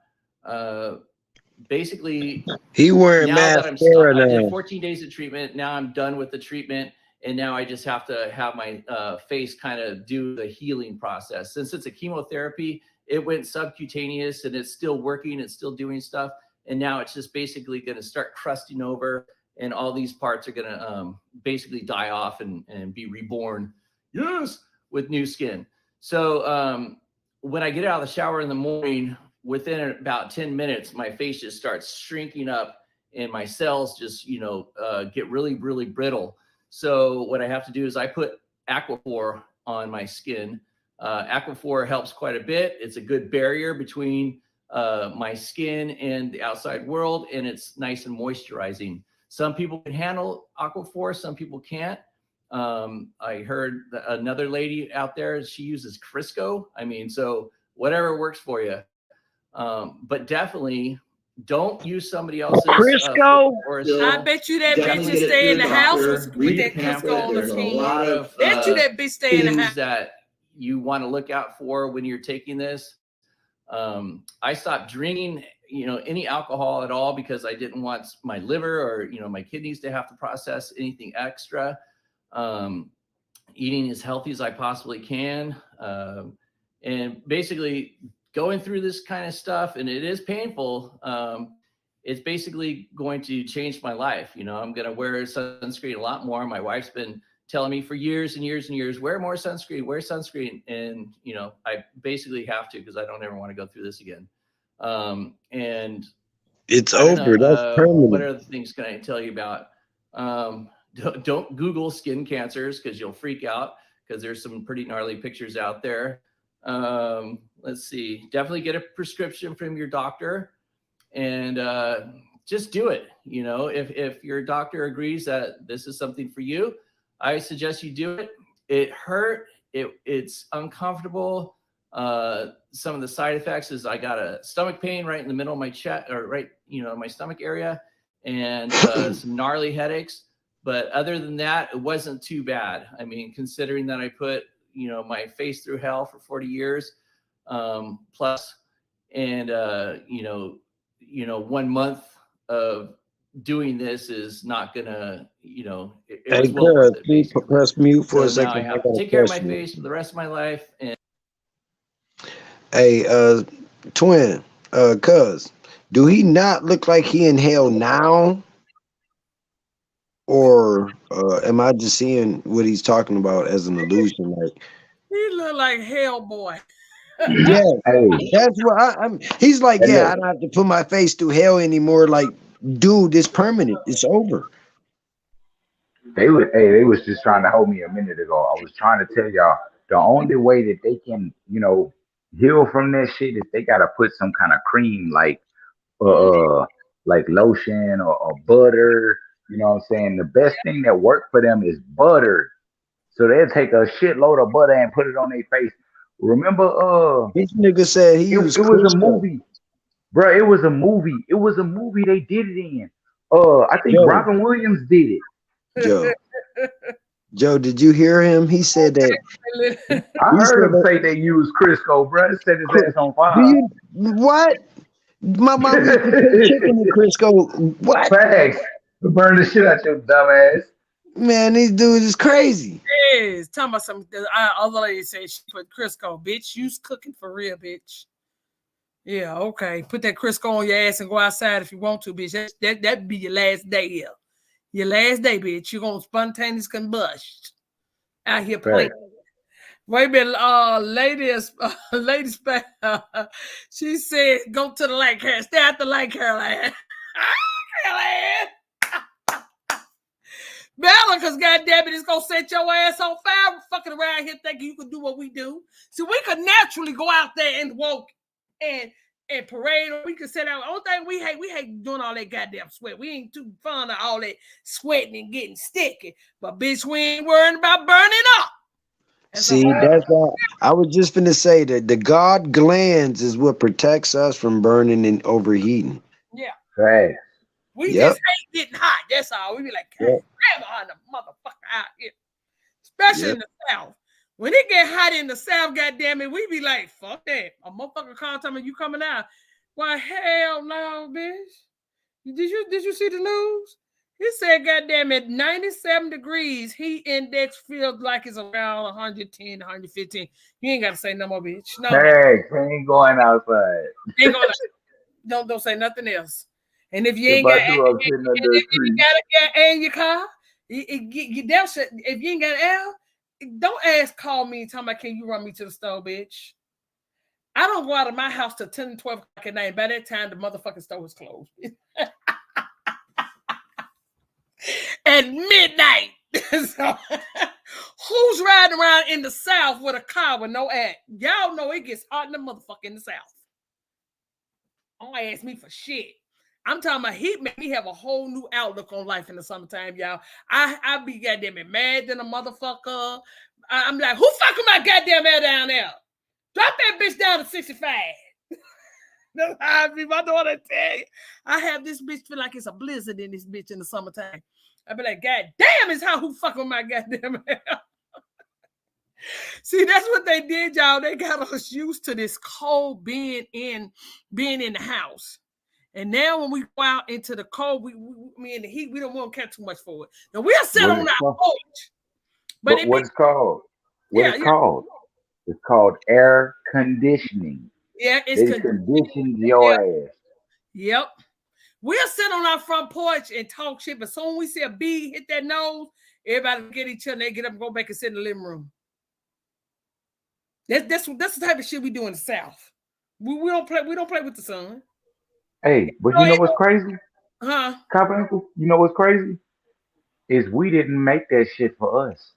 Basically, he wearing now that I'm mascara I now. did 14 days of treatment. Now I'm done with the treatment. And now I just have to have my face kind of do the healing process. Since it's a chemotherapy, it went subcutaneous and it's still working. It's still doing stuff. And now it's just basically going to start crusting over. And all these parts are going to basically die off and be reborn. Yes, with new skin. So when I get out of the shower in the morning, within about 10 minutes, my face just starts shrinking up and my cells just, get really, really brittle. So what I have to do is I put Aquaphor on my skin. Aquaphor helps quite a bit. It's a good barrier between my skin and the outside world, and it's nice and moisturizing. Some people can handle Aquaphor, some people can't. I heard another lady out there, she uses Crisco. I mean, so whatever works for you. But definitely don't use somebody else's Crisco. I bet you that bitch just stay in the house with that Crisco on the skin. Bet you that bitch stay in the house. That you want to look out for when you're taking this. I stopped drinking, any alcohol at all because I didn't want my liver or, my kidneys to have to process anything extra. Eating as healthy as I possibly can. And basically going through this kind of stuff, and it is painful. It's basically going to change my life. I'm going to wear sunscreen a lot more. My wife's been telling me for years and years and years, wear more sunscreen, wear sunscreen. And, I basically have to, because I don't ever want to go through this again. And it's over. That's permanent. What other things can I tell you about? Don't Google skin cancers because you'll freak out because there's some pretty gnarly pictures out there. Let's see, definitely get a prescription from your doctor and just do it. If your doctor agrees that this is something for you, I suggest you do it. It hurt. It's uncomfortable. Some of the side effects is I got a stomach pain right in the middle of my chest or right, my stomach area and some gnarly headaches. But other than that, it wasn't too bad. I mean, considering that I put, my face through hell for 40 years plus, and, 1 month of doing this is not gonna, Hey, girl, please press mute for a second. Now I have to take care of my face for the rest of my life. And hey, twin, cuz, do he not look like he in hell now? Or am I just seeing what he's talking about as an illusion? Like he look like Hellboy. Yeah, that's what I'm. He's like, yeah, I don't have to put my face through hell anymore. Like, dude, it's permanent. It's over. They was just trying to hold me a minute ago. I was trying to tell y'all the only way that they can, heal from that shit is they gotta put some kind of cream like lotion or butter. You know what I'm saying? The best thing that worked for them is butter. So they'll take a shitload of butter and put it on their face. Remember, this nigga said it was a movie, bro. It was a movie. It was a movie they did it in. I think Robin Williams did it. Joe, did you hear him? He said that. I heard him say they used Crisco, bro. It set his ass on fire. What? My mom used to cook chicken in Crisco. What? Facts. Burn the shit out your dumb ass. Man, these dudes is crazy. Yes, talking about some other lady said she put Crisco, bitch. You's cooking for real, bitch. Yeah, okay. Put that Crisco on your ass and go outside if you want to, bitch. That'd be your last day here. Your last day, bitch. You're gonna spontaneous combust out here playing. Wait a minute, lady, she said, go to the lake, Caroline. Stay at the lake, Caroline. Caroline. Bella, because goddamn it, it's gonna set your ass on fire. We're fucking around here thinking you can do what we do. So we could naturally go out there and walk and parade, or we could set out. Only thing we hate doing all that goddamn sweat. We ain't too fond of all that sweating and getting sticky. But bitch, we ain't worrying about burning up. See, that's why I was just finna say that the God glands is what protects us from burning and overheating. Yeah. Right. We just hate getting hot. That's all. We be like, grab behind the motherfucker out here. Especially in the South. When it get hot in the South, goddamn it, we be like, fuck that. A motherfucker call telling me you coming out. Why, hell no, bitch. Did you see the news? He said, goddamn it, 97 degrees. Heat index feels like it's around 110, 115. You ain't got to say no more, bitch. No. Hey, ain't going outside. Ain't going don't say nothing else. And if you ain't got air in your car, if you ain't got air, don't call me and tell me, can you run me to the store, bitch? I don't go out of my house till 10 and 12 o'clock at night. By that time, the motherfucking store is closed. At midnight. So, who's riding around in the South with a car with no air? Y'all know it gets hot in the motherfucker in the South. Don't ask me for shit. I'm talking about heat made me have a whole new outlook on life in the summertime, y'all. I be goddamn it mad than a motherfucker. I'm like, who fucking my goddamn air down there? Drop that bitch down to 65. That's how I be. My daughter tell you. I have this bitch feel like it's a blizzard in this bitch in the summertime. I be like, God damn, it's how who fucking my goddamn air. See, that's what they did, y'all. They got us used to this cold being in the house. And now when we go out into the cold, we in the heat, we don't want to catch too much for it. Now we'll sit on our porch. But what's called? It's called? It's called air conditioning. Yeah, it conditions your ass. Yep. We'll sit on our front porch and talk shit, but soon we see a bee hit that nose, everybody get each other, and they get up and go back and sit in the living room. That's the type of shit we do in the South. We don't play with the sun. Hey, but you know what's crazy? Huh? You know what's crazy? Is we didn't make that shit for us.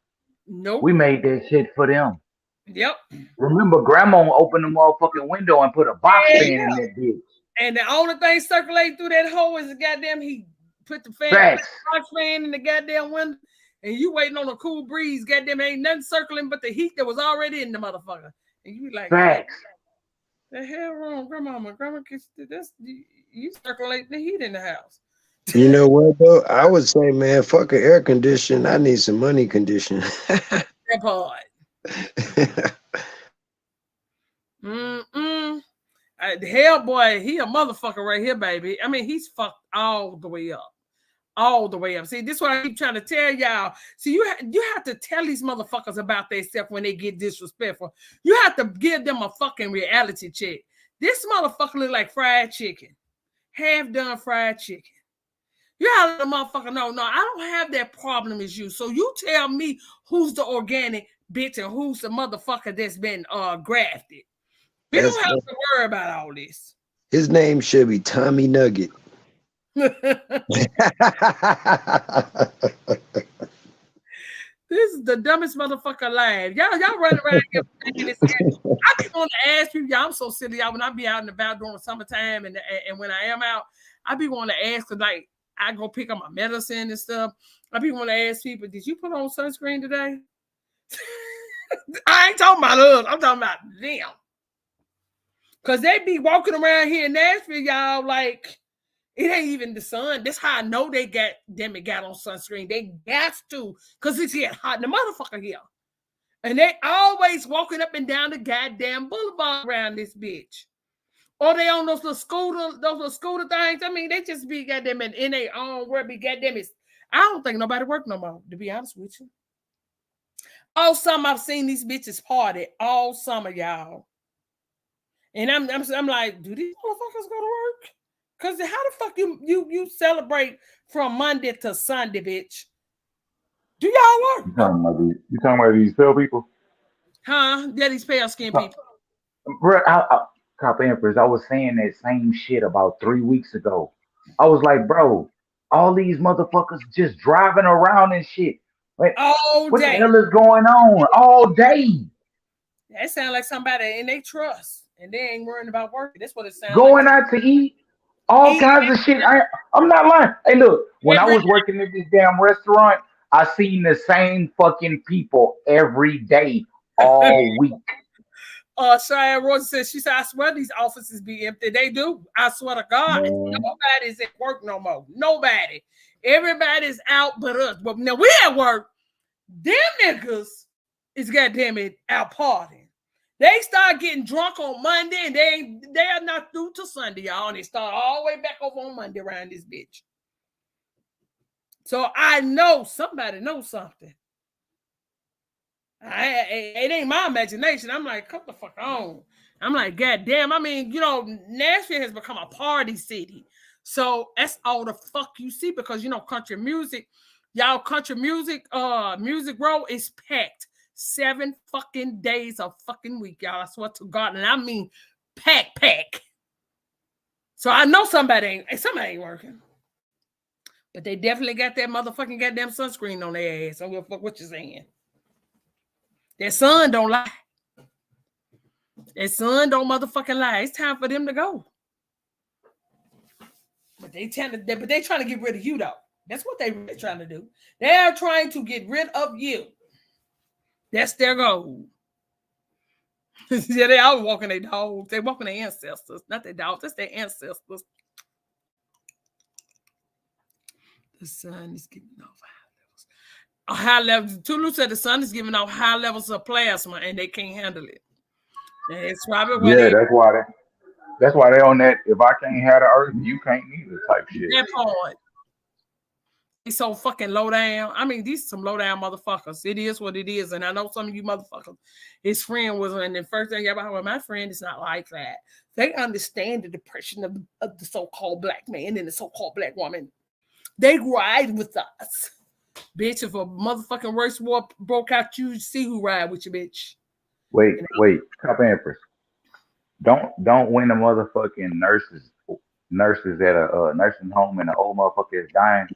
Nope. We made that shit for them. Yep. Remember, Grandma opened the motherfucking window and put a box fan in that bitch. And the only thing circulating through that hole is the goddamn he put the box fan in the goddamn window, and you waiting on a cool breeze. Goddamn, ain't nothing circling but the heat that was already in the motherfucker. And you be like, facts. The hell wrong, Grandma? Grandma, you circulating the heat in the house. You know what though? I would say, man, fuck an air condition. I need some money condition. That part. Hell boy, he a motherfucker right here, baby. I mean, he's fucked all the way up. All the way up. See, this is what I keep trying to tell y'all. See, you have to tell these motherfuckers about themselves when they get disrespectful. You have to give them a fucking reality check. This motherfucker look like fried chicken. Half done fried chicken. You have to let the motherfucker know, no, I don't have that problem as you. So you tell me who's the organic bitch and who's the motherfucker that's been grafted. We don't have to worry about all this. His name should be Tommy Nugget. This is the dumbest motherfucker alive. Y'all run around here. I be wanting to ask people, y'all, I'm so silly, y'all, when I be out and about during the summertime and when I am out, I be wanting to ask, because like I go pick up my medicine and stuff. I be wanting to ask people, did you put on sunscreen today? I ain't talking about us. I'm talking about them. Because they be walking around here in Nashville, y'all, like, it ain't even the sun. That's how I know they got on sunscreen. They got to, because it's getting hot in the motherfucker here. And they always walking up and down the goddamn boulevard around this bitch. Or they on those little scooter things. I mean, they just be goddamn in their own where be goddamn it. I don't think nobody work no more, to be honest with you. All summer I've seen these bitches party all summer, y'all. And I'm like, do these motherfuckers go to work? Cause how the fuck you celebrate from Monday to Sunday, bitch? Do y'all work? You talking about these pale people? Huh? Yeah, these pale skin people. Bro, Cop Empress, I was saying that same shit about 3 weeks ago. I was like, bro, all these motherfuckers just driving around and shit. Like, all what day. the hell is going on? All day. That sound like somebody in they trust, and they ain't worrying about working. That's what it sounds Going like. out to eat, all kinds of shit. I'm not lying. Hey, look, when I was working at this damn restaurant, I seen the same fucking people every day, all week. Cheyenne Rose says, she said, I swear these offices be empty. They do. I swear to God. Nobody's at work no more. Nobody. Everybody's out but us. But now we at work. Them niggas is goddamn it out partying. They start getting drunk on Monday and they are not through till Sunday, y'all. And they start all the way back over on Monday around this bitch. So I know somebody knows something. It ain't my imagination. I'm like, come the fuck on. I'm like, God damn. I mean, you know, Nashville has become a party city. So that's all the fuck you see because, you know, country music, y'all country music, Music Row is packed 7 fucking days a fucking week, y'all. I swear to God. And I mean, pack. So I know somebody ain't working. But they definitely got that motherfucking goddamn sunscreen on their ass. I don't give a fuck what you're saying. Their sun don't lie. Their sun don't motherfucking lie. It's time for them to go. But they trying to get rid of you though. That's what they really trying to do. They are trying to get rid of you. That's their goal. Yeah, they all walking their dogs. They walking their ancestors, not their dogs. That's their ancestors. The sun is giving off high levels. Tulu said the sun is giving off high levels of plasma, and they can't handle it. And it's probably that's why they on that. If I can't have the earth, you can't neither type shit. That part. He's so fucking low down. I mean, these are some low down motherfuckers. It is what it is. And I know some of you motherfuckers, his friend was, and the first thing about well, my friend is not like that. They understand the depression of the so-called black man and the so-called black woman. They ride with us. Bitch, if a motherfucking race war broke out, you see who ride with you, bitch. Wait, Cop Empress. Don't when the motherfucking nurses at a nursing home and the old motherfucker is dying,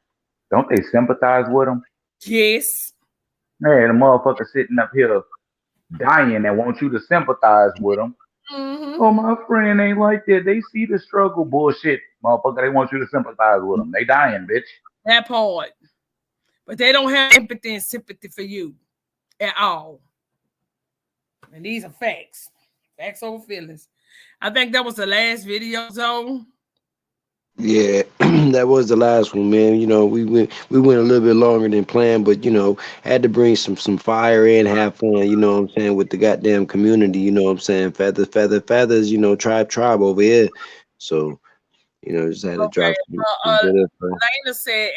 don't they sympathize with them? Yes. Man, the motherfucker sitting up here dying and want you to sympathize with them. Mm-hmm. Oh, my friend ain't like that. They see the struggle, bullshit, motherfucker. They want you to sympathize with them. They dying, bitch. That part. But they don't have empathy and sympathy for you at all. And these are facts. Facts over feelings. I think that was the last video, Zoe. Yeah, that was the last one, man. You know, we went a little bit longer than planned, but you know, had to bring some fire in, have fun, you know what I'm saying, with the goddamn community, you know what I'm saying? Feathers, you know, tribe over here. So, you know, just had to drop some good info. Lena said,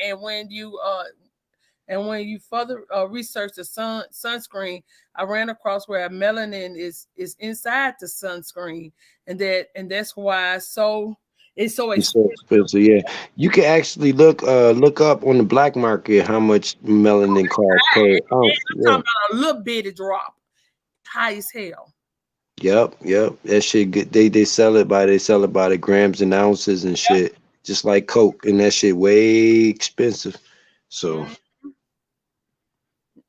and when you further research the sunscreen, I ran across where melanin is inside the sunscreen, and that's why it's so expensive. Yeah, you can actually look up on the black market how much melanin costs per ounce. I'm talking about a little bitty drop, high as hell. Yep. That shit good. They sell it by the grams and ounces and shit, just like Coke, and that shit way expensive. So.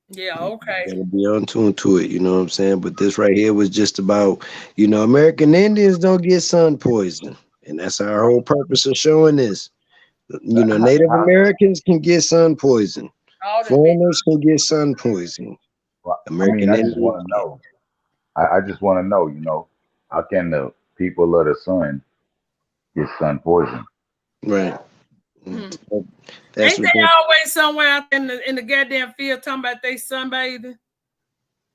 Yeah, okay. Gotta be on tune to it, you know what I'm saying? But this right here was just about, you know, American Indians don't get sun poison. And that's our whole purpose of showing this. You know, Native Americans can get sun poison. Foreigners can get sun poison. American I just want to know. I just want to know, you know, how can the people of the sun get sun poison? Right. Ain't they always somewhere out in the goddamn field talking about they sunbathing?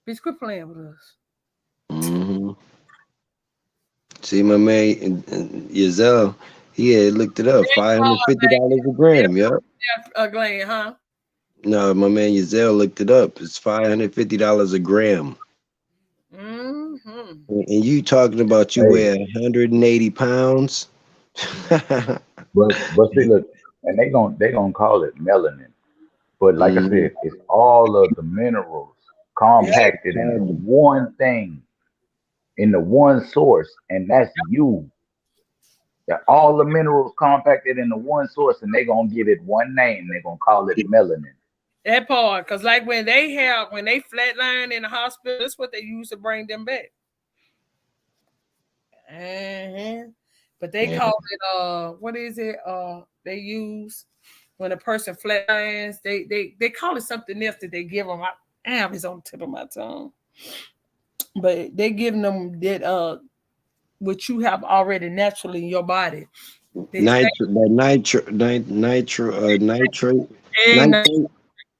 Bitch, quit playing with us. Mm-hmm. See, my man Yazelle, he had looked it up. $550 a gram. Yep. Glenn, huh? No, my man Yazelle looked it up. It's $550 a gram. Mm-hmm. And you talking about you weigh 180 pounds? But see, look, and they gonna call it melanin. But like I said, it's all of the minerals compacted in the one thing, in the one source, and that's you. All the minerals compacted in the one source, and they gonna give it one name. They're gonna call it melanin. That part, because like when they flatline in the hospital, that's what they use to bring them back. But they call it what is it? They use when a person flatlines, they call it something else that they give them. It's on the tip of my tongue. But they giving them that what you have already naturally in your body. Nitrate.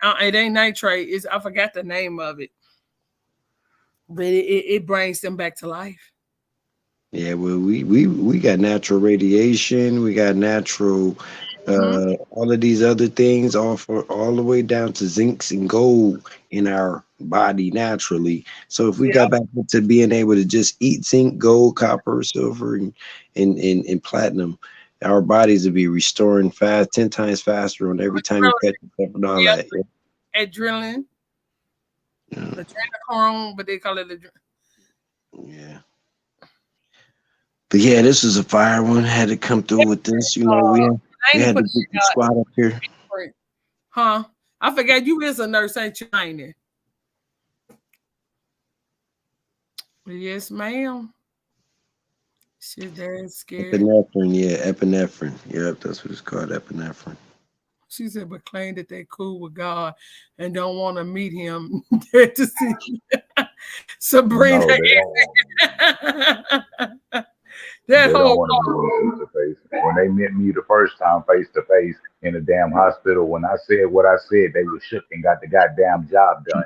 It ain't nitrate. I forgot the name of it. But it brings them back to life. Yeah, well, we got natural radiation, we got natural all of these other things, all the way down to zincs and gold in our body naturally. So if we got back to being able to just eat zinc, gold, copper, silver, and platinum, our bodies would be restoring 10 times faster on every time you catch yourself and all that. Yeah. Adrenaline. Adrenochrome, but they call it Yeah. But yeah, this was a fire one. Had to come through with this. You know, we had to get the squad up here. Huh? I forgot you is a nurse, ain't you? Ain't it? Yes, ma'am. She's very scared. Epinephrine, yeah, epinephrine. Yep, that's what it's called, epinephrine. She said, but claim that they're cool with God and don't want to meet him there to see Sabrina. They don't want to meet me face to face. When they met me the first time face to face in the damn hospital, when I said what I said, they were shook and got the goddamn job done.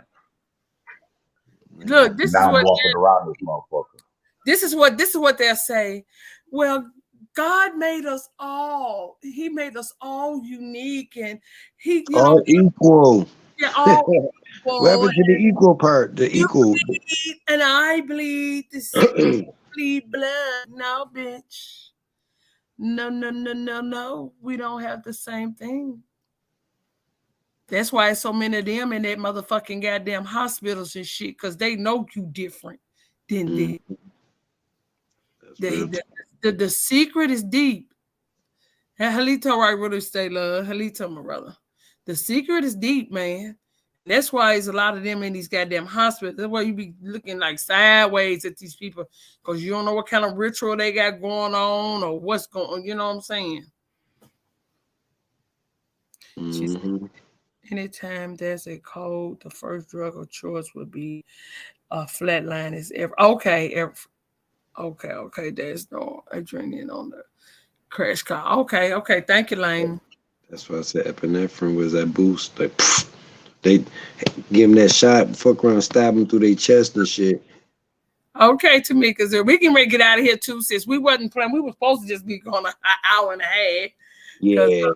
Look, this now is what I'm walking around this motherfucker. This is what they'll say. Well, God made us all. He made us all unique, and He, all equal. Yeah, all equal. What happened to the equal part? The equal. Bleed and I bleed. The bleed blood. No, bitch. No. We don't have the same thing. That's why so many of them in that motherfucking goddamn hospitals and shit, because they know you different than them. The secret is deep. And Halito right with us, stay love. Halito, my brother. The secret is deep, man. That's why there's a lot of them in these goddamn hospitals. That's why you be looking like sideways at these people, because you don't know what kind of ritual they got going on or what's going on. You know what I'm saying? Anytime there's a cold, the first drug of choice would be a flatline. Is okay. Okay. There's no adrenaline on the crash car. Okay. Thank you, Lane. That's why I said epinephrine was that boost. Like, they give them that shot, fuck around, stab them through their chest and shit. Okay, Tamika, we can get out of here too, sis. We wasn't planning. We were supposed to just be going an hour and a half. Yeah.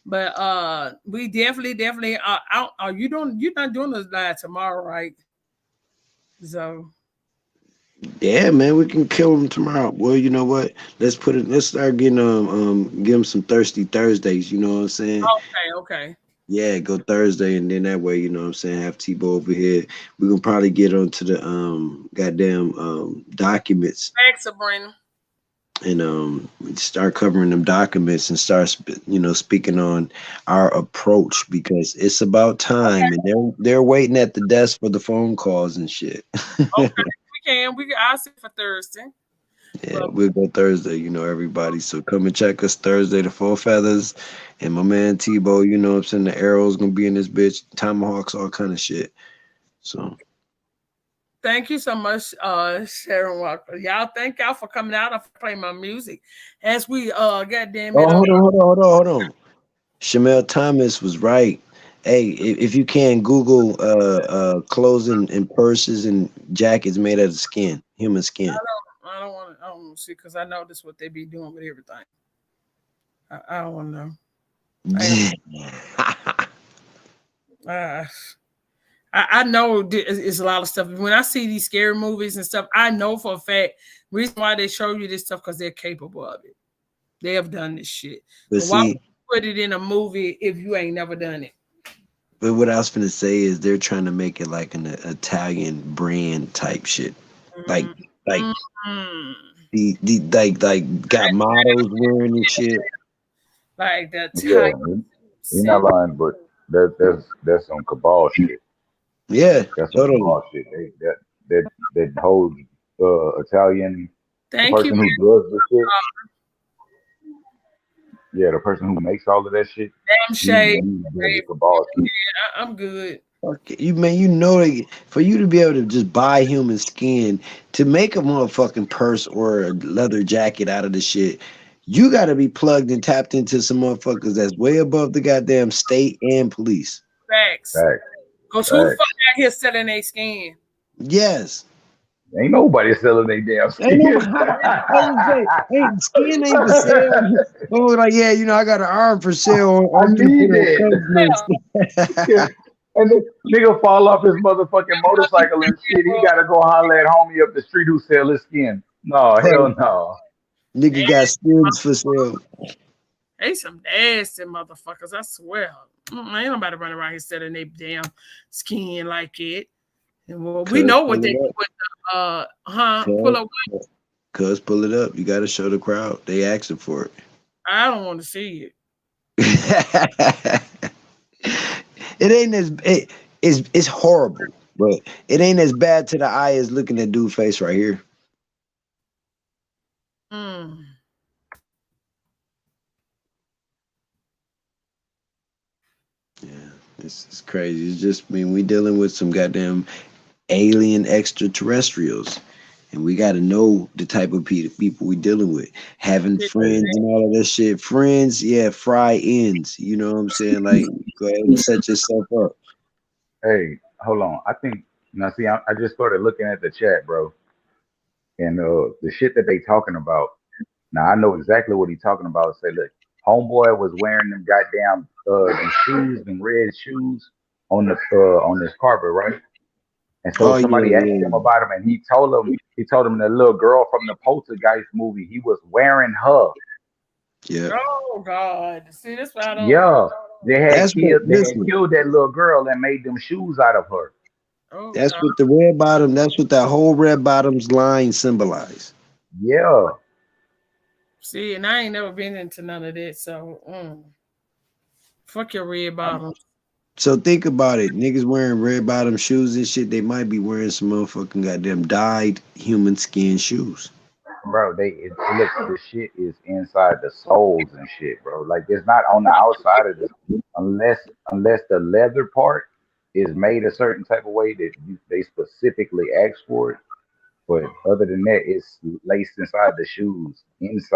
But we definitely out. You're not doing this live tomorrow, right? So yeah, man, we can kill them tomorrow. Well, you know what? Let's start getting give them some thirsty Thursdays. You know what I'm saying? Okay. Yeah, go Thursday, and then that way, you know what I'm saying, have Tebow over here. We're gonna probably get onto the goddamn documents. Thanks, Sabrina. And start covering them documents and start speaking on our approach, because it's about time, and they're waiting at the desk for the phone calls and shit. I'll see for Thursday. Yeah, we'll go Thursday, everybody. So come and check us Thursday, the Four Feathers, and my man Tebow, you know what I'm saying, the arrows gonna be in this bitch, tomahawks, all kind of shit. So thank you so much, Sharon Walker. Y'all, thank y'all for coming out and playing my music. As we goddamn it. Hold on. Shamel Thomas was right. Hey, if you can Google clothing and purses and jackets made out of skin, human skin. I see, because I know this what they be doing with everything. I don't want to know. I know it's a lot of stuff. When I see these scary movies and stuff, I know for a fact reason why they show you this stuff because they're capable of it. They have done this shit. But why would see, you put it in a movie if you ain't never done it? but what I was gonna say is they're trying to make it like an Italian brand type shit, like the like got models wearing this shit. Like the Yeah, type. you're not lying, but that's some cabal shit. Yeah, That's some totally. cabal shit. That whole Italian Thank person you. who does the shit. Yeah, the person who makes all of that shit. Damn shade. He does the cabal shit. Yeah, I'm good. Okay, you know that for you to be able to just buy human skin to make a motherfucking purse or a leather jacket out of the shit, you got to be plugged and tapped into some motherfuckers that's way above the goddamn state and police. Facts. Facts. Because who the fuck out here selling their skin? Yes. Ain't nobody selling their damn skin. Ain't skin ain't for sale. Oh, like yeah, you know I got an arm for sale. I need it. And the nigga fall off his motherfucking motorcycle and shit. He gotta go holler at homie up the street who sell his skin. No, hell no. Nigga got skins for sale. They some nasty motherfuckers, I swear. Ain't nobody running around here selling their damn skin like it. And well, we know what they do with the pull up. Cuz pull it up. You gotta show the crowd. They asking for it. I don't want to see it. It ain't it's horrible, but it ain't as bad to the eye as looking at dude's face right here. Yeah, it's crazy. It's just we dealing with some goddamn alien extraterrestrials, and we got to know the type of people we dealing with. Having friends and all of that shit. Friends, yeah, fry ends. You know what I'm saying? Like, go ahead and set yourself up. Hey, hold on. I think now. See, I just started looking at the chat, bro, and the shit that they talking about. Now I know exactly what he's talking about. Say, look, homeboy was wearing them goddamn them shoes, them red shoes on this carpet, right? And so somebody asked him about him, and he told him the little girl from the Poltergeist movie, he was wearing her. Yeah. Oh God! See, this why I don't. Yeah, they had killed that little girl and made them shoes out of her. Oh, that's what the red bottom. That's what that whole red bottoms line symbolize. Yeah. See, and I ain't never been into none of that, so fuck your red bottoms. So think about it. Niggas wearing red bottom shoes and shit, they might be wearing some motherfucking goddamn dyed human skin shoes. Bro, it looks, the shit is inside the soles and shit, bro. Like it's not on the outside of the unless the leather part is made a certain type of way that they specifically ask for it. But other than that, it's laced inside the shoes. It's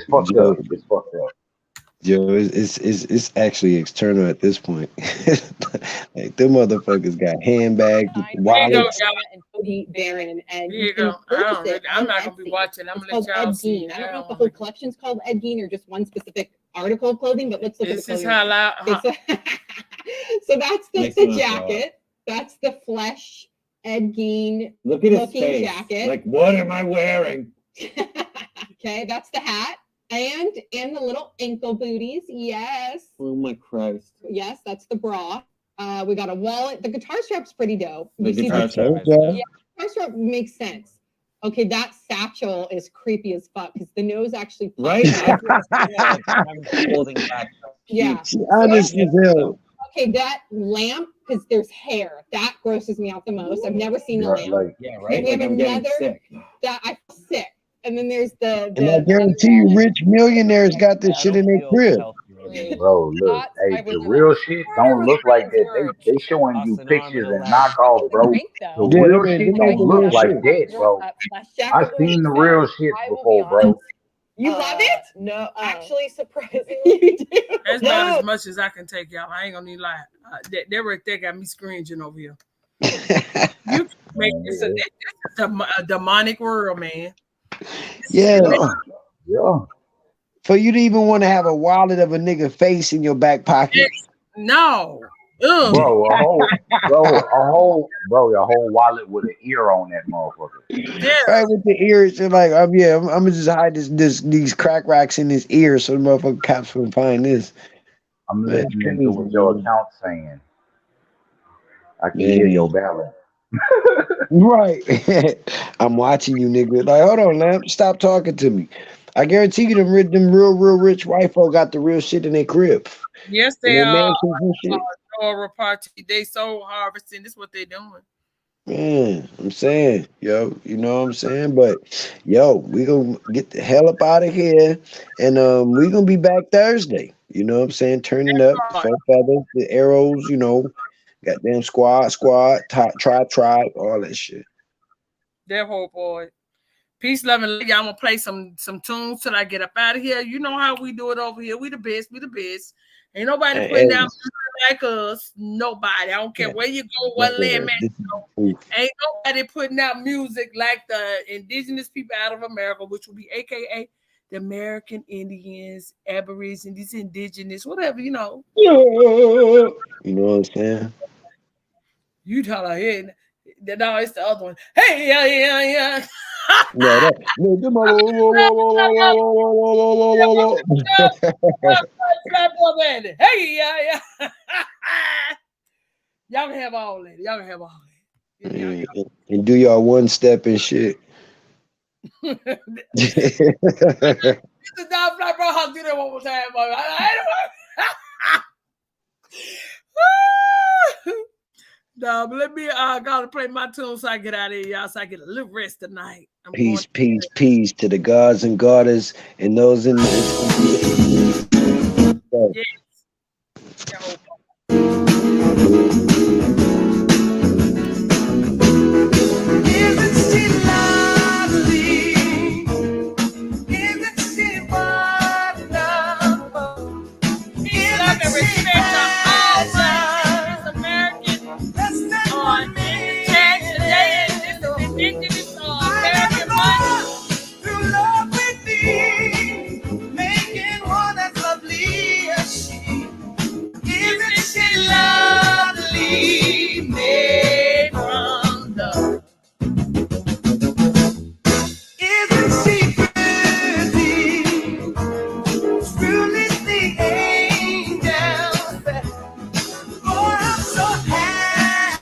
fucked up. It's fucked up. Yo, it's actually external at this point. Like them motherfuckers got handbags, wallets. Baron, and here you go. I'm not gonna be watching. I'm gonna let y'all see. I don't know if the whole collection's called Ed Gein or just one specific article of clothing, but let's look at the clothing. So that's the jacket. That's the flesh Ed Gein Look at his looking face. jacket. Like, what am I wearing? Okay, that's the hat. And the little ankle booties. Yes. Oh my Christ. Yes, that's the bra. We got a wallet. The guitar strap's pretty dope. The guitar strap. Yeah, guitar strap makes sense. Okay, that satchel is creepy as fuck because the nose actually pops. Right? I'm holding back. Yeah. Okay, that lamp, because there's hair. That grosses me out the most. I've never seen a lamp. Like, yeah, right? We have I'm getting another sick. that I feel sick. And then there's And I guarantee you, rich millionaires got this shit in their crib. Bro, look, hey, the real shit don't look like that. They showing you pictures and knockoff, bro. The real shit don't look like that, bro. I've seen the real shit before, bro. You love it? No, actually, surprisingly, you do. That's about as much as I can take, y'all. I ain't gonna need lie. That right there got me screaming over here. You make this a demonic world, man. Yeah. Yeah. For you to even want to have a wallet of a nigga face in your back pocket. No. Ugh. Bro, a whole wallet with an ear on that motherfucker. Yeah. Right with the ears, and like, I'm gonna just hide these crack racks in his ear so the motherfucking cops will find this. I'm That's listening to crazy, what your man. account's saying. I can hear your balance. Right. I'm watching you, nigga. Like, hold on, Lamp. Stop talking to me. I guarantee you, them real rich white folk got the real shit in their crib. Yes, In they their are. mansions and shit. They so harvesting. This is what they're doing. Man, I'm saying, yo, you know what I'm saying? But yo, we gonna get the hell up out of here, and we gonna be back Thursday. You know what I'm saying? Turning up, four feathers, the arrows, you know, goddamn squad, tribe, all that shit. That whole boy. Peace, love, and light. Y'all gonna play some tunes till I get up out of here. You know how we do it over here. We the best. We the best. Ain't nobody putting down music like us. Nobody. I don't care where you go, what land man you go. Ain't nobody putting out music like the indigenous people out of America, which would be AKA the American Indians, Aborigines, indigenous, whatever, you know. You know what I'm saying? You tell her, hey, no, it's the other one. Hey, yeah. No, that. Hey, yeah. Y'all can have all that. And do y'all one step and shit. This is not fly, bro. I'll do that one more time, bro. No, but I gotta play my tune so I get out of here, y'all, so I get a little rest tonight. Peace to the gods and goddess and those in the yes. Isn't she lovely? Isn't she wonderful? Isn't she American on indigenous American money. to love with me, making one as lovely as she. Isn't she lovely? Made from love. Isn't she pretty? Truly the angel said, "Boy, I'm so happy."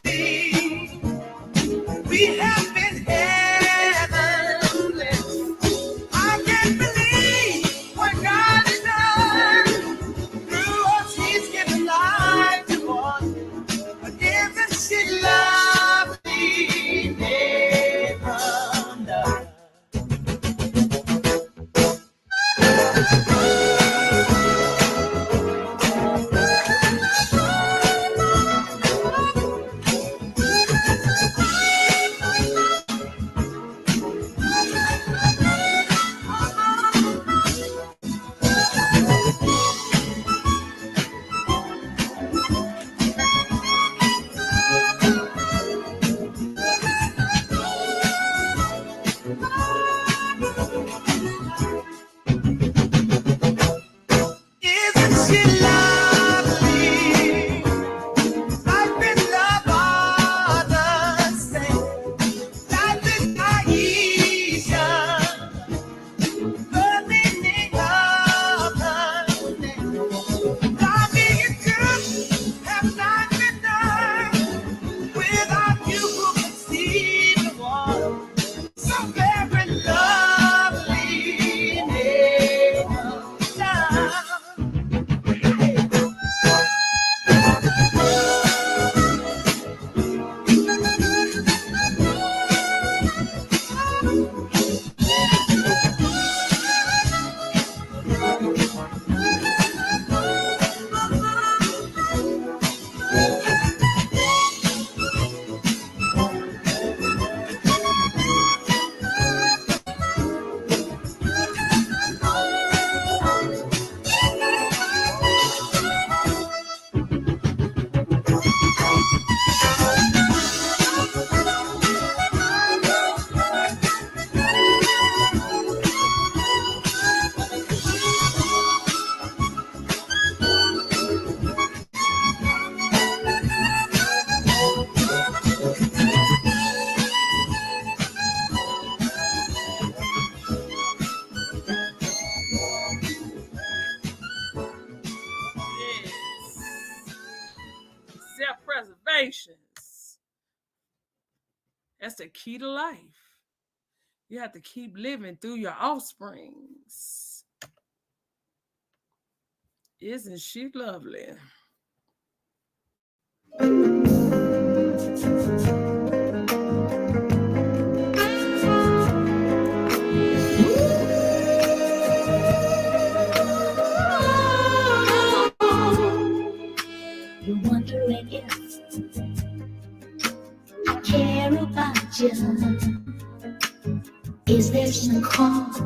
Patience. That's the key to life. You have to keep living through your offsprings. Isn't she lovely? You're wondering if I care about you. Is there some cause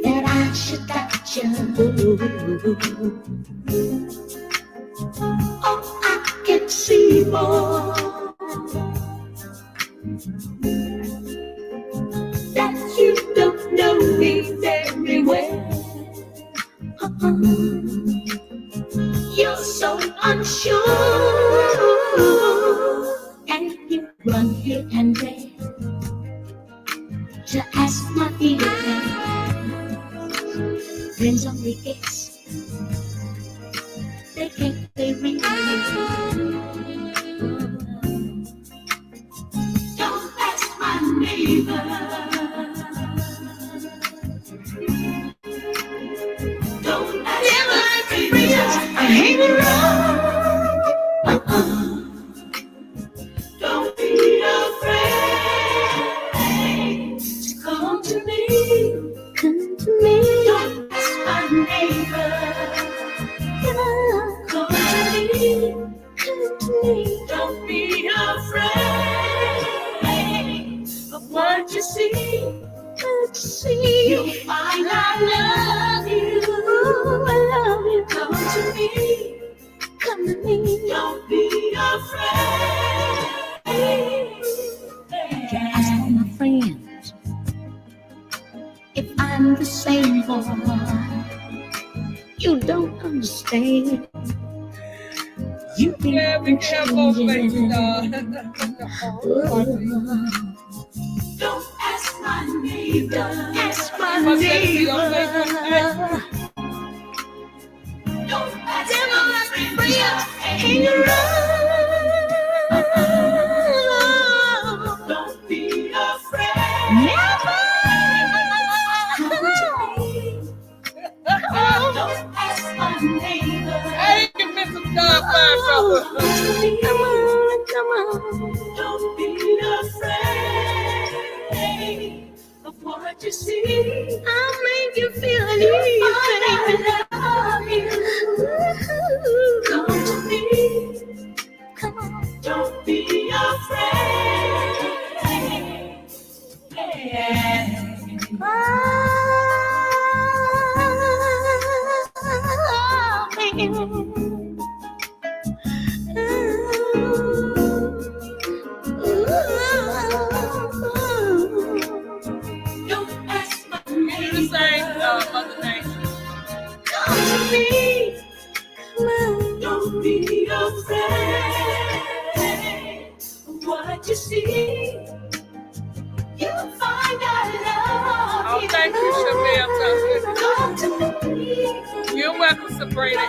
that I should doubt you? Oh, I can see more that you don't know me very well. You're so unsure, and you run here and there to ask my feelings. Friends only guess, they can't be real. Don't ask my neighbor. Don't ask my friends. I hang around. Don't be afraid to come to me. Come to me. Don't ask my neighbor. Come to me. Come to me. Don't be afraid of what you see. What you see. You'll find I love you. I love you. Come to me. Come to me. Don't be afraid. Can I ask all my friends if I'm the same boy? You don't understand. You think I'm changing. Don't ask my neighbor. Don't ask my neighbor. Don't ask my friends. Hang around. Don't be afraid. Never. Come to me. Don't ask my neighbor. Hey, Mr. Godfather. Come on. Don't be afraid of what you see. I'll make you feel anything. I love you. Come to me. Come on. Don't be afraid. Don't ask my name. Mother name. Come to me. Come on. Don't be afraid of what you see. You'll find I love you. Oh, thank you, Shamil. Come to me. You're welcome, Sabrina.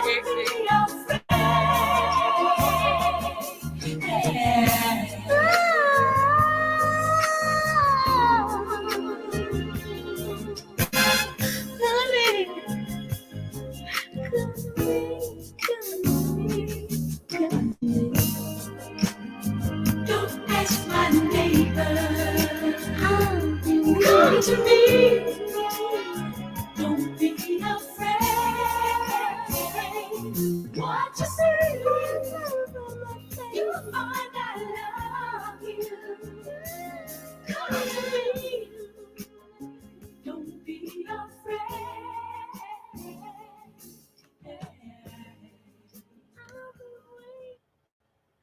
Don't ask my neighbor. Come to me. Don't be afraid. What you say? You'll find I love you. Come to me. Don't be afraid.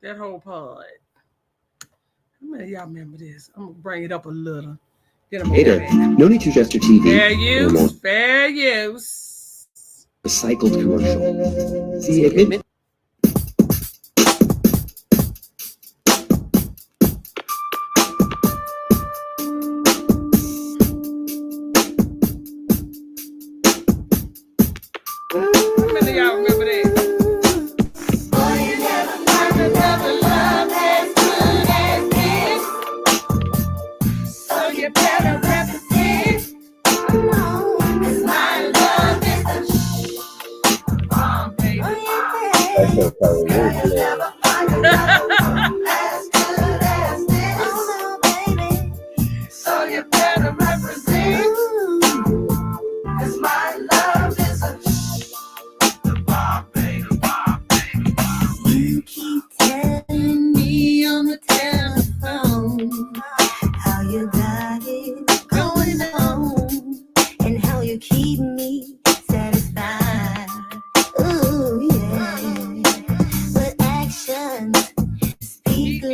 That whole part. How many of y'all remember this? I'm gonna bring it up a little. Hey there, no need to adjust your TV. Fair use, fair use. Recycled commercial. See, admit. How many of y'all remember that? Oh, you never find a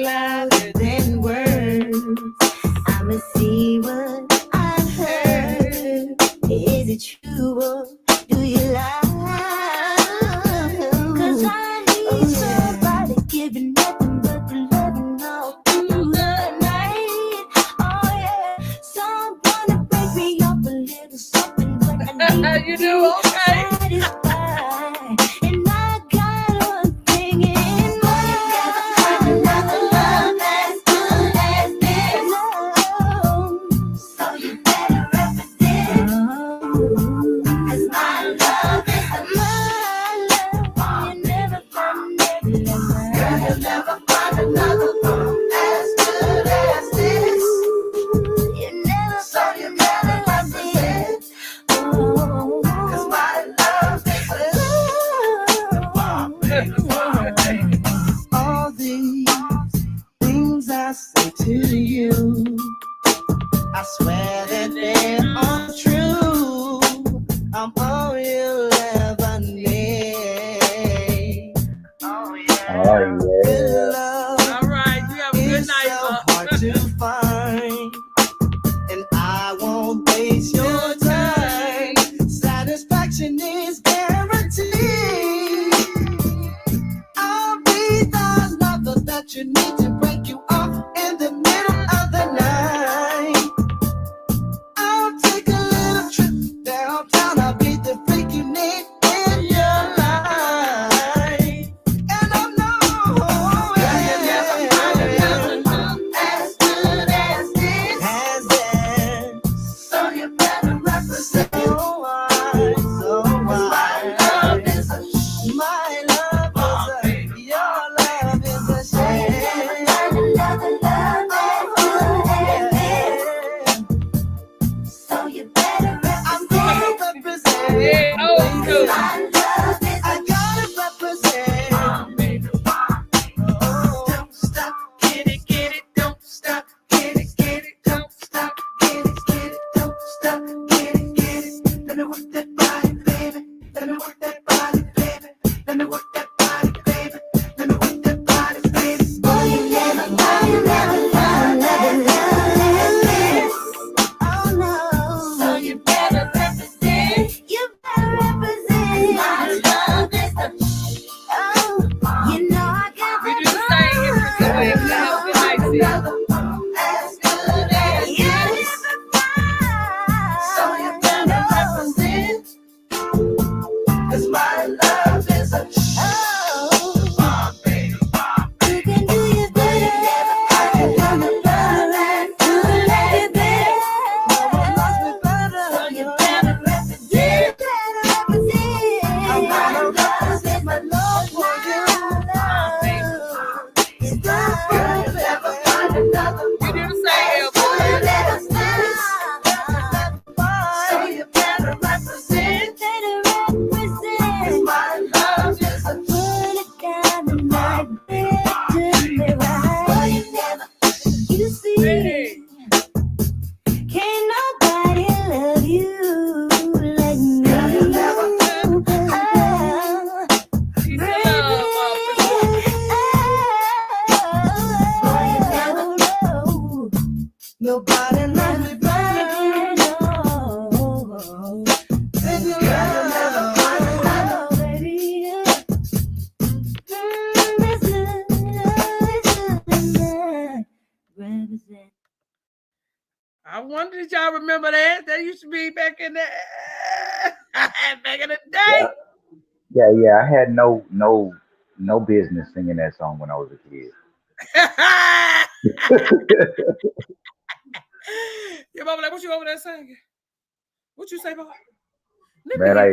louder than words. I'ma see what I've heard. Is it true or do you lie? 'Cause I need somebody giving nothing but the loving all through the night. Oh yeah, someone to break me up a little something, but I need You do okay. satisfied. And I got one thing in mind. Another love as good as this. So you better represent. 'Cause my love is my love. You never find every love. Girl, you'll never find another one as good as this. You never, so you better represent. 'Cause my love is all these things I say to you, I swear that they're untrue. I'm all you'll ever need. Oh yeah. Good love. All right, you have a good It's night. so hard to find, and I won't waste your time. Satisfaction is guaranteed. I'll be the lover that you need to break you off in the middle of the night. I'll take a little trip downtown. I'll be the freak you need in your life. And I know you never find another love as good as this. As this. So you better represent. So my love is a my love is a your love is a shame. Another love as good as this. So you better represent. I'm gonna represent. Yeah, oh, good. My love is I gotta represent. Baby, don't stop, get it, don't stop, get it, don't stop, get it, don't stop, get it. Let me work that body, baby. Let me work that body, baby. Let me work that body, baby. Let me work that body, baby. Boy, you never love this. Oh no. So you better represent. You better represent. My love is the oh, you know I got We do the same every single week. Have a good night, sis. as good as you. So you better represent. 'Cause my love is a oh, baby. You can do your better. I can find a love as good as this. No one loves me better. So you better represent. I'm gonna represent my love for you. It's good for you. Never find another. You do the same, Elvis. So you better represent. 'Cause my love is a put it down and like this to me right. But you never, you see, Hey. can't nobody love you like me. Peace and love, Nobody loves me better. Than you never find another, baby. I wonder did y'all remember that? That used to be back in the back in the day. Yeah. I had no business singing that song when I was a kid. Your mama like, what you over there singing? What you say, boy? Man, I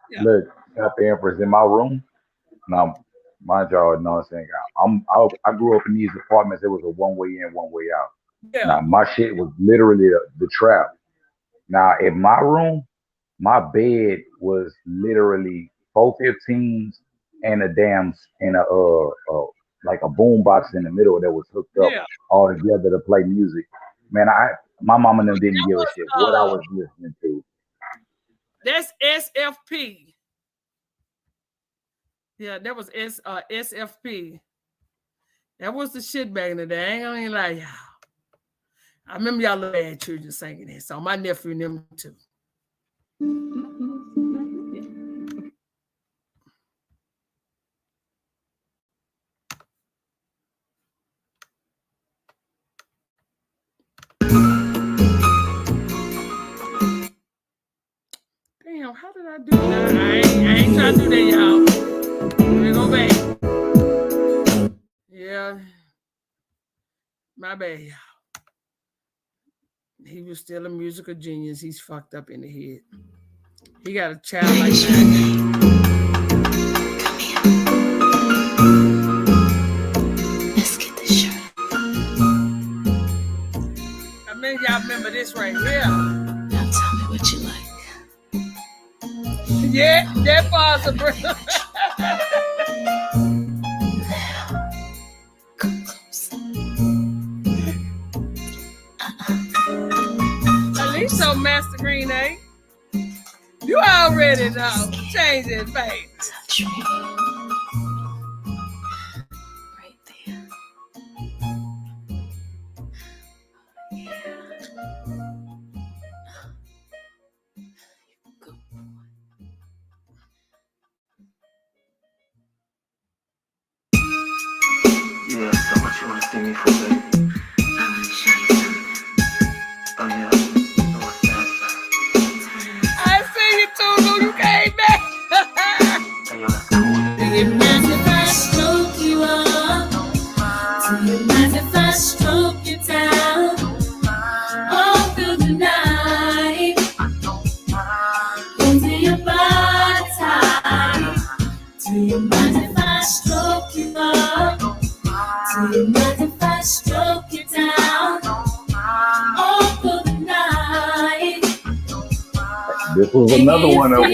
Yeah. look, got the Empress in my room. Now, mind y'all, know what I'm saying? I grew up in these apartments. It was a one way in, one way out. Yeah. Now, my shit was literally the trap. Now, in my room, my bed was literally 415s and a damn and a like a boom box in the middle that was hooked up Yeah. all together to play music. Man, my mom and them didn't give a shit what I was listening to. That's SFP. Yeah, that was SFP. That was the shit back in the day. I ain't gonna lie, y'all. I remember y'all little bad children singing that song. My nephew and them too. Damn, how did I do that? I ain't trying to do that, y'all. Let me go back. Yeah. My bad, y'all. He was still a musical genius. He's fucked up in the head. He got a child like that. Let's get this shirt. I mean, y'all remember this right here. Now tell me what you like. Yeah, that father, bro. Come close. At least so Master Green, eh? You already know. Change it, babe. Touch me. Right there. Yeah. Go. Yeah, so what you wanna see me for, baby? I wanna show you something. Oh yeah, what's that? I see you too, Lou. You came back. Hey, yo, that's cool. Do you mind if I stroke you up? Do you mind if I stroke you down? All through the night. Into your body tight. Do you mind if I stroke you up? Do you mind if I stroke you down? All through the night. This was another one of them.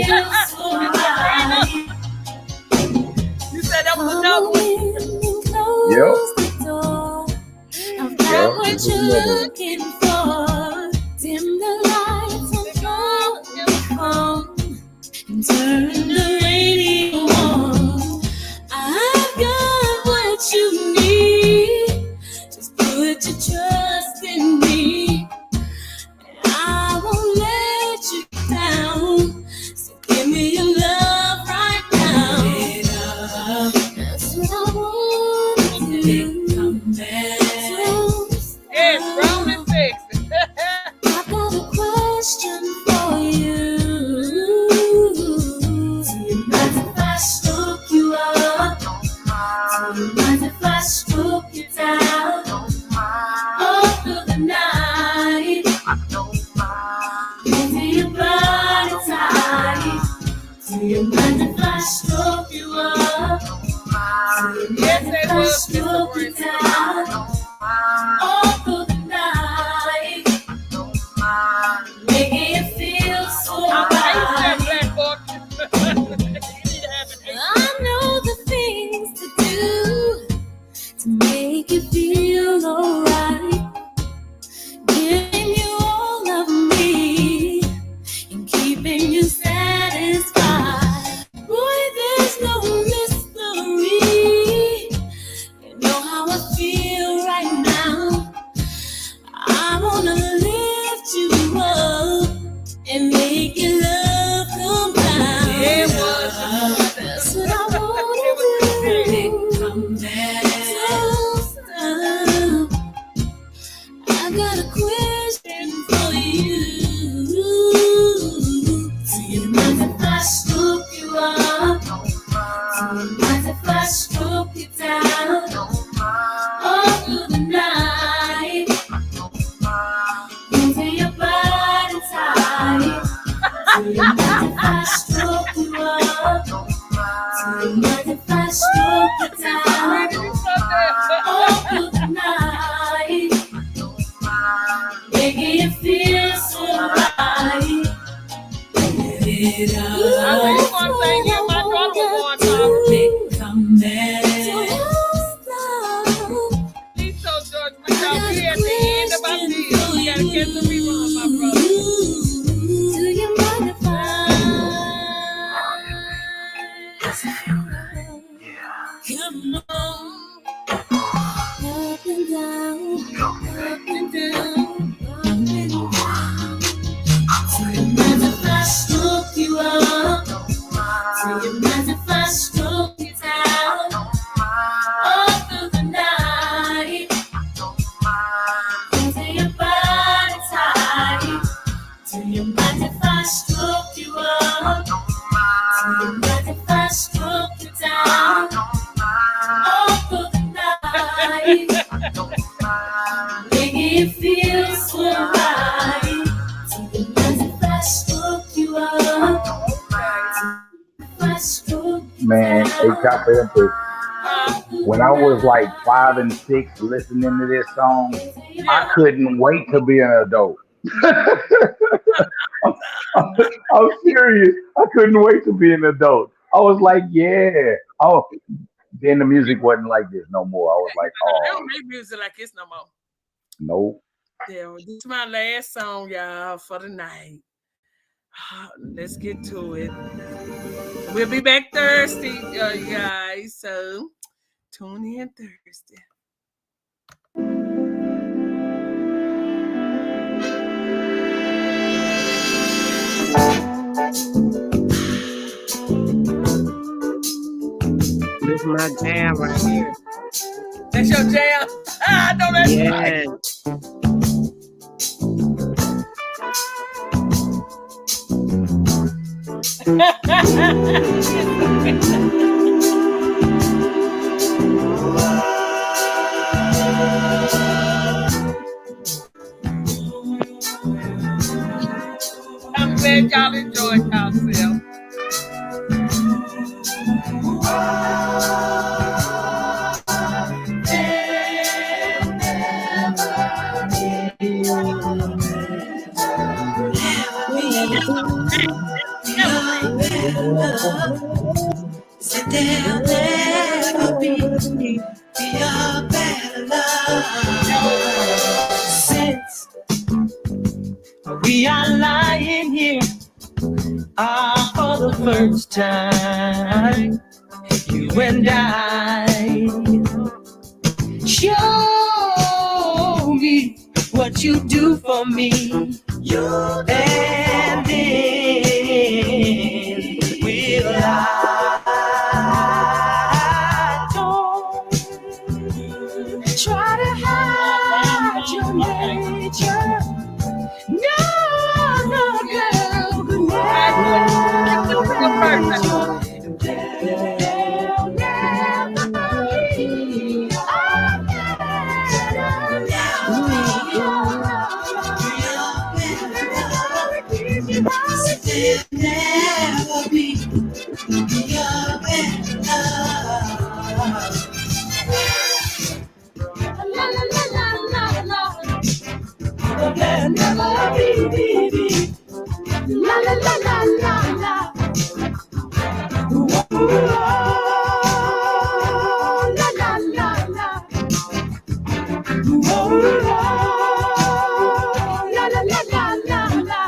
You said that was another one. Yep. I've got what you're looking for. Dim the lights on your phone and turn the radio on. I've got what you need. Just put your trust in me. I won't let you down. So give me your love right now. That's what I want to do. Come back. Yes, brown and sexy. I've got a question for you. Do you mind if I stroke you up? Do you mind if I stroke you down? All through the night. Into your body tight. Do you mind if I stroke you up? Do you Yes, mind they if I will, stroke you down? All through the night. Making you feel so right. I know the things to do to make you feel alright. Giving you all of me and keeping you satisfied. Boy, there's no mystery. You know how I feel right now. I wanna lift you up and make your love come down. It was. That's what I wanna do. Come back. I got a question for you. Do you mind if I stroke you up? Do you mind if I stroke you down? All through the night. Into your body tight. Do you mind if I stroke you up? Do you mind if I stroke you down? All through the night. Making you feel so right. It I think one thing that my daughter was going to come back. He's so George, we got here at the end of our meal. We gotta get the rerun, my brother. Do you mind if I? Does it feel good? Yeah. Come on. Make it feel so right. Even as if I stroke you up. If I stroke you Man, hey, Chopper Empress. When I was like 5 and 6 listening to this song, I couldn't wait to be an adult. I'm serious. I couldn't wait to be an adult. I was like, yeah. Oh, then the music wasn't like this no more. I was like, They oh, don't make music like this no more. nope. Yeah, well, this is my last song, y'all, for the night. Let's get to it. We'll be back Thursday, you guys. So tune in Thursday. This is my jam right here. That's your jam? I know that's right. I'm glad y'all enjoyed yourself. Said there'll never be a better love. Since we are lying here for the first time, you and I, show me what you do for me, and then will I don't try to hide your nature. No, no, girl, good night. Never be your better love. La la la la la la. Never be. La la la la la la. La la la la. La la la la la.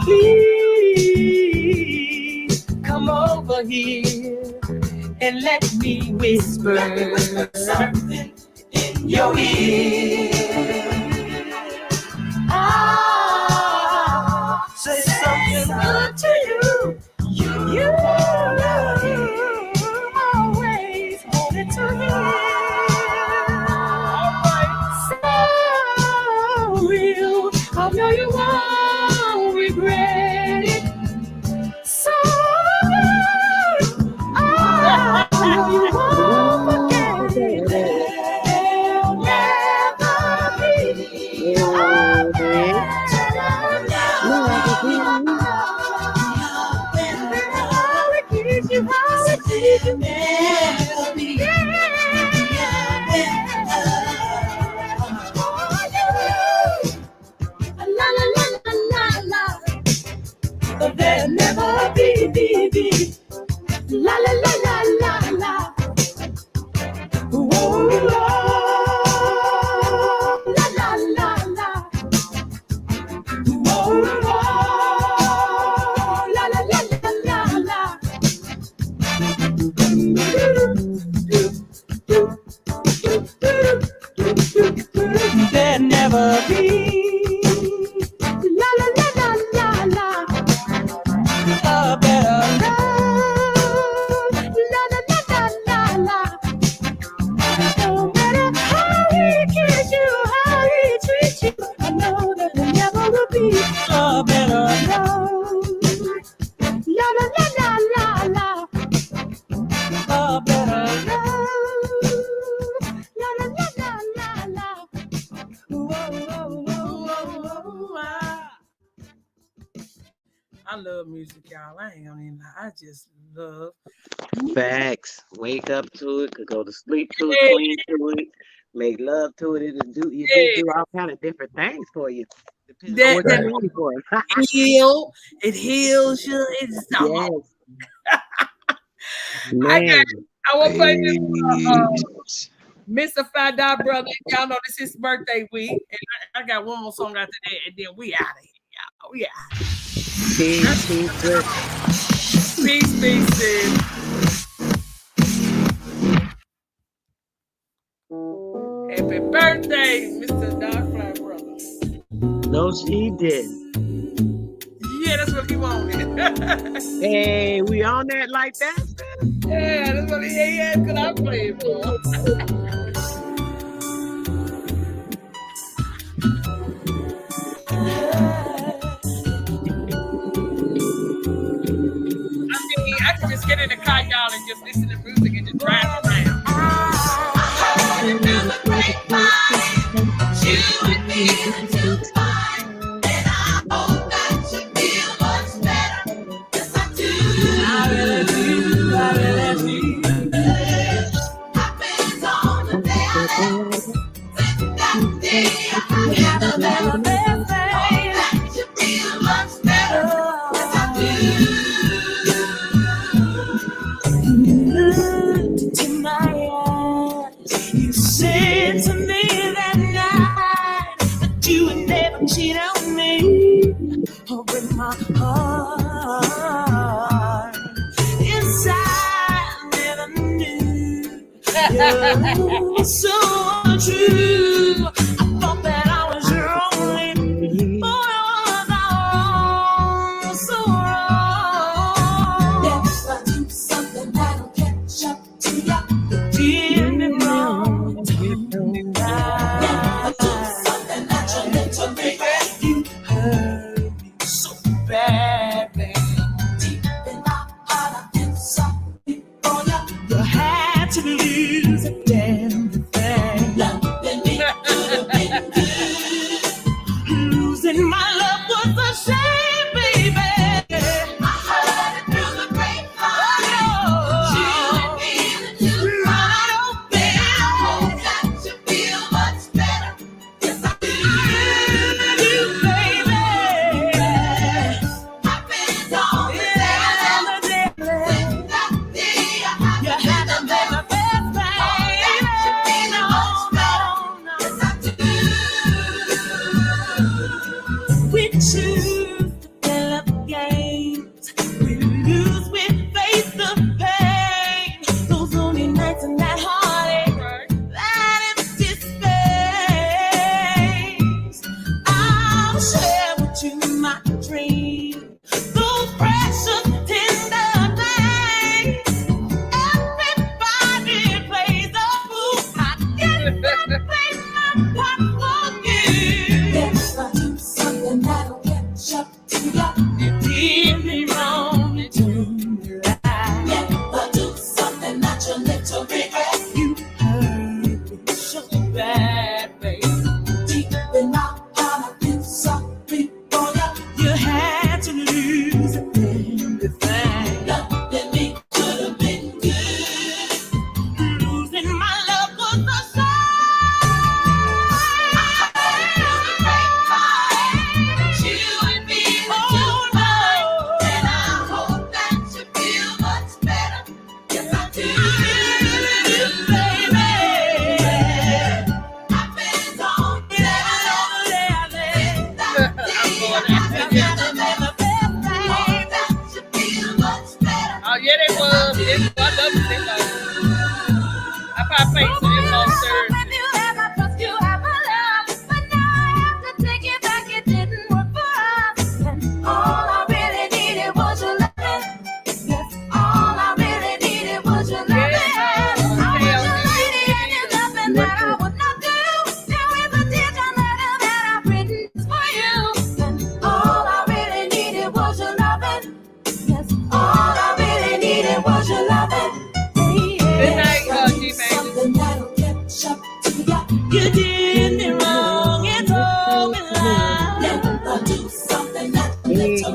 Please come over here and let me whisper something in your ear. I'll say something good to you. You always wanted to hear. So real, I know you won't regret it. So good, I know you won't forget it. There'll never be a better love. memory. La la la la la la. A better love. La la la la la la. No matter how he kiss you, how he treats you, I know that there never will be a better love. La la la la la la. A better love. La la la la la la. Whoa, whoa, whoa, whoa, whoa. I love music, y'all. I ain't gonna even lie. I just love. Facts. Wake up to it, could go to sleep to it, clean to it, make love to it. It'll do you just do all kind of different things for you. Depending on what you're ready for. It heals you. It's so Man. I will play this Mr. Fat Dot Brother. Y'all know this is his birthday week. And I got one more song after that, and then we out of here, y'all. We out. Peace, sis. Happy birthday, Mr. Dark Fly Brother. No, she didn't. Yeah, that's what he wanted. Hey, we on that like that? Yeah, that's what he had. Cause I played for. I can just get in the car, y'all, and just listen to music and just drive around. You and me until fine, and I hope that you feel much better. Yes, I do. I really do. I really do. Happens on the day I met. Since that day I had a better birthday. Hope that you feel much better. Yes, I do. You looked into my eyes. You said to me that night that you would never cheat on me or break my heart. Inside, I never knew you were so true. I thought that I was your only, but I was so wrong. Yes, I do something that'll catch up to ya. Did me wrong, did me right. Yeah, I do something that you'll never regret. You hurt me so bad, babe. Deep in my heart, I feel something for ya. You had to lose a damn thing. Loving me could have been good. Losing my love was a shame, baby. I heard it through the grapevine. You and me until right, oh baby. I hope that you feel much better. Yes, I do, baby. Happens on the day I met. Since that day I had a better birthday. Hope that you feel much better. Yes, I do. We choose to fill up games. We lose, we face the pain. Those lonely nights and that heartache, that empty space. I'll share with you my dreams. Those precious tender things. Everybody plays a fool. I guess I play my part for you. Yes, I do something that'll catch up to ya. You did me wrong, you do me right. Yeah, I do something that you'll never regret. You hurt me so bad, baby. Deep in my heart, I feel something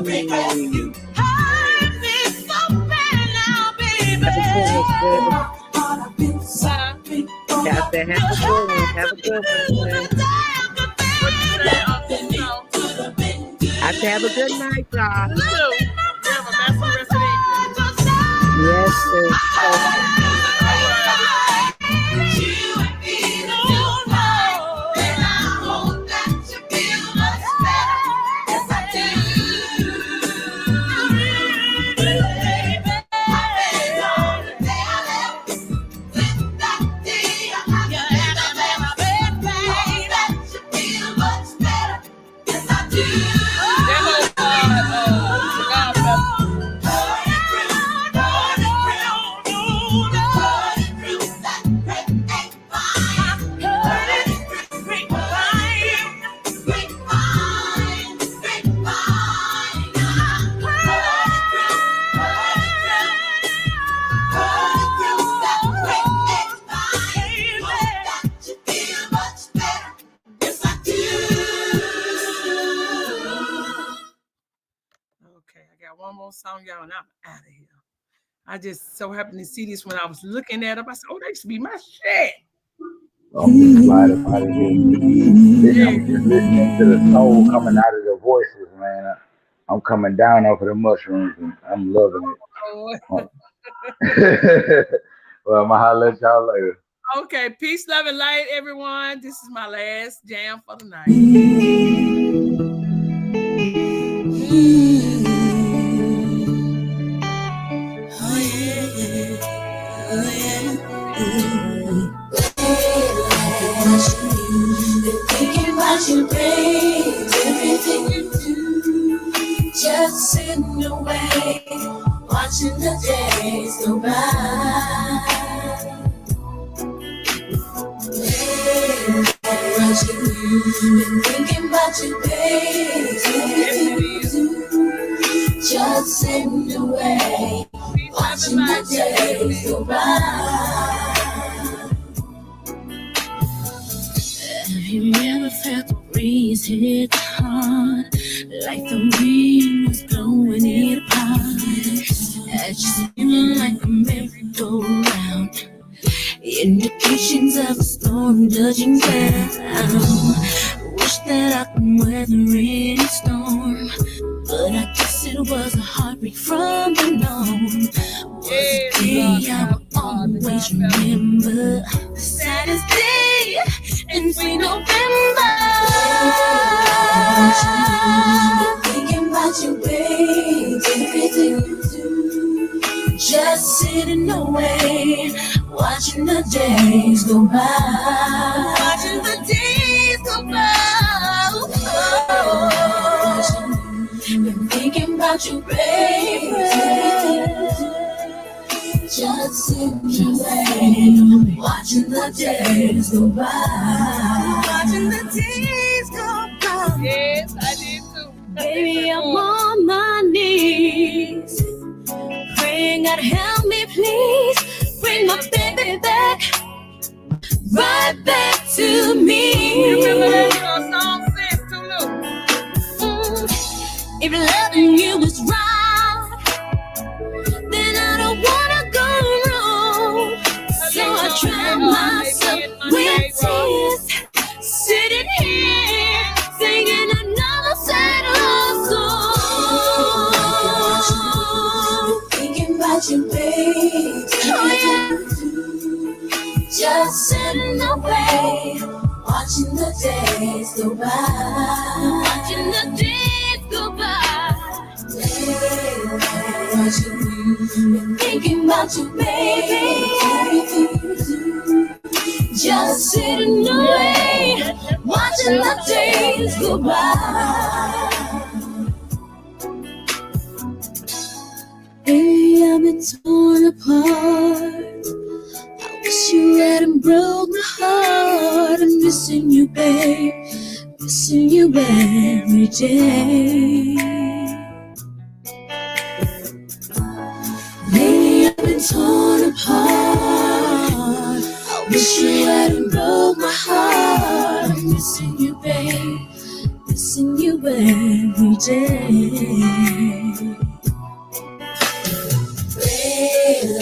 hurt me so bad now, baby. Got to have a good one. Have a good one. I have to have a good night, y'all. Yes, sir. One more song, y'all, and I'm out of here. I just so happened to see this when I was looking at them. I said, "Oh, that used to be my shit." I'm just glad about it. I'm just listening to the soul coming out of the voices, man. I'm coming down off of the mushrooms, and I'm loving it. Well, I'm gonna holler at y'all later. Okay, peace, love, and light, everyone. This is my last jam for the night. Thinking about your brains, everything you do, just sitting away, watching the days go by. Thinking about your brains, everything you do, just sitting away, watching the days go by. Have you ever felt the breeze hit hard, like the wind was blowing it apart? As you feeling like a merry-go-round, indications of a storm judging down. Wish that I could weather any storm, but I guess it was a heartbreak from the norm. Was a day I will always remember, the saddest day in sweet November. Thinking about your ways, everything you do, just sitting away, watching the days go by. Watching the days go by. Been thinking about you, baby. Just sitting away, watching the days go by. Watching the days go by. Yes, I did too. Baby, I'm on my knees, praying God help me, please. Bring my baby back, right back to me. You remember that song, sis, too, look. If loving you is right, then I don't wanna go wrong. So I drown myself with tears, sitting here singing another sad love song. Thinking about you, babe. Oh yeah. Just sitting away, watching the days go by. Watching the days go by. Thinking about you, baby. Just sitting away, watching the days go by. Baby, I've been torn apart. I wish you hadn't broke my heart. I'm missing you, babe. Missing you every day. Lately I've been torn apart. I wish you hadn't broke my heart. I'm missing you, babe. Missing you every day. Baby,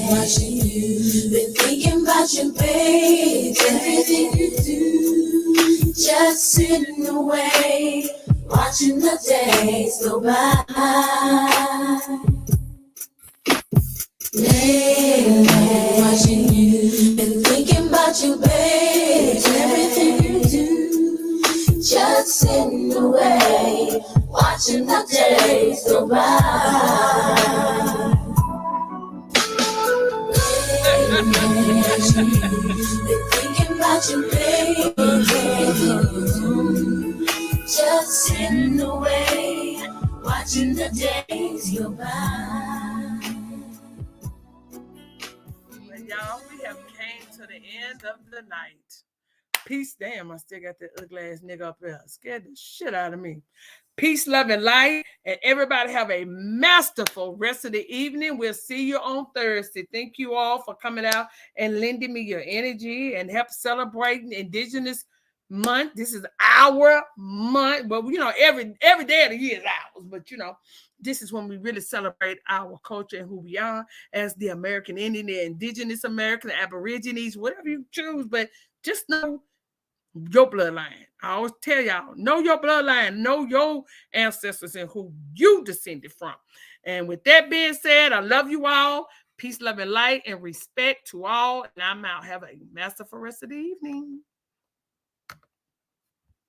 watching you, been thinking about you, babe. Everything you do, just sitting away, watching the days go by. Lately, watching you, been thinking about you, babe. Everything you do, just sitting away, watching the days go by. Been thinking about you, babe. Just sitting away, watching the days go by. Well, y'all, we have came to the end of the night. Peace. Damn, I still got that ugly ass nigga up there. Scared the shit out of me. Peace, love, and light. And everybody have a masterful rest of the evening. We'll see you on Thursday. Thank you all for coming out and lending me your energy and help celebrating Indigenous month. This is our month. Well, you know, every day of the year is ours. But, you know, this is when we really celebrate our culture and who we are as the American Indian, the Indigenous American, the Aborigines, whatever you choose. But just know your bloodline. I always tell y'all, know your bloodline, know your ancestors and who you descended from. And with that being said, I love you all. Peace, love, and light, and respect to all. And I'm out. Have a masterful rest of the evening.